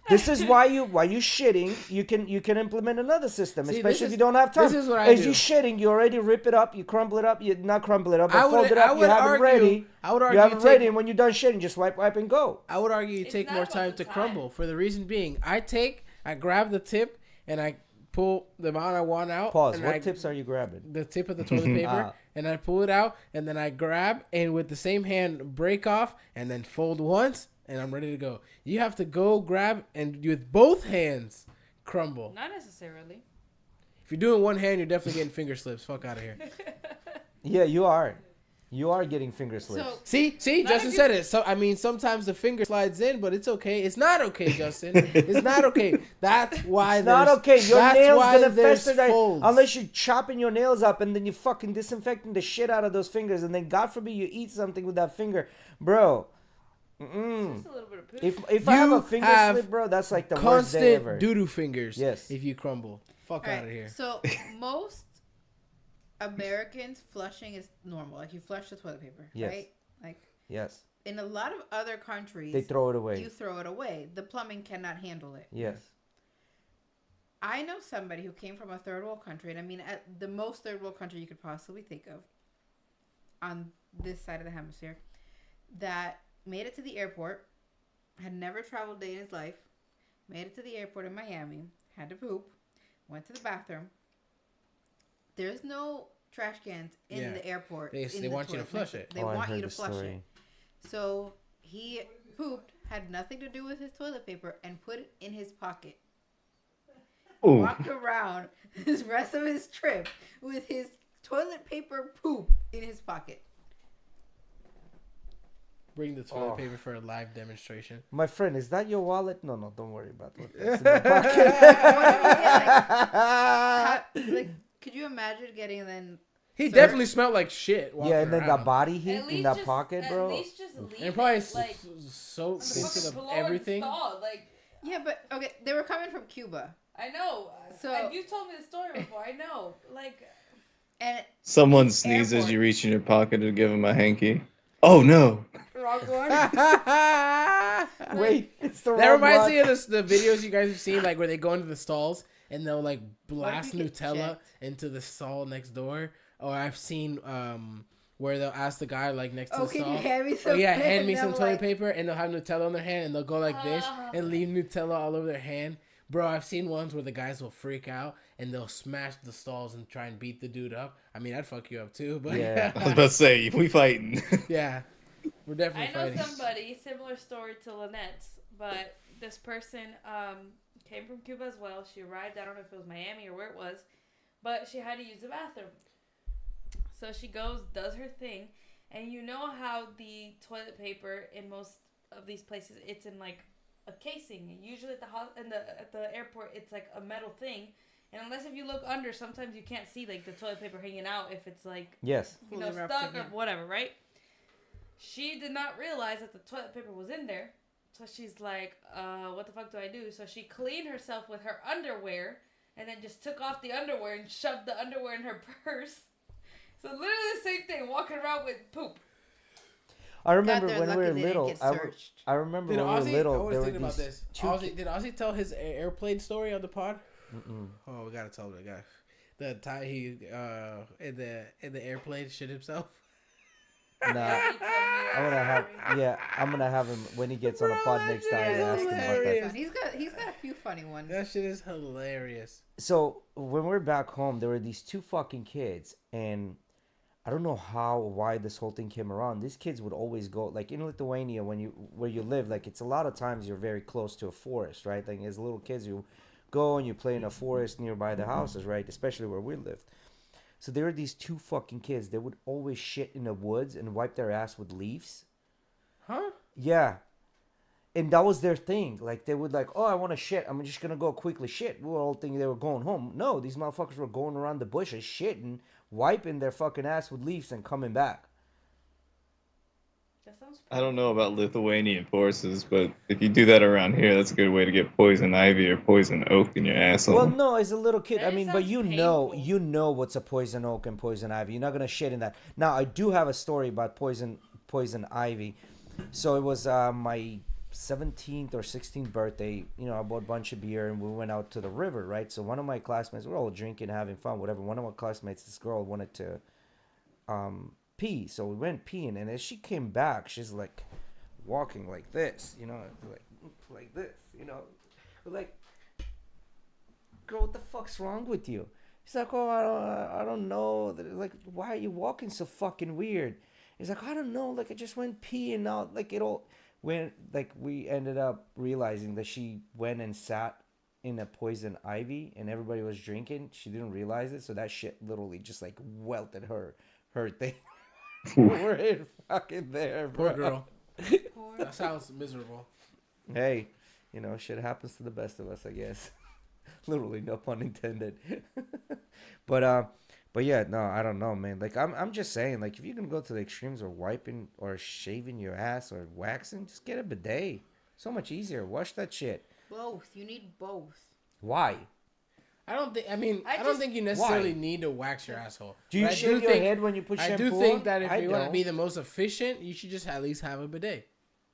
This is why you shitting. You can implement another system, See, especially this if is- you don't have time. this is what I As do. you shitting, you already rip it up. You crumble it up. You not crumble it up, I but would- fold it I up. You would have it argue- ready. I would You argue have it take- ready, and when you're done shitting, just wipe and go. I would argue you It's take not more about time the to time. crumble for the reason being I grab the tip and I pull the amount I want out. Pause. and What I- tips are you grabbing? The tip of the toilet paper Ah. and I pull it out and then I grab and with the same hand break off and then fold once and I'm ready to go. You have to go grab and with both hands crumble. Not necessarily. If you're doing one hand, you're definitely getting finger slips. Fuck out of here. Yeah, you are. You are getting finger slips. So See, Not Justin if you- said it. So I mean, sometimes the finger slides in, but it's okay. It's not okay, Justin. It's not okay. That's why it's not there's- okay. Your that's nails why gonna there's fester there folds. unless you're chopping your nails up and then you fucking disinfecting the shit out of those fingers and then God forbid you eat something with that finger, bro. Just a little bit of poop. If I have You a finger have slip, bro, that's like the worst day ever. constant doo-doo fingers. Yes. If you crumble, fuck all out of right, here. so most Americans flushing is normal. Like you flush the toilet paper, Yes. right? Like Yes. in a lot of other countries, They throw it away. you throw it away. The plumbing cannot handle it. Yes. I know somebody who came from a third world country, and I mean at the most third world country you could possibly think of on this side of the hemisphere, that made it to the airport, had never traveled a day in his life, made it to the airport in Miami, had to poop, went to the bathroom. There's no trash cans in the airport. They want you to flush it. They want you to flush it. So he pooped, had nothing to do with his toilet paper, and put it in his pocket. Ooh. Walked around the rest of his trip with his toilet paper poop in his pocket. Bring the toilet paper for a live demonstration. My friend, is that your wallet? No, don't worry about what that's in my pocket. Could you imagine getting then? He definitely smelled like shit. Yeah, and then around. the body heat At in least that just- pocket, bro. At least just leave And probably it, like, soaked on the into fucking the floor and everything. stall, like, Yeah, but okay, they were coming from Cuba, I know. So- And you told me the story before. I know. Like, and Someone sneezes, Airport. you reach in your pocket to give him a hanky. Oh no! wrong one. Wait, it's the That wrong reminds one. me of the videos you guys have seen, like where they go into the stalls and they'll like blast What if you get Nutella checked? into the stall next door. Or I've seen where they'll ask the guy like next to oh, the can stall. you hand me some? Oh yeah, hand me And some I'm toilet like, paper, and they'll have Nutella on their hand, and they'll go like this and leave Nutella all over their hand. Bro, I've seen ones where the guys will freak out and they'll smash the stalls and try and beat the dude up. I mean, I'd fuck you up too, but Yeah. I was about to say, we fighting. yeah, we're I definitely know fighting. somebody, similar story to Lynette's, but this person came from Cuba as well. She arrived, I don't know if it was Miami or where it was, but she had to use the bathroom. So she goes, does her thing, and you know how the toilet paper in most of these places, it's in like a casing. And usually at the airport, it's like a metal thing. And unless if you look under, sometimes you can't see like the toilet paper hanging out if it's like Yes. you know, Fully wrapped stuck in, or yeah. whatever, right? She did not realize that the toilet paper was in there. So she's like, what the fuck do I do? So she cleaned herself with her underwear and then just took off the underwear and shoved the underwear in her purse. So literally the same thing, walking around with poop. I remember they're when we lucky were they didn't little. get I searched. remember Did when we were Ozzy? I little. was There were thinking about these this. two. Did Ozzy tell his airplane story on the pod? Mm-mm. Oh, we gotta tell the guy. The time he in the airplane shit himself. Nah, He told me that I'm gonna have story. I'm gonna have him when he gets on a Bro, pod that next shit time is and ask him about hilarious. that. He's got a few funny ones. That shit is hilarious. So when we're back home, there were these two fucking kids, and I don't know why this whole thing came around. These kids would always go, like in Lithuania, where you live, like it's a lot of times you're very close to a forest, right? Like as little kids, you go and you play in a forest nearby the houses, right? Especially where we lived. So there were these two fucking kids. They would always shit in the woods and wipe their ass with leaves. Huh? Yeah. And that was their thing. Like, they would like, oh, I want to shit. I'm just going to go quickly shit. We were all thinking they were going home. No, these motherfuckers were going around the bushes, shitting, wiping their fucking ass with leaves and coming back. That sounds I don't know about Lithuanian forces, but if you do that around here, that's a good way to get poison ivy or poison oak in your asshole. Well, no, as a little kid, I That mean, but sounds you painful. know what's a poison oak and poison ivy. You're not going to shit in that. Now, I do have a story about poison ivy. So it was my 17th or 16th birthday. You know, I bought a bunch of beer and we went out to the river, right? So one of my classmates, we're all drinking, having fun, whatever. One of my classmates, this girl wanted to pee. So we went peeing. And as she came back, she's like walking like this, you know, like this, you know. We're like, girl, what the fuck's wrong with you? He's like, oh, I don't know. Like, why are you walking so fucking weird? He's like, I don't know. Like, I just went peeing out. Like, it all went, like, we ended up realizing that she went and sat in a poison ivy and everybody was drinking. She didn't realize it. So that shit literally just, like, welted her thing. We're in fucking there, bro. Poor girl. Poor- That sounds miserable. Hey, you know, shit happens to the best of us, I guess. Literally, no pun intended. But yeah, no, I don't know, man. Like I'm just saying, like if you can go to the extremes of wiping or shaving your ass or waxing, just get a bidet. So much easier. Wash that shit. Both. You need both. Why? I don't think. I mean, I I don't just- think you necessarily Why? need to wax your asshole. Do you But I shave your think- head when you put I shampoo do think on? that if I you want to don't. be the most efficient, you should just at least have a bidet.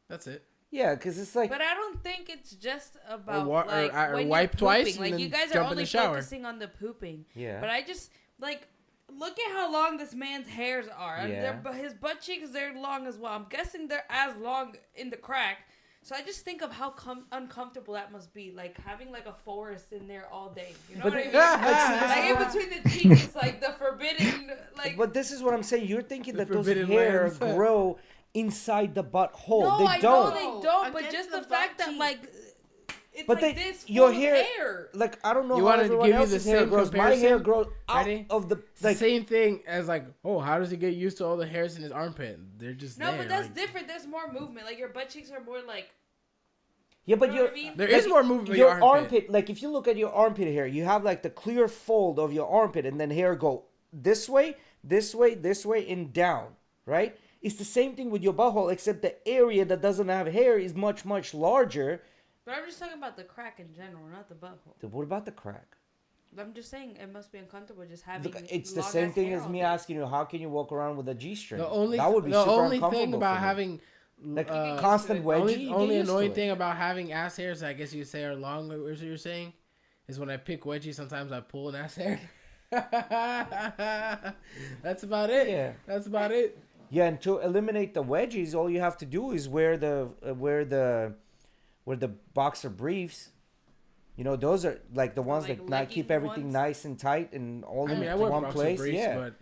That's it. Yeah, because it's like But I don't think it's just about wa- or- like or when wipe you're twice pooping. and Like you then guys are jump in only the shower. focusing on the pooping. yeah. But I just like look at how long this man's hairs are. And Yeah. but his butt cheeks they're long as well. I'm guessing they're as long in the crack. So I just think of how uncomfortable that must be, like having like a forest in there all day. You know But what I mean? like, Like in between the cheeks, it's like the forbidden. Like But this is what I'm saying. You're thinking The that those forbidden hair lands. grow inside the butthole. no, They I don't. know they don't. But Against just the the fact butt that cheek. like it's But like they- this full your of hair- hair. Like I don't know You how wanna everyone give me else's the hair same grows. My hair comparison? grows out Ready? of the It's like. the same thing as like, oh, how does he get used to all the hairs in his armpit? They're just No, there. but that's like- different. There's more movement. Like your butt cheeks are more like. Yeah, but You know your what I mean? There like, is more movement in your your armpit. Like if you look at your armpit hair, you have like the clear fold of your armpit, and then hair go this way, this way, this way, and down. Right? It's the same thing with your butthole, except the area that doesn't have hair is much larger. But I'm just talking about the crack in general, not the butthole. What about the crack? I'm just saying it must be uncomfortable just having. Look, it's the long same ass thing hair as all me day. asking you, how can you walk around with a G-string? The only that would be the super only uncomfortable thing about for me. having Like uh, constant wedgie. only, you get only used to annoying it. thing about having ass hairs, I guess you could say, are long. What you're saying is when I pick wedgie, sometimes I pull an ass hair. That's about it. Yeah. That's about it. Yeah, and to eliminate the wedgies, all you have to do is wear the boxer briefs. You know, those are like the ones Like that not keep legging everything ones? nice and tight and all I in mean, I wear one boxer place. briefs, Yeah, but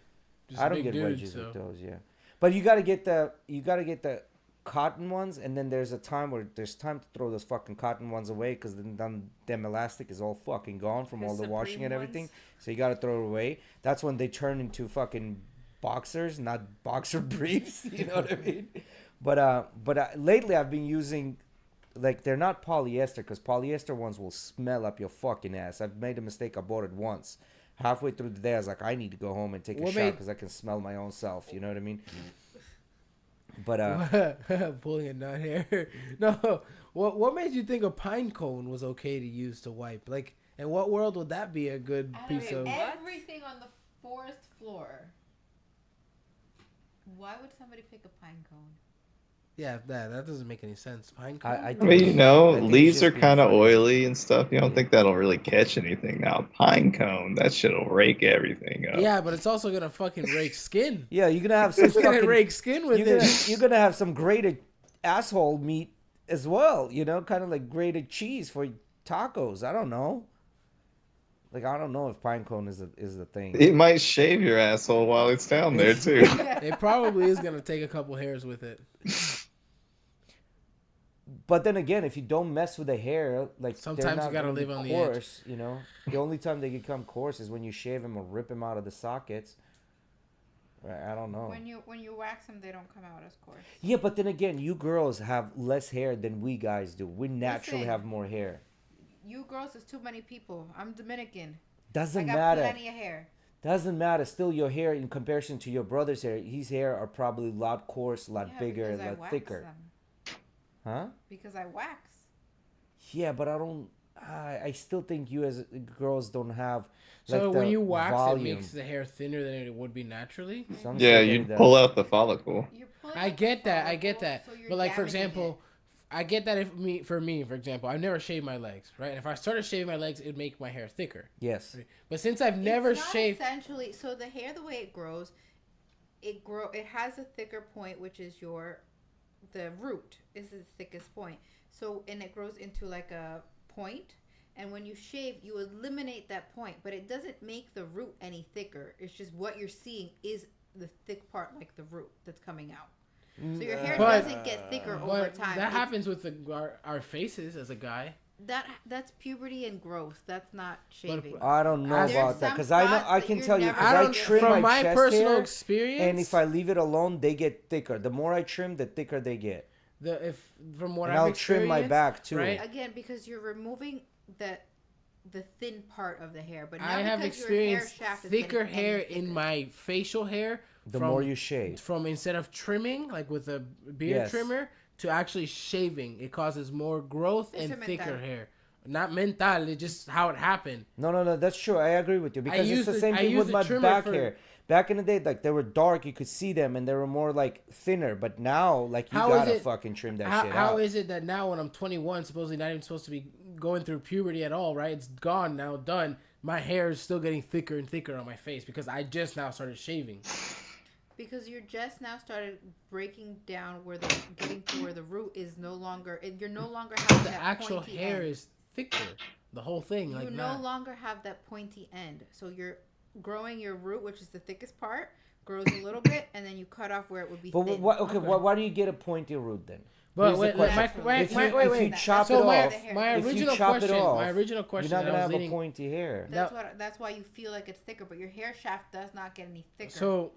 just I a don't big get dude, wedgies so. with those. Yeah, but you gotta get the cotton ones, and then there's a time where there's time to throw those fucking cotton ones away because then them elastic is all fucking gone from The all the washing Supreme and everything. ones? So you gotta throw it away. That's when they turn into fucking boxers, not boxer briefs. You know what I mean? But lately I've been using, like, they're not polyester because polyester ones will smell up your fucking ass. I've made a mistake. I bought it once. Halfway through the day, I was like, I need to go home and take a What shower made- because I can smell my own self. You know what I mean? But pulling a nut hair. No, what made you think a pine cone was okay to use to wipe? Like, in what world would that be a good Out piece of of? everything on the forest floor, why would somebody pick a pine cone? Yeah, that doesn't make any sense. Pine cone. I I think mean, you know, I think it's leaves just are being kind of funny. oily and stuff. You don't think that'll really catch anything now. Pine cone, that shit'll rake everything up. Yeah, but it's also gonna fucking rake skin. yeah, you're gonna have some It's gonna fucking, rake skin with it. you're gonna have some grated asshole meat as well. You know, kind of like grated cheese for tacos. I don't know. Like, I don't know if pine cone is the thing. It might shave your asshole while it's down there too. It probably is gonna take a couple hairs with it. But then again, if you don't mess with the hair, like, they're Sometimes you not gotta gonna be live on the edge. coarse, you know. The only time they become coarse is when you shave them or rip them out of the sockets. I don't know. When you wax them, they don't come out as coarse. Yeah, but then again, you girls have less hair than we guys do. We naturally Listen. have more hair. You girls is too many people. I'm Dominican. Doesn't I got matter. plenty of hair. Doesn't matter. Still, your hair in comparison to your brother's hair, his hair are probably a lot coarse, a lot Yeah, bigger, because a I lot wax thicker. them. Huh? Because I wax. Yeah, but I don't. I still think you as girls don't have. Like, So the when you wax, volume. it makes the hair thinner than it would be naturally. Some Yeah, say you that it pull does. out the follicle. You're pulling I out get the that. I get follicle, that. so you're But like, for damaging example, I get that if me, for example, I've never shaved my legs, right? And if I started shaving my legs, it'd make my hair thicker. Yes. But since I've never it's not shaved, essentially. So the hair, the way it grows, it has a thicker point, which is the root is the thickest point. So and it grows into like a point. And when you shave, you eliminate that point, but it doesn't make the root any thicker. It's just what you're seeing is the thick part, like the root that's coming out. So your hair But- doesn't get thicker over but time. that It's- happens with our faces as a guy. That's puberty and growth. That's not shaving. I don't know There's about that some because I know spots I that can you're tell you never because gonna I get trim From my chest personal hair, experience, and if I leave it alone, they get thicker. The more I trim, the thicker they get. from what And I've I'll trim my experienced, back too. right? Again, because you're removing the thin part of the hair, but not I have because your hair experienced shaft is thicker getting any hair in thicker. my facial hair. The from, more you shave. from instead of trimming, like with a beard Yes. trimmer, to actually shaving, it causes more growth and Cement thicker that. hair. not mental. It's just how it happened. No, that's true. I agree with you because it's the same thing with my back hair. Back in the day, like they were dark, you could see them, and they were more like thinner. But now, like you gotta fucking trim that shit out. How is it that now, when I'm 21, supposedly not even supposed to be going through puberty at all, right? It's gone now, done. My hair is still getting thicker and thicker on my face because I just now started shaving. Because you're just now started breaking down getting to where the root is no longer. You're no longer having The that actual pointy hair end. is thicker. The whole thing, You like no longer have that pointy end, so you're growing your root, which is the thickest part, grows a little bit, and then you cut off where it would be But thin. why do you get a pointy root then? But Here's the question. wait. If you chop it So off, my original question. you're not gonna have leading, a pointy hair. That's why you feel like it's thicker, but your hair shaft does not get any thicker. So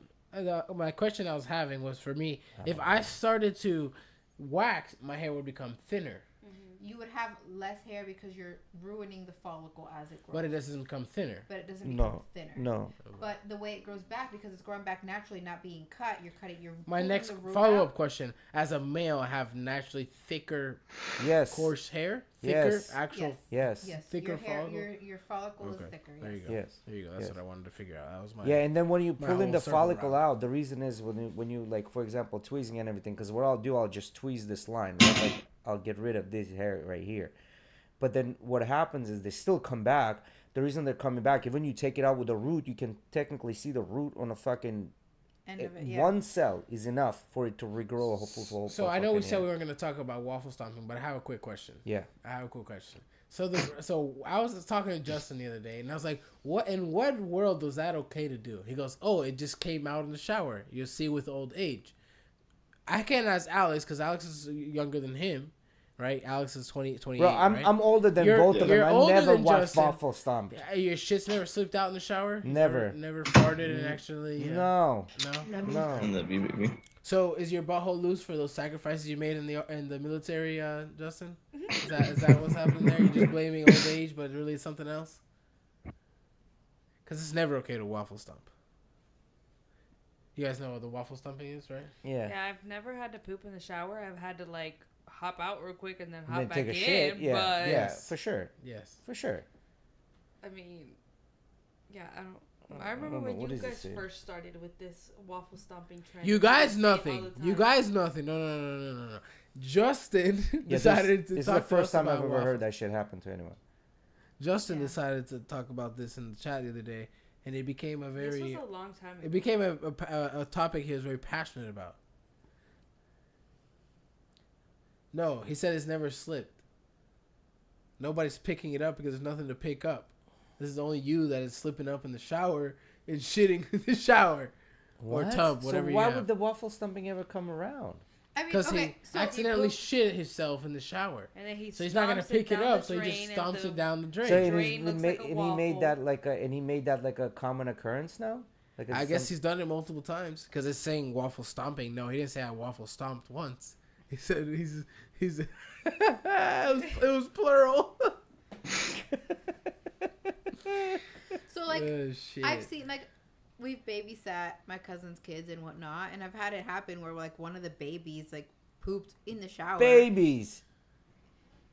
my question I was having was, for me, if I started to wax, my hair would become thinner. You would have less hair because you're ruining the follicle as it grows. But it doesn't become thinner. But it doesn't become thinner. No. But the way it grows back, because it's growing back naturally, not being cut, you're cutting. My next follow-up question: as a male, I have naturally thicker, coarse hair. Thicker, actual. Yes. Thicker follicle. follicle. Your follicle is thicker. There you go. Yes. There you go. That's what I wanted to figure out. That was my. Yeah, and then when you pull in the follicle out, the reason is when you like, for example, tweezing and everything. Because what I'll just tweeze this line, right? Like I'll get rid of this hair right here. But then what happens is they still come back. The reason they're coming back, even you take it out with the root, you can technically see the root on a fucking end of it. One cell is enough for it to regrow a whole. So I know we said we weren't going to talk about waffle stomping, but I have a quick question. Yeah, I have a quick question. So I was talking to Justin the other day, and I was like, "What in what world was that okay to do?" He goes, "Oh, it just came out in the shower. You'll see with old age." I can't ask Alex because Alex is younger than him. Right, Alex is 28. Bro, I'm older than both of them. I never watched waffle stomp. Your shit's never slipped out in the shower. Never. Never farted and actually. No. Baby. So is your butthole loose for those sacrifices you made in the military, Justin? Is that what's happening there? You're just blaming old age, but really it's something else. Because it's never okay to waffle stomp. You guys know what the waffle stomping is, right? Yeah, I've never had to poop in the shower. I've had to hop out real quick and then hop back take a in. shit. Yeah, but yeah, for sure. Yes, for sure. I mean, yeah, I remember when you guys first started with this waffle stomping trend. You guys nothing. No. Justin decided to talk. It's the first time I've ever heard that shit happen to anyone. Justin decided to talk about this in the chat the other day, and it became This was a long time ago. It became a topic he was very passionate about. No, he said it's never slipped. Nobody's picking it up because there's nothing to pick up. This is only you that is slipping up in the shower and shitting in the shower or tub, whatever you have. So why would the waffle stomping ever come around? Because he accidentally shit himself in the shower. And then so he's not gonna pick it up, so he just stomps it down the drain. So he made that like a common occurrence now. I guess he's done it multiple times because it's saying waffle stomping. No, he didn't say I waffle stomped once. He said he's it was plural. So I've seen we've babysat my cousin's kids and whatnot, and I've had it happen where one of the babies pooped in the shower. Babies.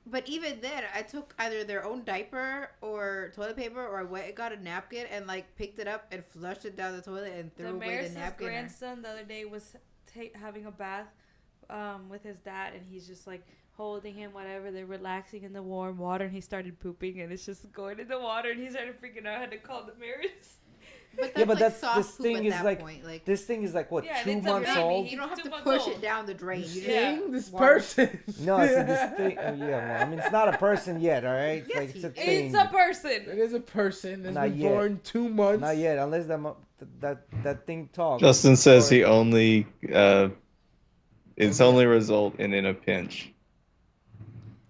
But even then, I took either their own diaper or toilet paper, or I got a napkin and picked it up and flushed it down the toilet and threw away the napkin. My grandson the other day was having a bath with his dad, and he's just holding him, whatever. They're relaxing in the warm water, and he started pooping, and it's just going in the water, and he started freaking out. I had to call the mirrors. But that's this thing is this thing is what, 2 months old? You don't have to push it down the drain. This person. No, I said this thing. I mean, it's not a person yet. All right, yes, it's a thing. It's a person. It is a person. It's not been yet. born 2 months. Not yet, unless that thing talks. Justin says he only its only result in a pinch.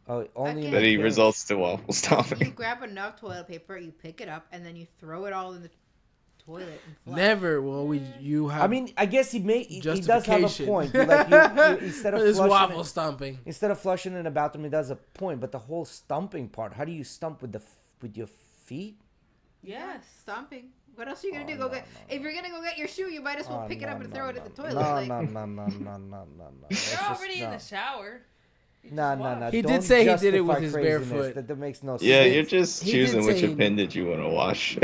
Oh, only that he results to waffle stomping. You grab enough toilet paper, you pick it up, and then you throw it all in the toilet. And Never. Well, you have. I mean, I guess he does have a point. You, instead of this waffle stomping, instead of flushing in the bathroom, he does a point. But the whole stomping part, how do you stomp with your feet? Yes, stomping. What else are you gonna do? If you're gonna go get your shoe, you might as well pick it up and throw it in the toilet. No. You're already in the shower. Nah. He did Don't say he did it with justify his craziness. barefoot. That makes no sense. Yeah, did- you're just he did choosing which say- appendage you want to wash.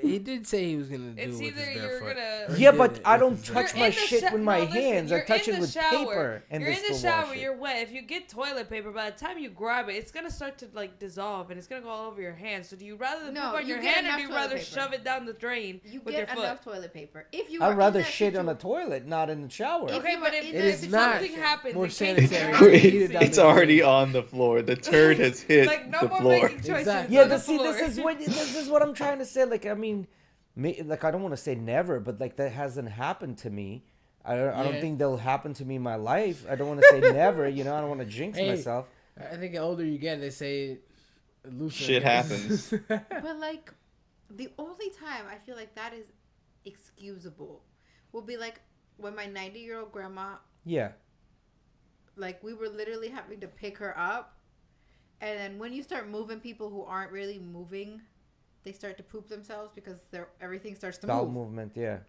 He did say he was gonna do It's it with his either you're barefoot. gonna- Or he Yeah, did but it I with don't his touch barefoot. my in the shit sho- with my no, listen, hands. I you're touch in it the with shower. paper and You're they in the still wash shower. it. You're wet. If you get toilet paper, by the time you grab it, it's gonna start to like dissolve and it's gonna go all over your hands. So do you rather the No, poop on you your get hand, or enough do you toilet rather paper. shove it down the drain You with your get foot? enough toilet paper. If you are I'd rather in that shit on the situ- toilet, not in the shower. If Okay, you but are if, in It that is if not something happens, more in case sanitary you're to missing- eat it down It's the already drain. on the floor. The turd has hit like no the more floor. making choices. Exactly. Yeah, on the see, floor. this is what I'm trying to say. Like, I mean, like I don't want to say never, but like that hasn't happened to me. I don't Yeah. think that'll happen to me in my life. I don't want to say never. You know, I don't want to jinx Hey. myself. I think the older you get, they say looser. Shit happens. But like, the only time I feel like that is excusable will be like when my 90-year-old grandma, Yeah, like we were literally having to pick her up, and then when you start moving people who aren't really moving, they start to poop themselves because everything starts to bowel move. movement. Yeah,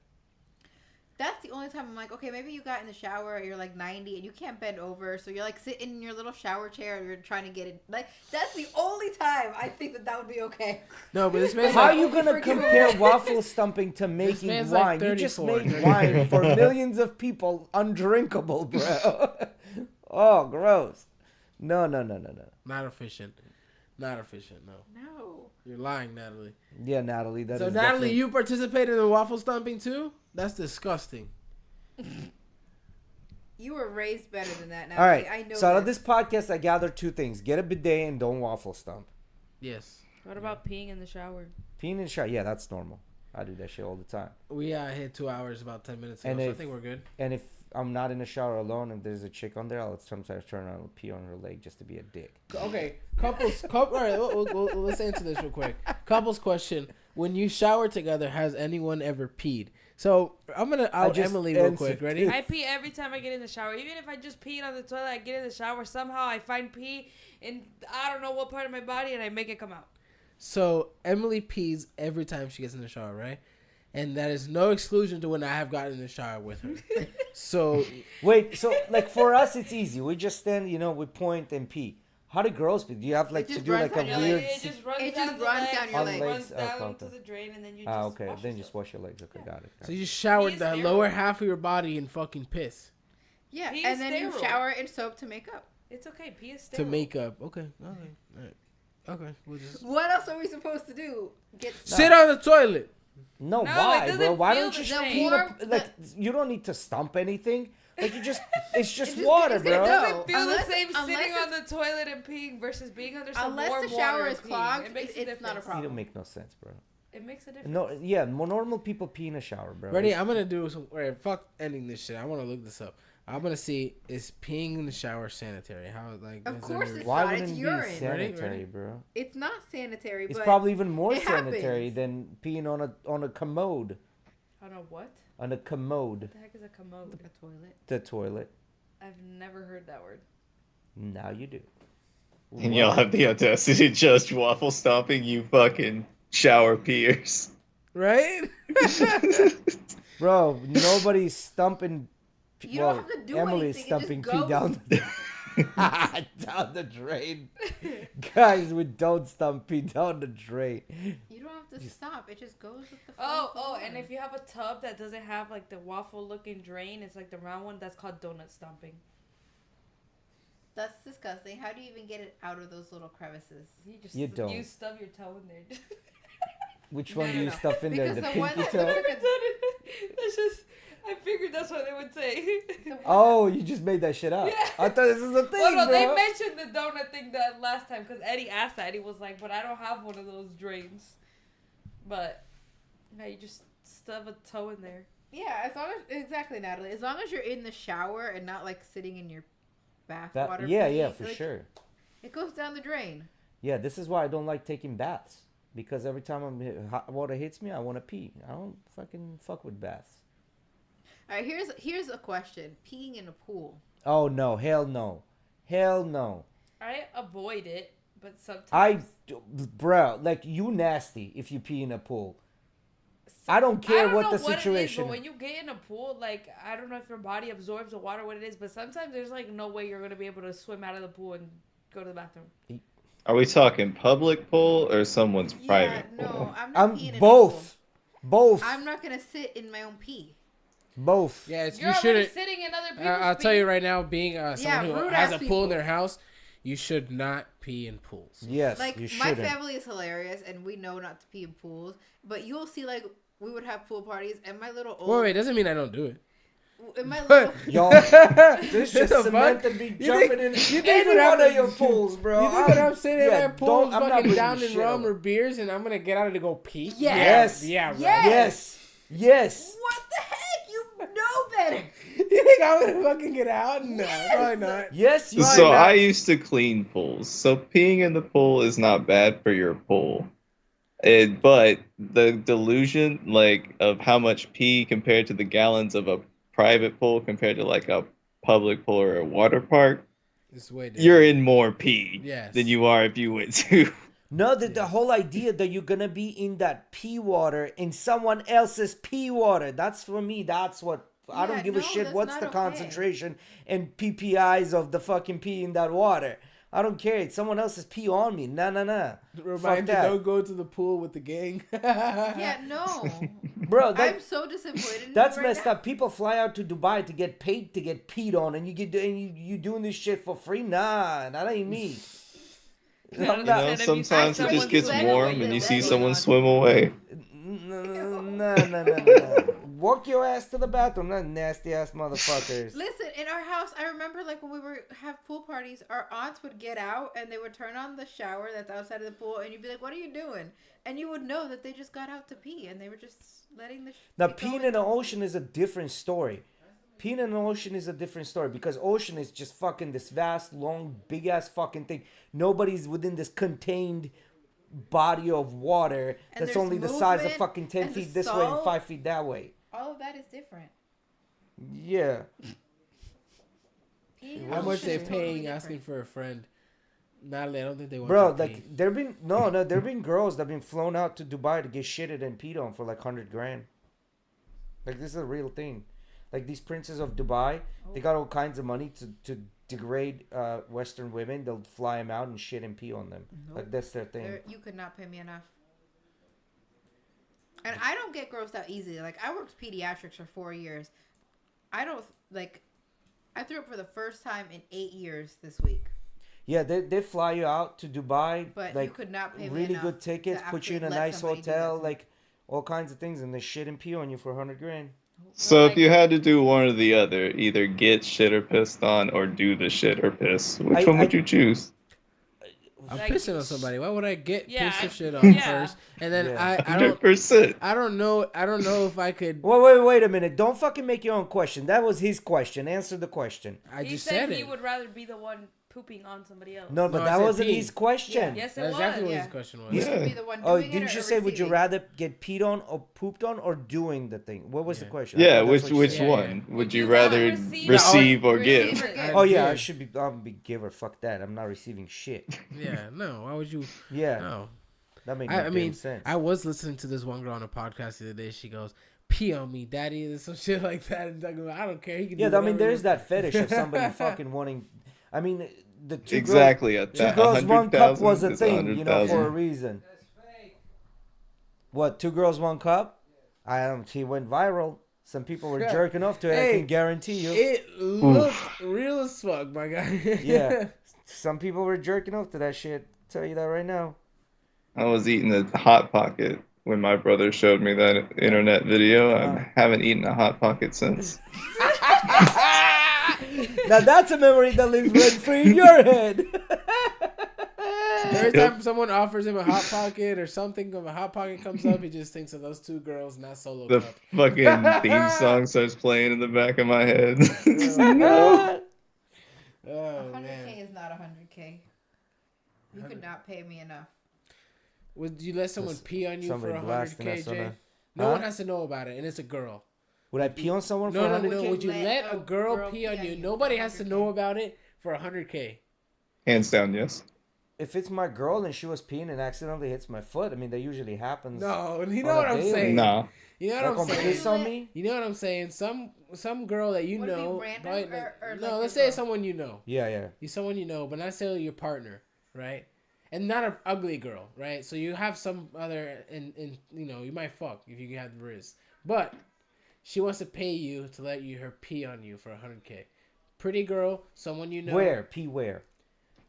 That's the only time I'm like, okay, maybe you got in the shower, you're like 90 and you can't bend over, so you're like sitting in your little shower chair and you're trying to get it. Like, that's the only time I think that would be okay. No, but this man's how are like, you gonna Forgive compare me. waffle stumping to making man's like wine? You just 34, made wine for millions of people undrinkable, bro. Oh, gross. No. not efficient. Not efficient, no. No. You're lying, Natalie. Yeah, Natalie. That So, is Natalie, definitely- you participated in waffle stomping too? That's disgusting. You were raised better than that. Now All right. I know So out of this. this podcast, I gathered two things: get a bidet and don't waffle stump. Yes. What about peeing in the shower? Peeing in the shower, yeah, that's normal. I do that shit all the time. We hit 2 hours about 10 minutes ago, And so I if- think we're good. And if I'm not in the shower alone and there's a chick on there, I'll sometimes turn around and pee on her leg just to be a dick. Okay, couples. All right, let's answer this real quick. Couples question: when you shower together, has anyone ever peed? So I'm gonna out just Emily real answered quick. Ready? I pee every time I get in the shower. Even if I just peed on the toilet, I get in the shower. Somehow I find pee in I don't know what part of my body, and I make it come out. So Emily pees every time she gets in the shower, right? And that is no exclusion to when I have gotten in the shower with her. So Wait, so like for us, it's easy. We just stand, we point and pee. How do girls pee? Do you have like It to just do runs like a down your weird? It just runs It down just the runs legs, down your it legs. runs Oh, down okay. to the drain, and then you just Ah, okay. wash Then yourself. just wash your legs. Okay, got it. you just showered Pee is the sterile. lower half of your body in fucking piss Yeah, Pee and is then you sterile. shower in soap to make up. It's okay. Pee is to sterile. make up. Okay, all right. Okay, we'll just What else are we supposed to do? Get sit on the toilet. No, No, it why, doesn't bro? Why feel don't the you same. just pee in a, Warm- like you don't need to stump anything. Like you just, it's just just- water, it's gonna bro. go. Doesn't feel Unless- the same unless sitting it's- on the toilet and peeing versus being under some Unless warm the shower water is and peeing. clogged, It makes a it's not a difference. problem. You don't make no sense, bro. It makes a difference. No, yeah, more normal people pee in a shower, bro. Ready? I'm gonna do some. Alright, fuck ending this shit. I want to look this up. I'm gonna see, is peeing in the shower sanitary? How like? Of is course there- it's Why not, wouldn't it's it urine. be sanitary, Ready? bro? It's not sanitary, It's but probably even more it sanitary happens. than peeing on a commode. I don't know what. On a commode, What the heck is a commode? a toilet. the toilet. I've never heard that word. Now you do. And y'all have the audacity to judge waffle stomping, you fucking shower peers. Right? Bro, nobody's stumping. You don't have to do Emily's anything, it just stumping pee goes. down down the drain. Guys, we don't stump pee down the drain. You don't have to stop. It just goes with the flow. Oh, of the oh, water. and if you have a tub that doesn't have like the waffle looking drain, it's like the round one, that's called donut stomping. That's disgusting. How do you even get it out of those little crevices? You don't. You stub your toe in there. Which No, one no, do you no. stuff in there? Because The the one pinky that toe? looks like That's just. I figured that's what they would say. Oh, you just made that shit up. Yeah. I thought this was a thing, Well, no, bro. they mentioned the donut thing that last time because Eddie asked that. He was like, "But I don't have one of those drains." But yeah, you just stub a toe in there. Yeah, as long as exactly, Natalie. As long as you're in the shower and not like sitting in your bath That- water. yeah, pee, yeah, for like, sure. It goes down the drain. Yeah, this is why I don't like taking baths. Because every time hot water hits me, I want to pee. I don't fucking fuck with baths. All right, here's a question: peeing in a pool. Oh no, hell no, hell no. I avoid it, but sometimes Bro, like you nasty if you pee in a pool. I don't care what the know what situation it is, but is. when you get in a pool, like I don't know if your body absorbs the water, what it is, but sometimes there's like no way you're gonna be able to swim out of the pool and go to the bathroom. Are we talking public pool or someone's Yeah, private no, pool? I'm not peeing in a pool. Both. I'm not gonna sit in my own pee. Both. Yes, You're you already shouldn't. sitting in other people's I'll tell pee. you right now, being someone who rude has ass a pool in their people. house, you should not pee in pools. Yes, Like you my shouldn't. family is hilarious, and we know not to pee in pools. But you'll see, like we would have pool parties, and my little old, Wait, doesn't mean I don't do it. in my little, Y'all, this just The cement fuck? and be You jumping think- in you think any when one I'm- of your pools, bro. You think when I'm sitting in my pool, don't- I'm not fucking bringing down in shit rum up. or beers, and I'm gonna get out of it to go pee? Yes. Yeah, right. Yes. Yes. what the heck? You know better. You think I'm gonna fucking get out? No, probably not. Yes, you So are. I used to clean pools. So peeing in the pool is not bad for your pool. But the delusion, like, of how much pee compared to the gallons of a private pool compared to like a public pool or a water park, It's way different. you're in more pee Yes. than you are if you went to. No, the whole idea that you're gonna be in that pee water in someone else's pee water. That's for me. That's what I don't Yeah, give a no, shit. that's What's not the okay. concentration and PPIs of the fucking pee in that water? I don't care. It's someone else's pee on me. Nah. Fuck Remind you, that. don't go to the pool with the gang. Yeah, no. Bro, I'm so disappointed. in that's you right messed now. up. People fly out to Dubai to get paid to get peed on, and you doing this shit for free? Nah, that ain't me. I'm You not. know, Instead of you sometimes see it just someone gets sweat warm away and you the see sweat someone on. swim away. No. Walk your ass to the bathroom, that nasty ass motherfuckers. Listen, in our house, I remember like when we were have pool parties, our aunts would get out and they would turn on the shower that's outside of the pool, and you'd be like, "What are you doing?" And you would know that they just got out to pee, and they were just letting the. Now, it go peeing into in the the pool. ocean is a different story. Peeing in the ocean is a different story because ocean is just fucking this vast, long, big ass fucking thing. Nobody's within this contained body of water And that's there's only the size of movement fucking 10 and the feet this way and salt. 5 feet that way. All of that is different. Yeah. Peeing in How the much ocean they is totally paying different. asking for a friend? Natalie, I don't think they want Bro, you to pee. like there've been girls that've been flown out to Dubai to get shitted and peed on for like 100 grand. Like this is a real thing. Like these princes of Dubai, they got all kinds of money to degrade Western women. They'll fly them out and shit and pee on them. Like that's their thing. You could not pay me enough. And I don't get grossed out easily. Like I worked pediatrics for 4 years. I don't like. I threw up for the first time in 8 years this week. Yeah, they fly you out to Dubai, But like you could not pay me really enough good tickets, to put you in actually a let nice somebody do that hotel, to me. like all kinds of things, and they shit and pee on you for 100 grand. So Like- if you had to do one or the other, either get shit or pissed on or do the shit or piss, which one would you choose? I'm Like- pissing on somebody. Why would I get Yeah, pissed or shit on yeah. first? And then Yeah. I don't 100%. I don't know if I could. Wait a minute. Don't fucking make your own question. That was his question. Answer the question. I He just said said he it. would rather be the one pooping on somebody else. No, but No, I that said wasn't pee. his question. Yes, it That's was. exactly what Yeah. his question was. You Yeah. could be the one Oh, doing it didn't or you say would you receiving. rather get peed on or pooped on or doing the thing? What was the Yeah. question? I Yeah, thought that's what you which said. Yeah, one? Would you You gotta rather receive- receive or Receive give? or give. Oh yeah, I Yeah. should be. I'll be giver. Fuck that. I'm not receiving shit. Yeah, no. Why would you? Yeah, No. that made no I damn mean, sense. I was listening to this one girl on a podcast the other day. She goes, "Pee on me, daddy," and some shit like that. And talking about, I don't care. He can Yeah, do I mean, whatever there's he that fetish of somebody fucking wanting. I mean, the two Exactly. girls, At two that, girls, one cup 100,000 was a is thing, you know, for a 100,000. reason. That's fake. What? 2 girls, 1 cup? I don't. He went viral. Some people were Yeah. jerking off to it. I Hey, can guarantee you. It looked real as fuck, my guy. Yeah. Some people were jerking off to that shit. Tell you that right now. I was eating a Hot Pocket when my brother showed me that internet video. I haven't eaten a Hot Pocket since. Now that's a memory that lives rent free in your head. Every time someone offers him a hot pocket or something of a hot pocket comes up, he just thinks of those 2 girls, not solo The cup. fucking theme song starts playing in the back of my head. No. Oh 100K man, is not 100K. You could not pay me enough. would you let someone pee on you for Somebody blasting 100K, us on Jay? a- No Huh? one has to know about it, and it's a girl. Would I pee on someone No, for no, 100K? no. Would you Let let a a girl girl pee on pee on you? you Nobody for has to 100K. know about it for 100K. Hands down, yes. if it's my girl and she was peeing and accidentally hits my foot, I mean that usually happens. No, you know on a what I'm daily. saying. No. You know Like what I'm on saying. piss on me. You know what I'm saying. Some girl that you Would it be know. random right, or no, like let's your say girl? someone you know. Yeah. You someone you know, but not necessarily your partner, right? And not an ugly girl, right? So you have some other, and you know, you might fuck if you have the riz, but she wants to pay you to let her pee on you for $100K. Pretty girl, someone you know. Where pee where?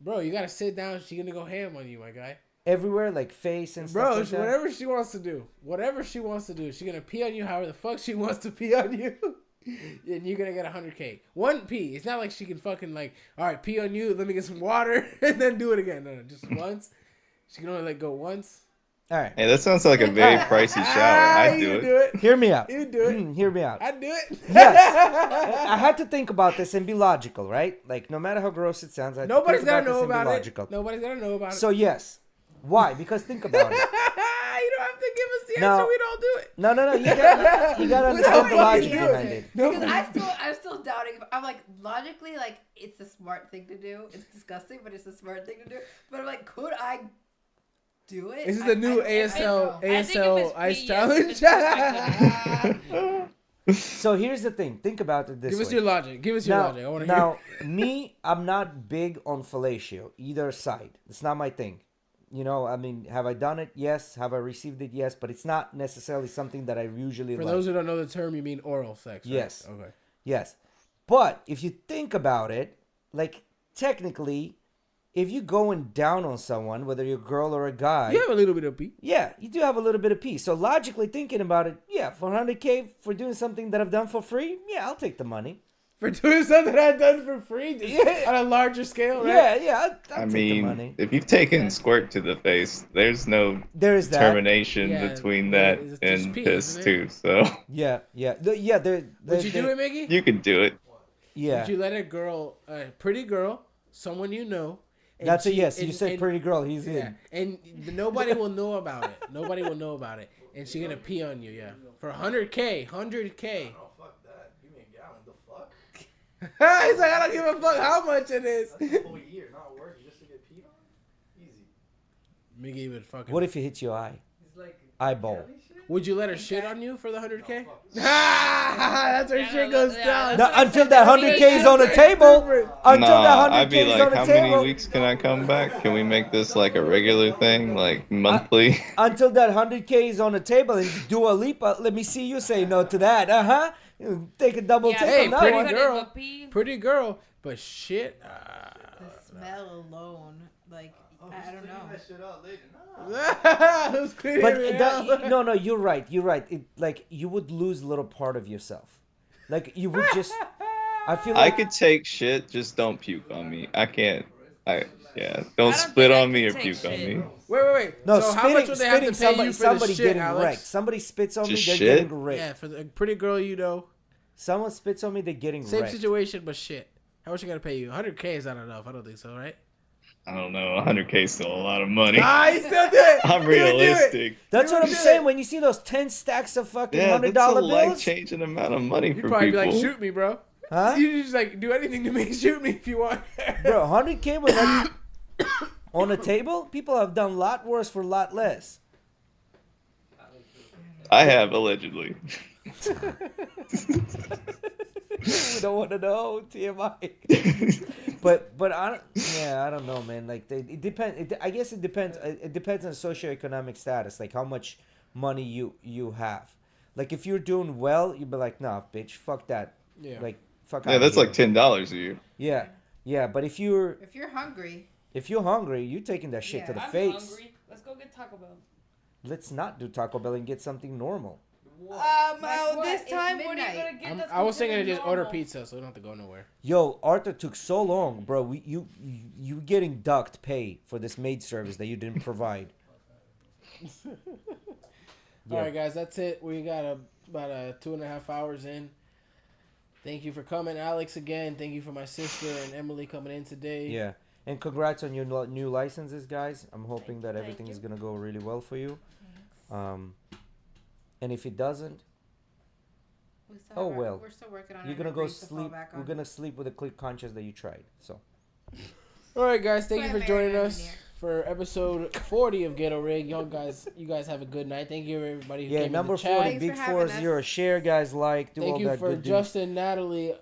Bro, you gotta sit down. She's gonna go ham on you, my guy. Everywhere, like face and Bro, stuff like that. whatever she wants to do. Whatever she wants to do. She's gonna pee on you however the fuck she wants to pee on you. And you're gonna get $100K. One pee. It's not like she can fucking like, all right, pee on you, let me get some water, and then do it again. No, just once. She can only go once. All right. Hey, that sounds like a very pricey shower. I'd you do it. Hear me out. You do it. Hear me out. I'd do it. Yes. I had to think about this and be logical, right? Like, no matter how gross it sounds, I had Nobody's to think gonna know this and be about it. logical. Nobody's gonna know about it. So, yes. Why? Because think about it. You don't have to give us the No. answer. We don't do it. No. You gotta understand the logic fucking behind do it. Because I'm still doubting. I'm like, logically, like, it's a smart thing to do. It's disgusting, but it's a smart thing to do. But I'm like, could I do it? This is the new I ASL don't know. I think if ASL it's ice pee, challenge. yes, it's So, here's the thing. Think about it this Give way. us your logic. Give us your logic. I want to hear. Now, me, I'm not big on fellatio, either side. It's not my thing. You know, I mean, have I done it? Yes. Have I received it? Yes. But it's not necessarily something that I usually For like. those who don't know the term, you mean oral sex, right? Yes. Okay. Yes. But if you think about it, like, technically, if you're going down on someone, whether you're a girl or a guy, You have a little bit of pee. yeah, you do have a little bit of peace. So logically thinking about it, yeah, for 100K for doing something that I've done for free, yeah, I'll take the money. For doing something I've done for free, just Yeah. on a larger scale, right? Yeah, I'll I take the mean, money. if you've taken squirt to the face, there's no There is that. termination Yeah, between yeah, that it's just and pee, piss isn't it? too. So Yeah. Would you do it, Mickey? you could do it. Yeah. Would you let a girl, a pretty girl, someone you know? and That's a she- yes. You and- said and- pretty girl. He's Yeah, in. and nobody will know about it. Nobody will know about it, and she's gonna pee on you. Yeah, for 100K, 100K. Oh, fuck that. Give me a gallon. The fuck? He's like, I don't give a fuck how much it is. That's a whole year not working just to get peed on? Easy. Mickey would fucking. What if it hits your eye? He's like, Eyeball. Cali shit? Would you let her shit on you for the 100K? No, fuck. That's where Yeah, shit no, goes yeah, down. that's No, what I until said. that 100K is on the table. Until Nah, that I'd 100K be is on like, the how table. many weeks can I come back? Can we make this like a regular thing, like monthly? Until that 100K is on the table and you do a leap. Let me see you say no to that. Take a double Yeah, take Hey, on that pretty one. girl. Pee. Pretty girl, but shit. The smell alone, like, Oh, I don't clean know. that shit out later. Nah. Who's cleaning But it out? no, you're right. You're right. It, like you would lose a little part of yourself. Like you would just. I feel I like could take shit, just don't puke on me. I can't. Yeah, I don't don't spit think I on me or could puke take on shit. me. Wait. no So how much spitting. would they have to Spitting. pay you Somebody for the shit, getting Alex? wrecked. Somebody spits on me. Just They're shit? getting wrecked. Yeah, for the pretty girl you know. Someone spits on me. They're getting Same wrecked. situation, but shit. How much you gotta pay you? 100K is not enough. I don't think so, right? I don't know. 100K is still a lot of money. You still do it. I'm You would do it. realistic. That's You what I'm would do saying. it. When you see those 10 stacks of fucking Yeah, $100 that's a bills, life-changing amount of money You'd for probably people. be like, shoot me, bro. huh? You just like do anything to me. Shoot me if you want. Bro, 100K when that's on the table, people have done a lot worse for a lot less. I have, allegedly. We don't want to know TMI. but I don't know, man. Like it depends. I guess it depends. It depends on socioeconomic status, like how much money you have. Like if you're doing well, you'd be like, nah, bitch, fuck that. Yeah. Like fuck. Yeah, outta that's here. like $10 a year. Yeah. But if you're If you're hungry, hungry, you taking that shit to the Yeah. I'm face. hungry. Let's go get Taco Bell. Let's not do Taco Bell and get something normal. Like what? This It's time, what are midnight. you gonna get? that's I was thinking to considered just order normal? pizza, so we don't have to go nowhere. Yo, Arthur took so long, bro. You getting ducked pay for this maid service that you didn't provide. All right, guys, that's it. We got about 2.5 hours in. Thank you for coming, Alex. Again, thank you for my sister and Emily coming in today. Yeah, and congrats on your new licenses, guys. I'm hoping that Thank everything you. is gonna go really well for you. And if it doesn't, we still Oh, have well. we're still working on you're our gonna go degrees to fall sleep. back We're on. gonna sleep with a clear conscience that you tried. So All right, guys, thank you for Primary joining us engineer. for episode 40 of Ghetto Rig. You guys have a good night. Thank you everybody who Yeah, came number in the chat. 40, Thanks big for having 40, us. share, guys, like, do all Thank you that for good Justin, Natalie,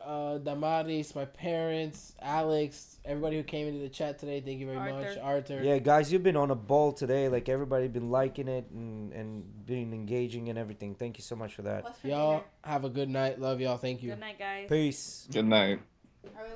Damaris, my parents, Alex, everybody who came into the chat today. Thank you very much, Arthur. Yeah, guys, you've been on a ball today. Like, everybody been liking it and being engaging and everything. Thank you so much for that. What's for Y'all dinner? have a good night. Love y'all. Thank you. Good night, guys. Peace. Good night. Are we